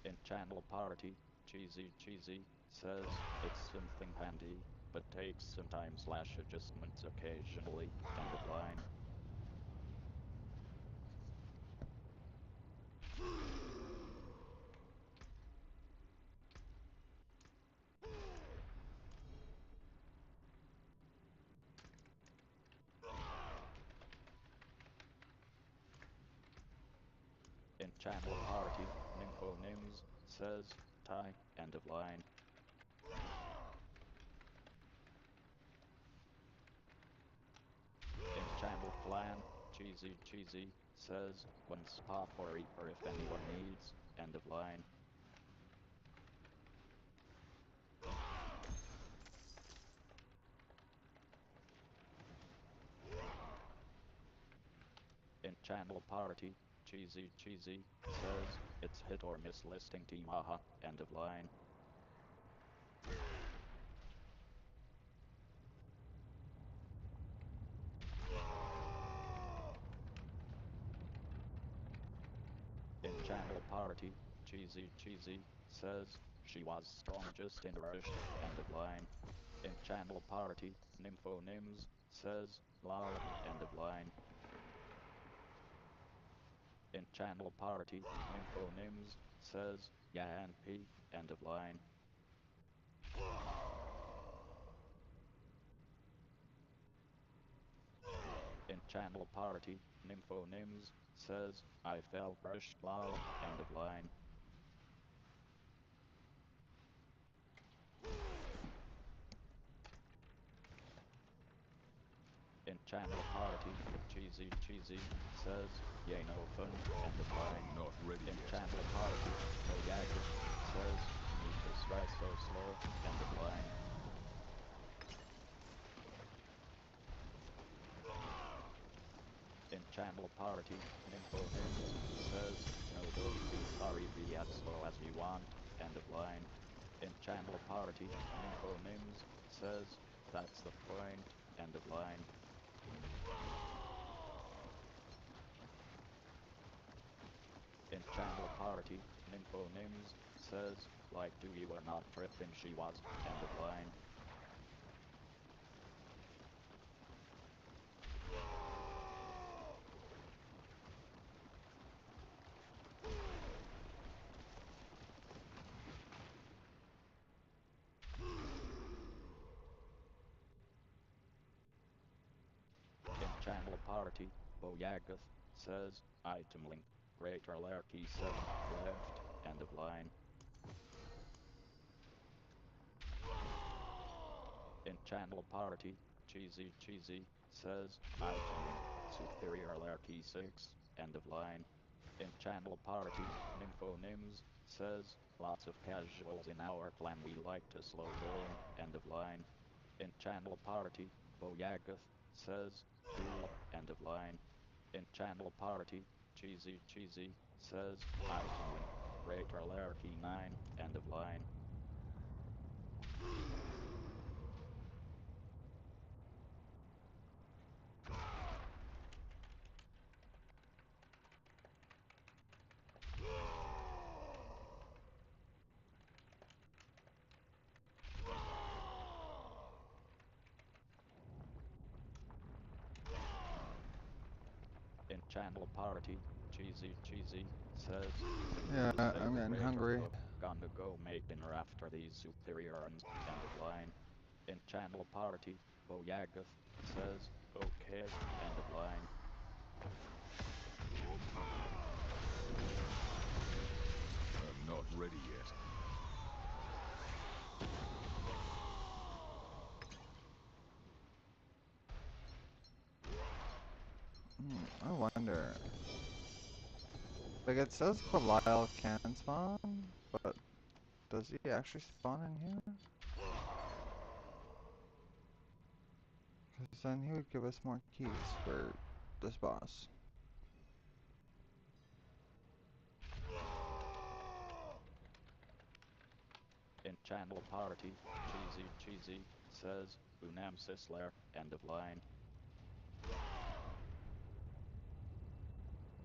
In channel party, CeeZee says it's something handy, but takes some time / adjustments occasionally. End of line. In channel party, Nympho says tie. End of line. In channel clan, CeeZee says one spot for Reaper if anyone needs. End of line. In channel party, CeeZee says it's hit or miss listing team. Haha. End of line. In channel party, CeeZee says she was strong just in rush. End of line. In channel party, Nympho says lol. End of line. In channel party, Nympho says yeah and P. End of line. In channel party, Nympho says I fell brush lol. End of line. In channel party, CeeZee says yay no fun. End of line. I'm not ready In yet. channel party, Oyaka says need to stress so slow. End of line. In channel party, Nympho says no don't be sorry, be as slow as you want. End of line. In channel party, Nympho says that's the point. End of line. In channel party, Nympho says like do you were not tripping she was. End of line. In channel party, Boyagath says item link greater layer key 7 left. End of line. In channel party, CeeZee says item link superior layer key 6. End of line. In channel party, Nympho says lots of casuals in our clan, we like to slow going. End of line. In channel party, Boyagath says cool. End of line. In channel party, CeeZee says item link greater layer key 9. End of line. In channel party, CeeZee says Yeah, to save I'm the getting greater hungry. cook, gonna go make dinner after these superior runs. End of line. In channel party, Boyagath says okay. End of line. I'm not ready yet. I wonder. Like, it says Belial can spawn, but does he actually spawn in here? then he would give us more keys for this boss. In channel party, CeeZee says, Unam Sisler, end of line.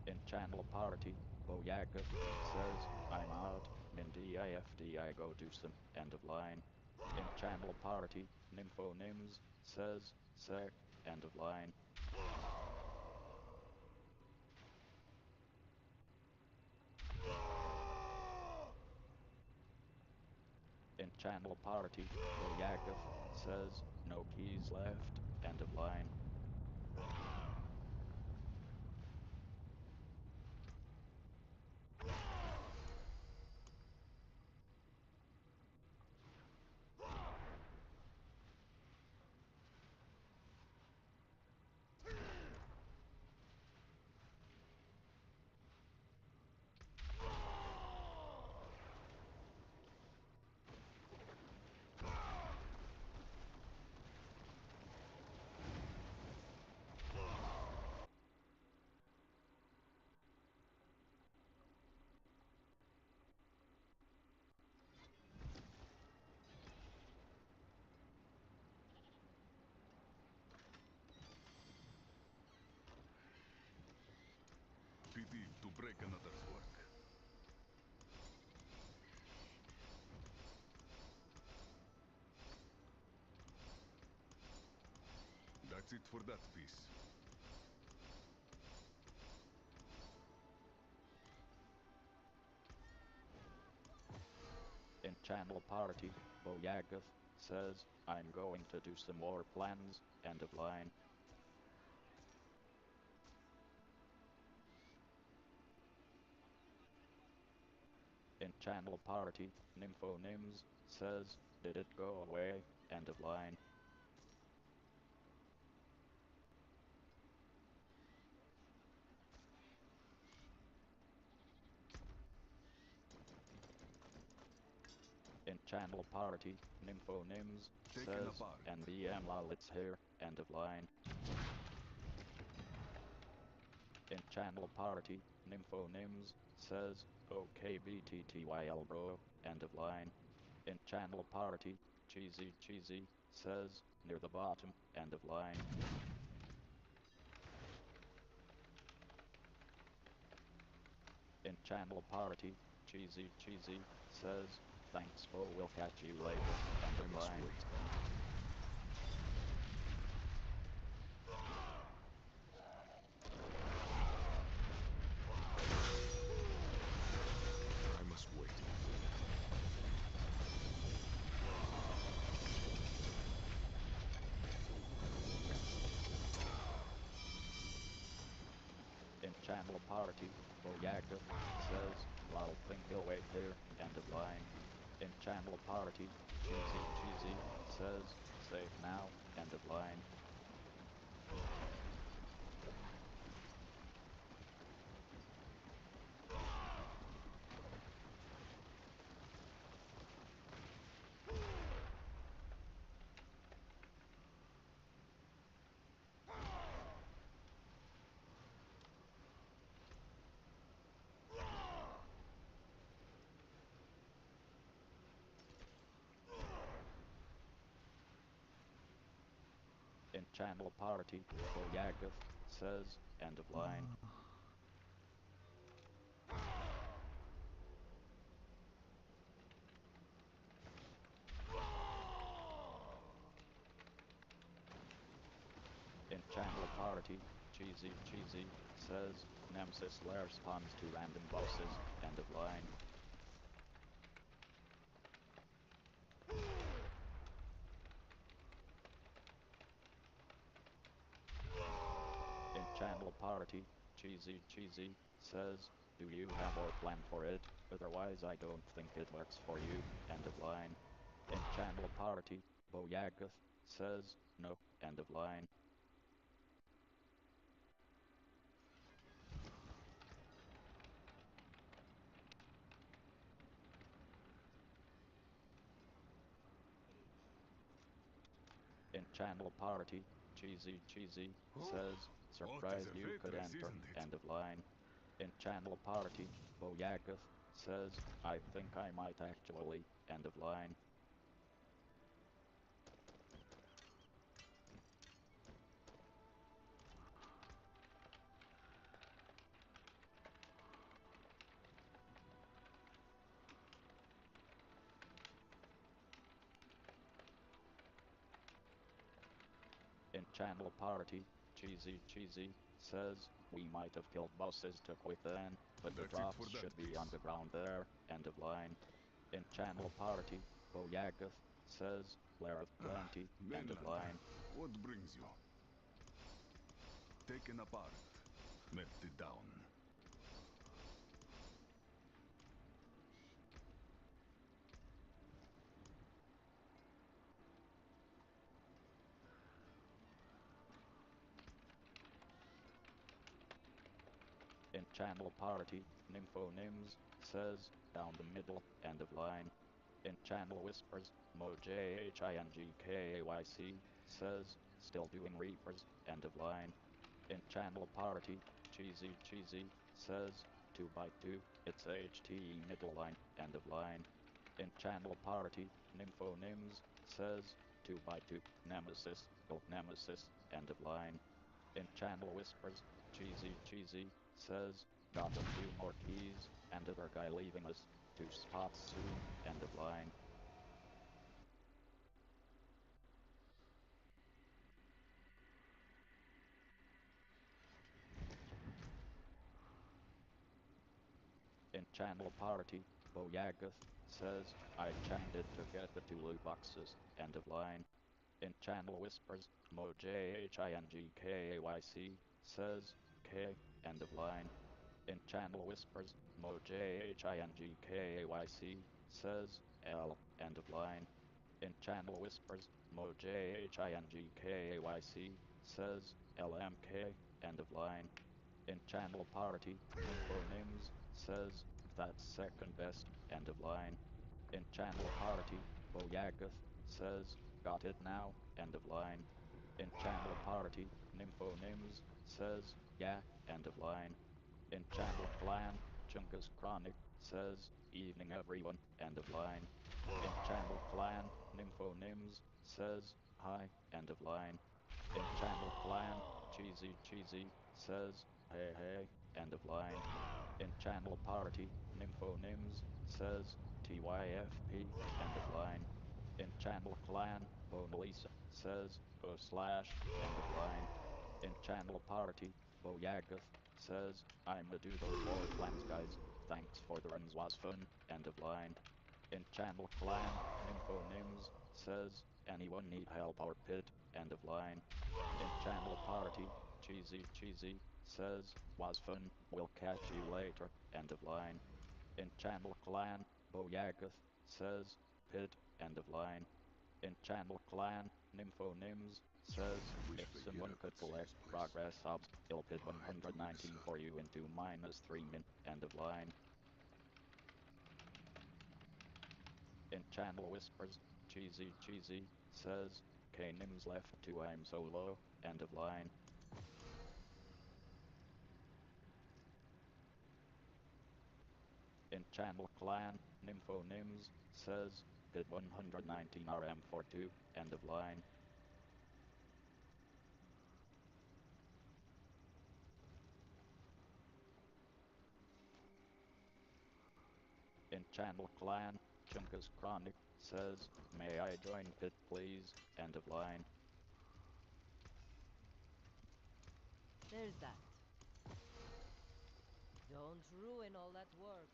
In channel party, Boyakov says, I'm out, Mindy IFD I go do some, end of line. In channel party, Nymphonims says, Sec, end of line. In channel party, Boyakov says, no keys left, end of line. Pity to break another's work. That's it for that piece. In channel party, Boyakov says, I'm going to do some more plans, end of line. In channel party, Nymphonims says, did it go away, end of line. In channel party, Nymphonims Taken says, apart. NBM while it's here, end of line. In channel party, Nymphonims says, okay BTTYL bro, end of line. In channel party, CeeZee says, near the bottom, end of line. In channel party, CeeZee says, thanks bro, we'll catch you later, end I of must line. wait. I must wait. In channel party, Boyakov says, I'll think he'll wait here, end of line. In channel party, CeeZee says, save now, end of line. In channel party, Boyakov says, end of line. In channel party, CeeZee says, Nemesis lair spawns to random bosses, end of line. In channel party, CeeZee says, do you have a plan for it? Otherwise I don't think it works for you, end of line. In channel party, Boyakov says, no, end of line. In channel party, CeeZee Oh, says, what is surprised a you could waitress, enter, isn't it? end of line. In channel party, Boyakov says, I think I might actually, end of line. In channel party, CeeZee says, we might have killed bosses to quit then, but the That's it for drops that should be piece. underground there, end of line. In channel party, Boyakov says, there of plenty, end of Mainlander, line. what brings you? Taken apart, melted down. In channel party, Nymphonims says, down the middle, end of line. In channel whispers, MoJHINGKAYC says, still doing reapers, end of line. In channel party, CeeZee says, 2x2, it's HTE middle line, end of line. In channel party, Nymphonims says, 2x2, Nemesis, go Nemesis, end of line. In channel whispers, CeeZee says, got a few more keys, and other guy leaving us, 2 spots soon, end of line. In channel party, Boyagath says, I chanted to get the 2 loot boxes, end of line. In channel whispers, MoJHINGKAYC says, K, end of line. In channel whispers, MoJHINGKAYC says, L, end of line. In channel whispers, MoJHINGKAYC says, LMK, end of line. In channel party, Nymphonims says, that's second best, end of line. In channel party, Boyagath says, got it now, end of line. In channel party, Nymphonims says, yeah, end of line. In channel clan, Chunkus Chronic says, evening everyone, end of line. In channel clan, Nymphonims says, hi, end of line. In channel clan, CeeZee says, hey hey, end of line. In channel party, Nymphonims says, TYFP, end of line. In channel clan, Bonalisa says, O slash, end of line. In channel party, Boyagath says, I'ma do those warplans guys, thanks for the runs was fun, end of line. In channel clan, Nymphonims says, anyone need help or pit, end of line. In channel party, CeeZee says, was fun, we'll catch you later, end of line. In channel clan, Boyagath says, pit, end of line. In channel clan, Nymphonims says, Wish if someone Bagheera could could see collect this place. progress subs, he'll pit I do, 119 sir. for you into -3 min, end of line. In channel whispers, CeeZee says, K-Nims left to I'm solo, end of line. In channel clan, Nymphonims says, pit 119 RM42, end of line. In channel clan, Chunkus Chronic says, may I join pit please, end of line. There's that. Don't ruin all that work.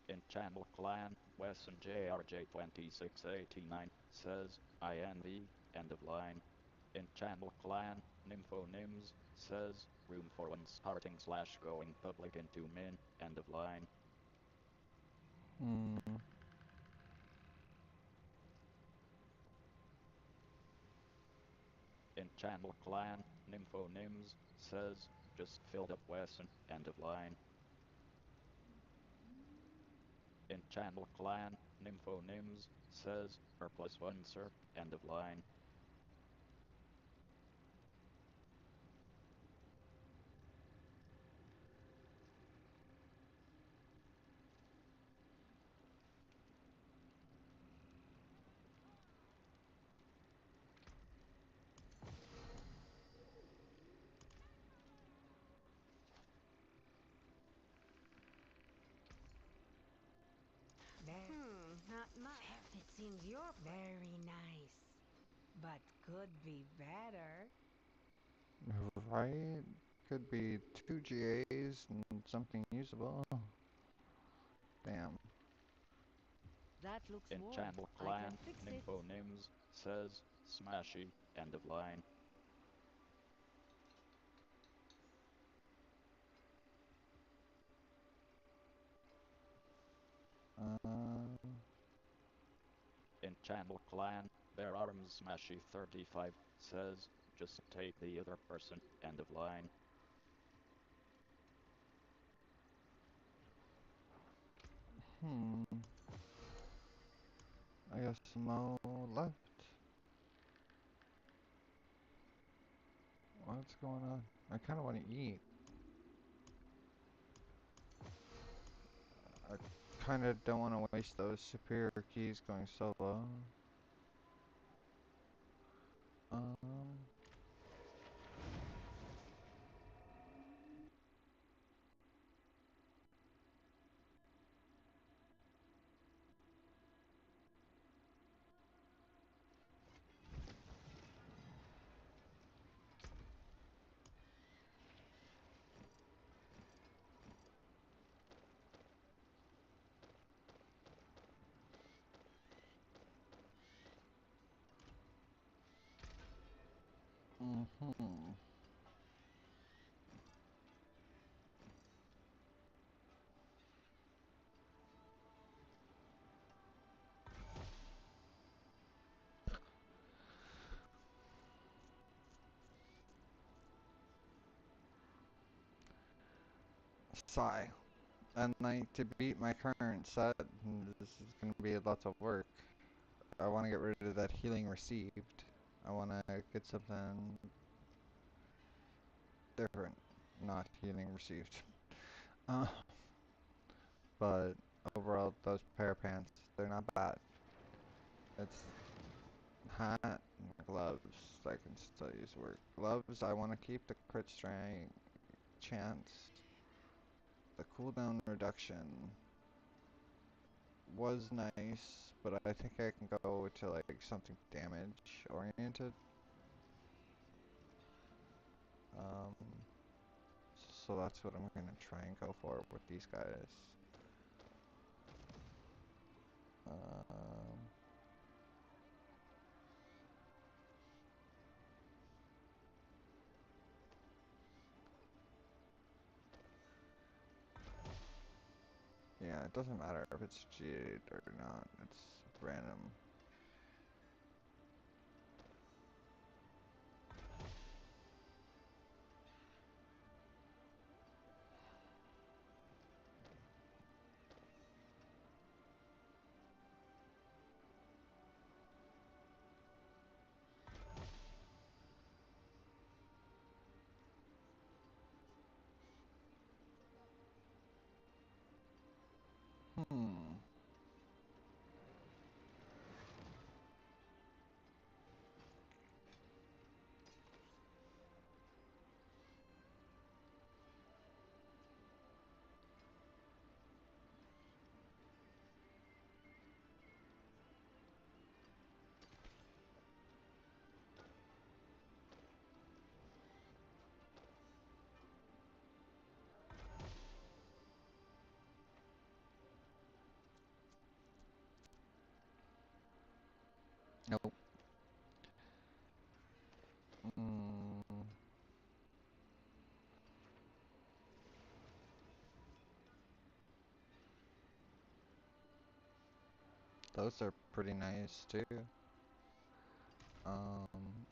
In channel clan, Wesson JRJ2689 says, INV, end of line. In channel clan, Nymphonims says, room for one starting / going public into min, end of line. In channel clan, Nymphonims says, just filled up Wesson, end of line. In channel clan, Nymphonims says, +1 sir, end of line. Not much. 50 seems you're very nice, but could be better. Right? Could be 2 GAs and something usable. Damn. That looks In warm. channel I can clan, fix it. Nympho Nims says smashy, end of line. Uh, In channel clan, Bear Arms Smashy 35 says just take the other person, end of line. I guess Mo left. What's going on? I kind of want to eat. I kind of don't want to waste those superior keys going solo. Um, mhm. Sigh. And like to beat my current set, this is gonna be lots of work. I want to get rid of that healing received. I want to get something different, not healing received. Uh, but overall, those pair of pants, they're not bad. It's hat and gloves. I can still use work. Gloves, I want to keep the crit strength chance. The cooldown reduction was nice, but I think I can go to like something damage oriented. Um, so that's what I'm gonna try and go for with these guys. Um, yeah, it doesn't matter if it's G8 or not, it's random. Hmm. Nope. Mm, those are pretty nice too. Um,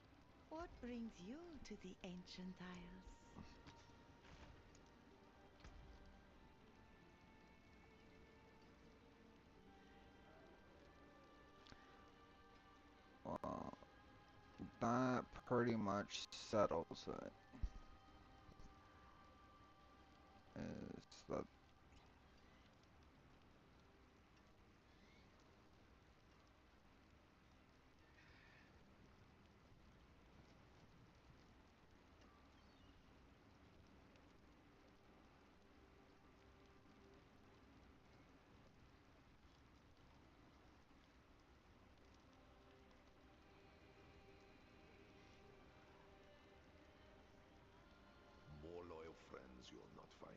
What brings you to the ancient isles? well, that pretty much settles it. Is that friends you'll not find.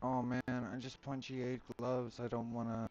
Oh man, I just want G8 gloves. I don't wanna.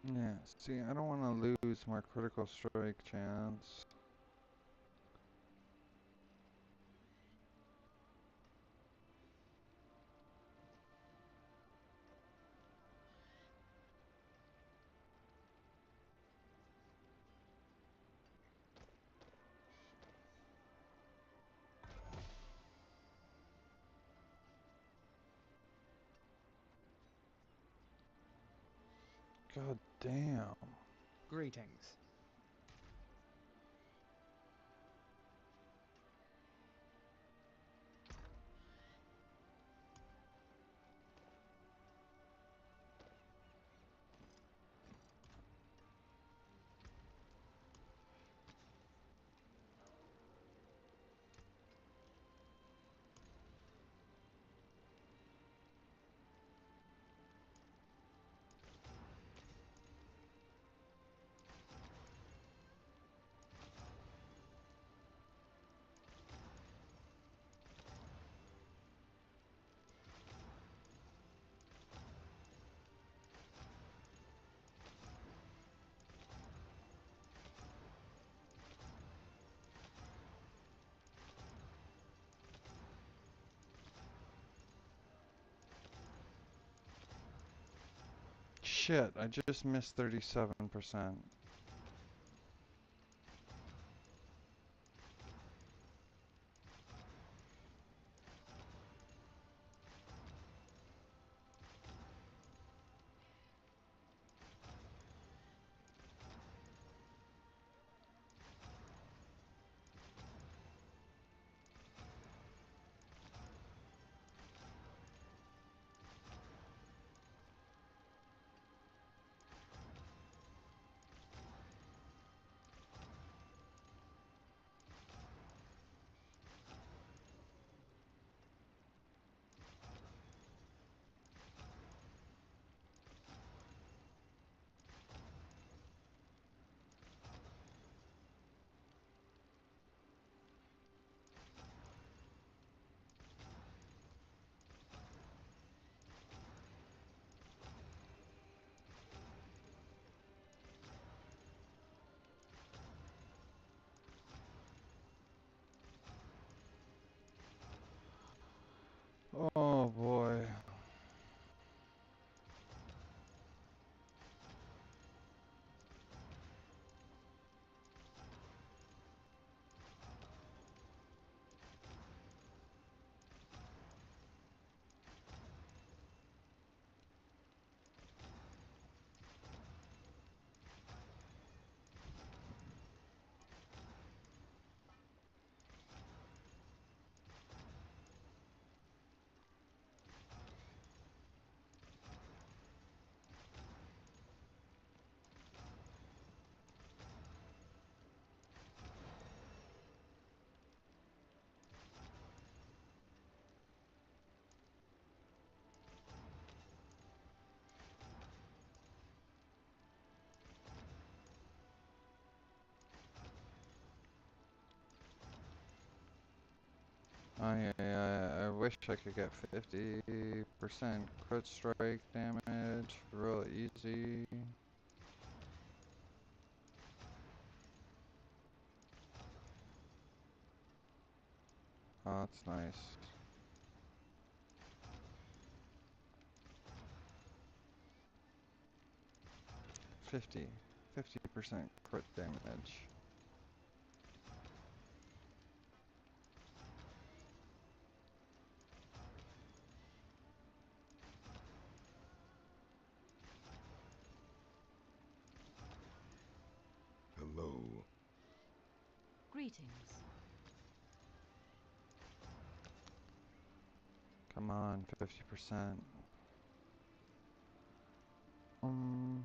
Yeah, see, I don't want to lose my critical strike chance. God damn. Greetings. Shit, I just missed 37%. I wish I could get 50% crit strike damage real easy. Oh, that's nice. 50% crit damage. Hello. Greetings. Come on, 50%. Um,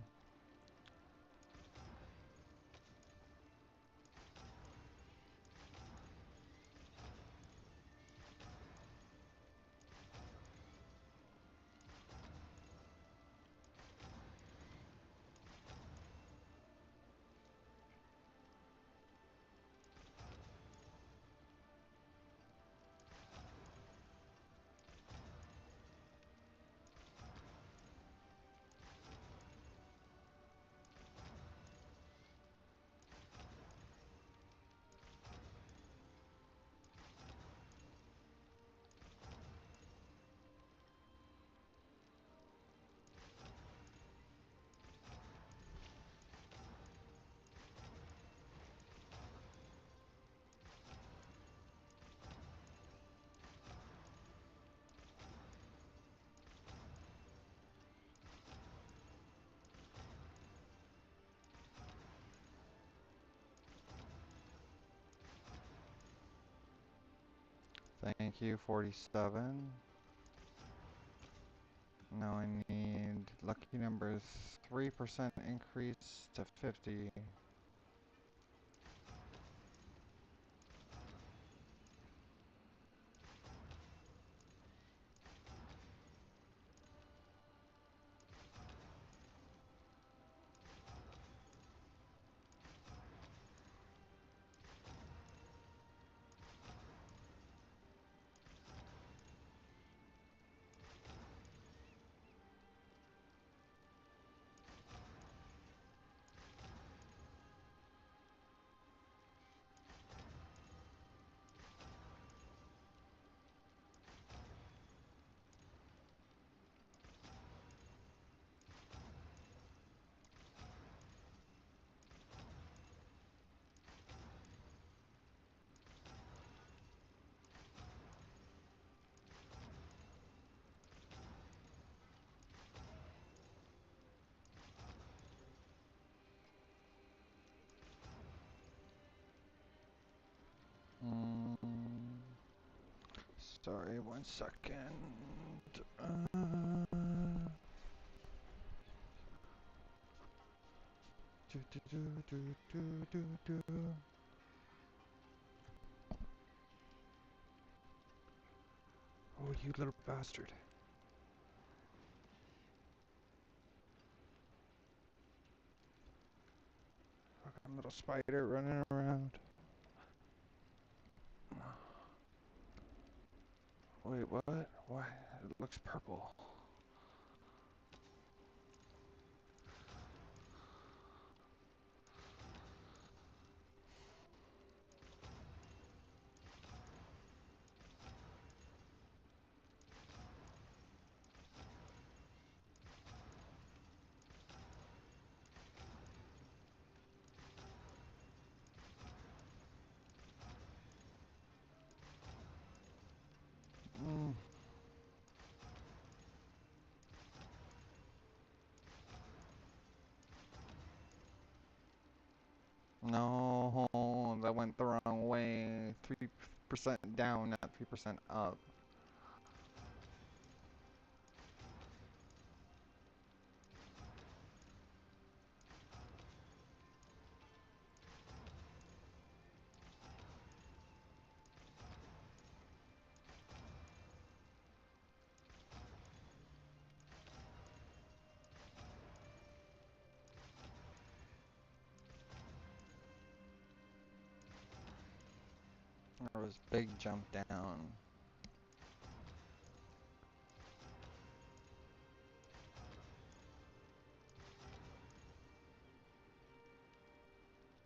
Thank you, 47. Now I need lucky numbers 3% increase to 50. Mm, sorry, 1 second. Do, do, do, do, do, do, do. Oh, you little bastard. Fucking little spider running around. Wait, what? Why? It looks purple. Mm. No, that went the wrong way. 3% down, not 3% up. There was big jump down.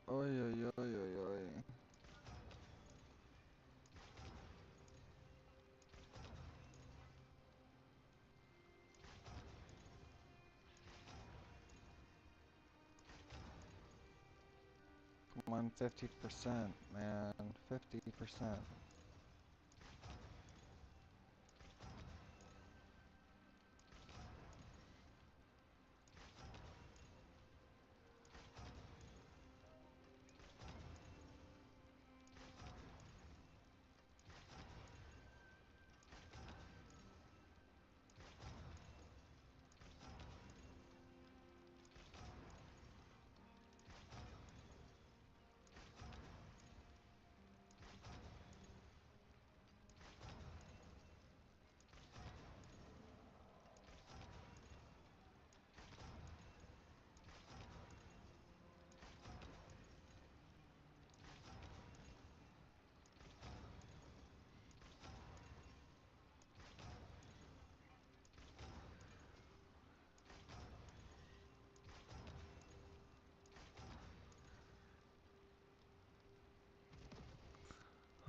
Oi, oi, oi, oi, oi. Come on, 50%, man. 50%.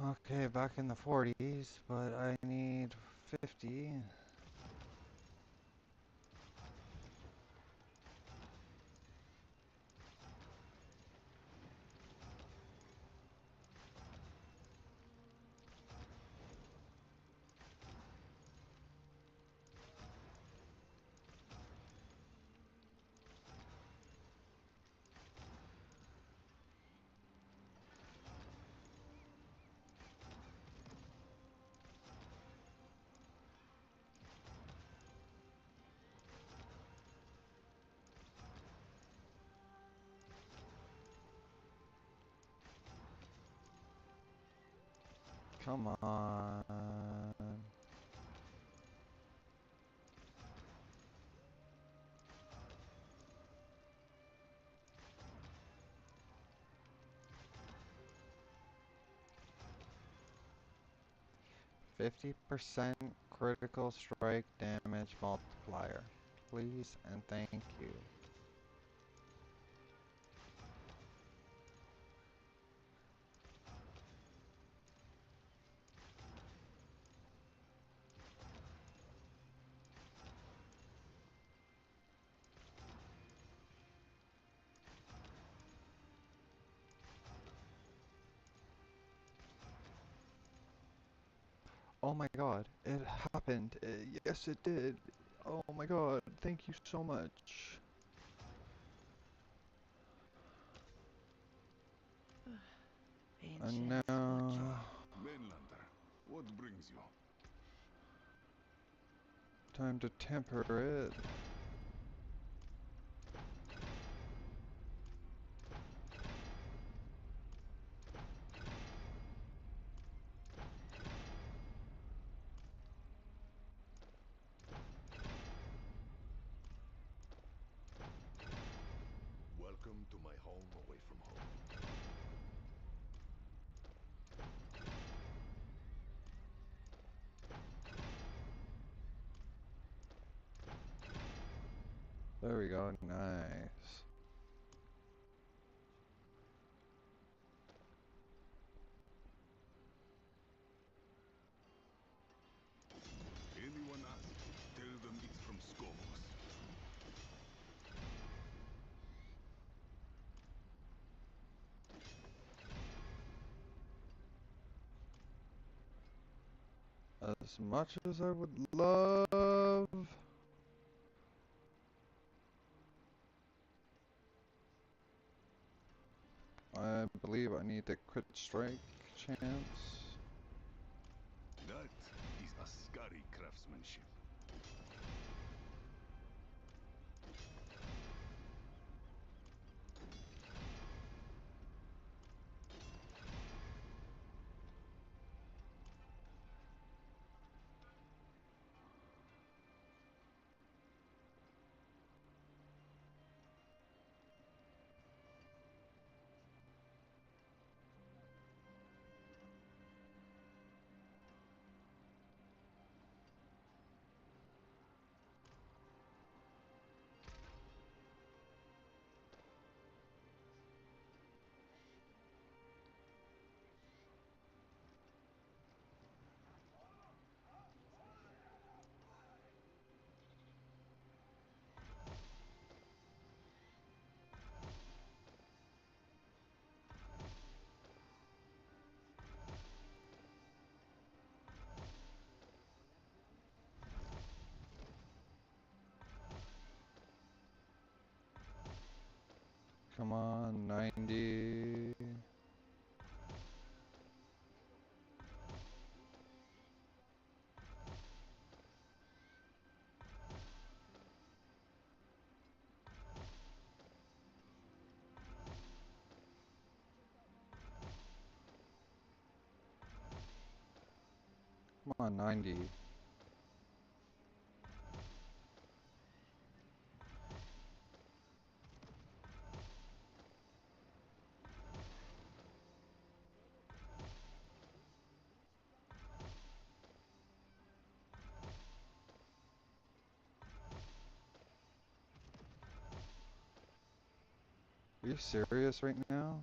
Okay, back in the 40s, but I need 50. Come on. 50% critical strike damage multiplier. Please and thank you. Oh my god, it happened. Yes, it did. Oh my god, thank you so much. And Ancients, what you... now, Mainlander, what brings you? time to temper it. Welcome to my home away from home. There we go, nice. Anyone asks, tell them it's from Skogos. As much as I would love. I believe I need the crit strike chance. That is Ascari craftsmanship. Come on, 90. Come on, 90. Are you serious right now?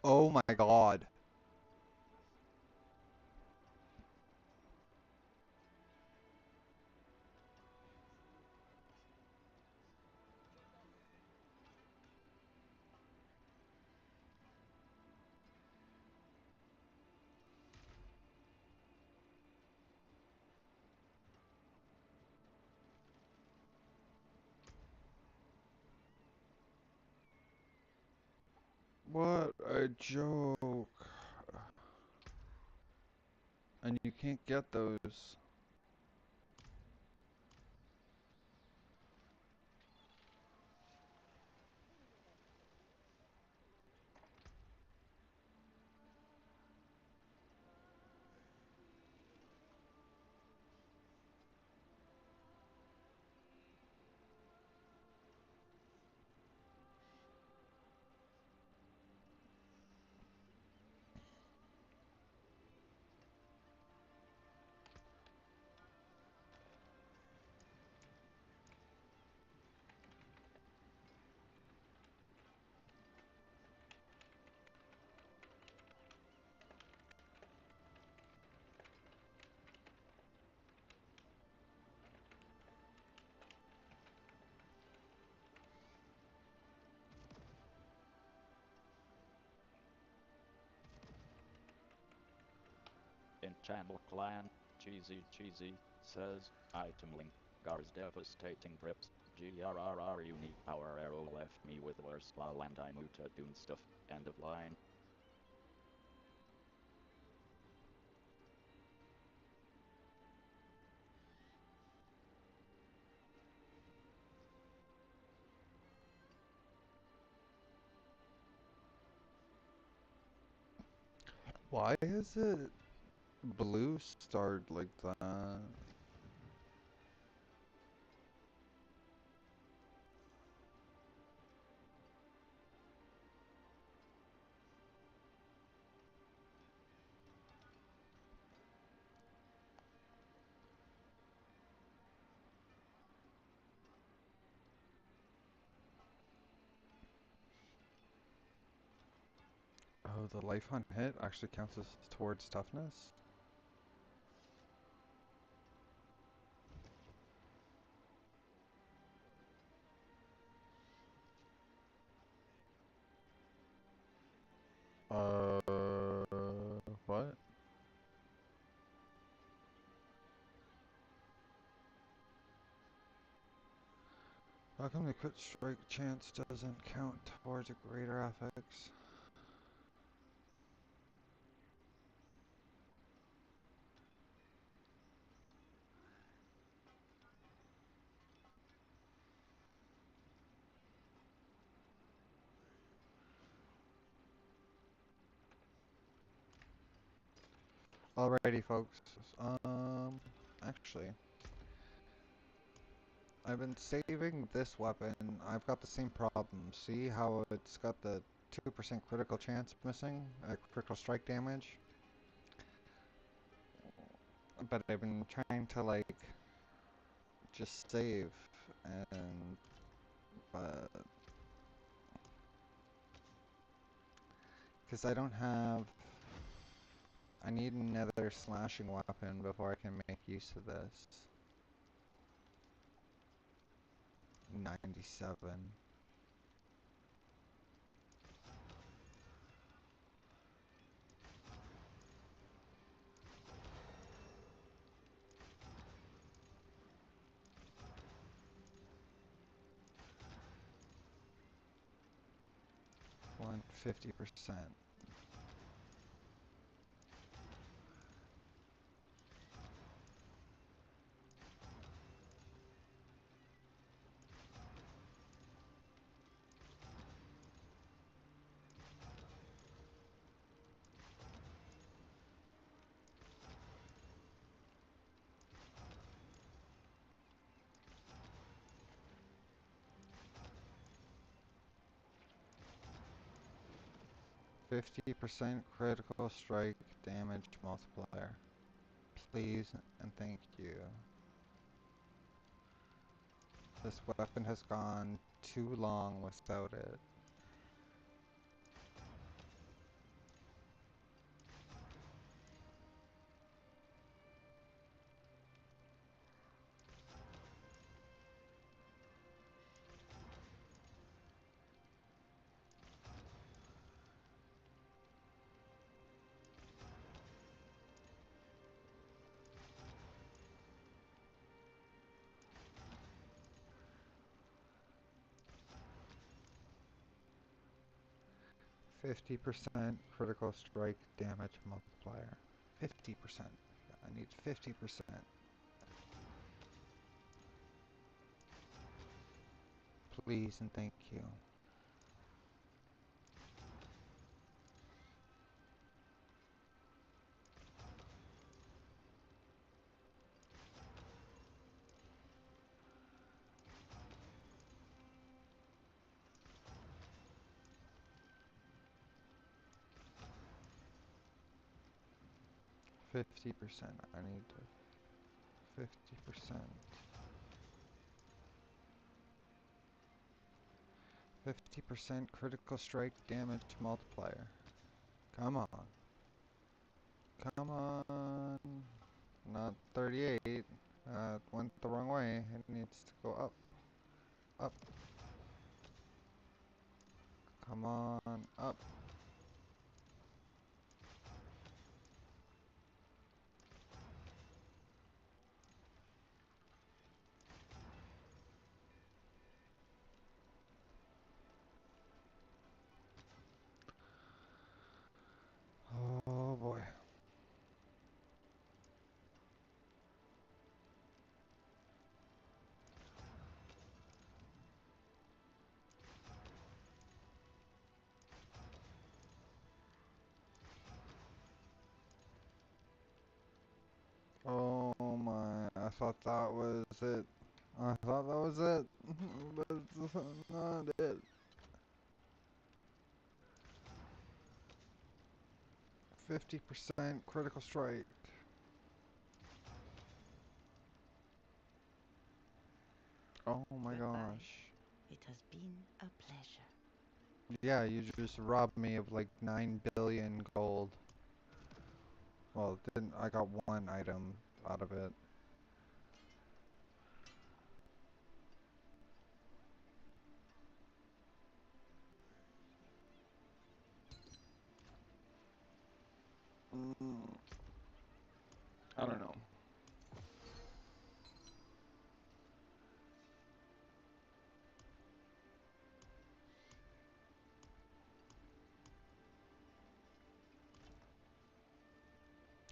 Oh my god. What a joke. And you can't get those. In Channel Clan, CeeZee says, item link, Gar's devastating grips, GRRR unique power arrow left me with worse while and I muta doing stuff, end of line. Why is it blue starred like that? Oh, the life on hit actually counts as towards toughness? What? How come the crit strike chance doesn't count towards a greater affix? Alrighty, folks. Actually, I've been saving this weapon. I've got the same problem. See how it's got the 2% critical chance missing? Critical strike damage? But I've been trying to, like, just save. And, but... Because I don't have... I need another slashing weapon before I can make use of this. 97. Want 50%. %, critical strike damage multiplier. Please and thank you. This weapon has gone too long without it. %, critical strike damage multiplier. 50%. I need 50%. Please and thank you. $50%. I need 50%. 50% critical strike damage multiplier. Come on. Come on. Not 38. Went the wrong way. It needs to go up. Up. Come on. Up. Oh boy. Oh my. I thought that was it. I thought that was it. But it's not it. 50% critical strike. Oh my Goodbye. gosh. It has been a pleasure. Yeah, you just robbed me of like 9 billion gold. Well, didn't I got one item out of it. I don't know.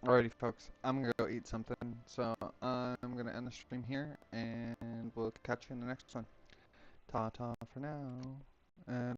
Alrighty, folks. I'm gonna go eat something. So I'm gonna end the stream here, and we'll catch you in the next one. Ta ta for now. And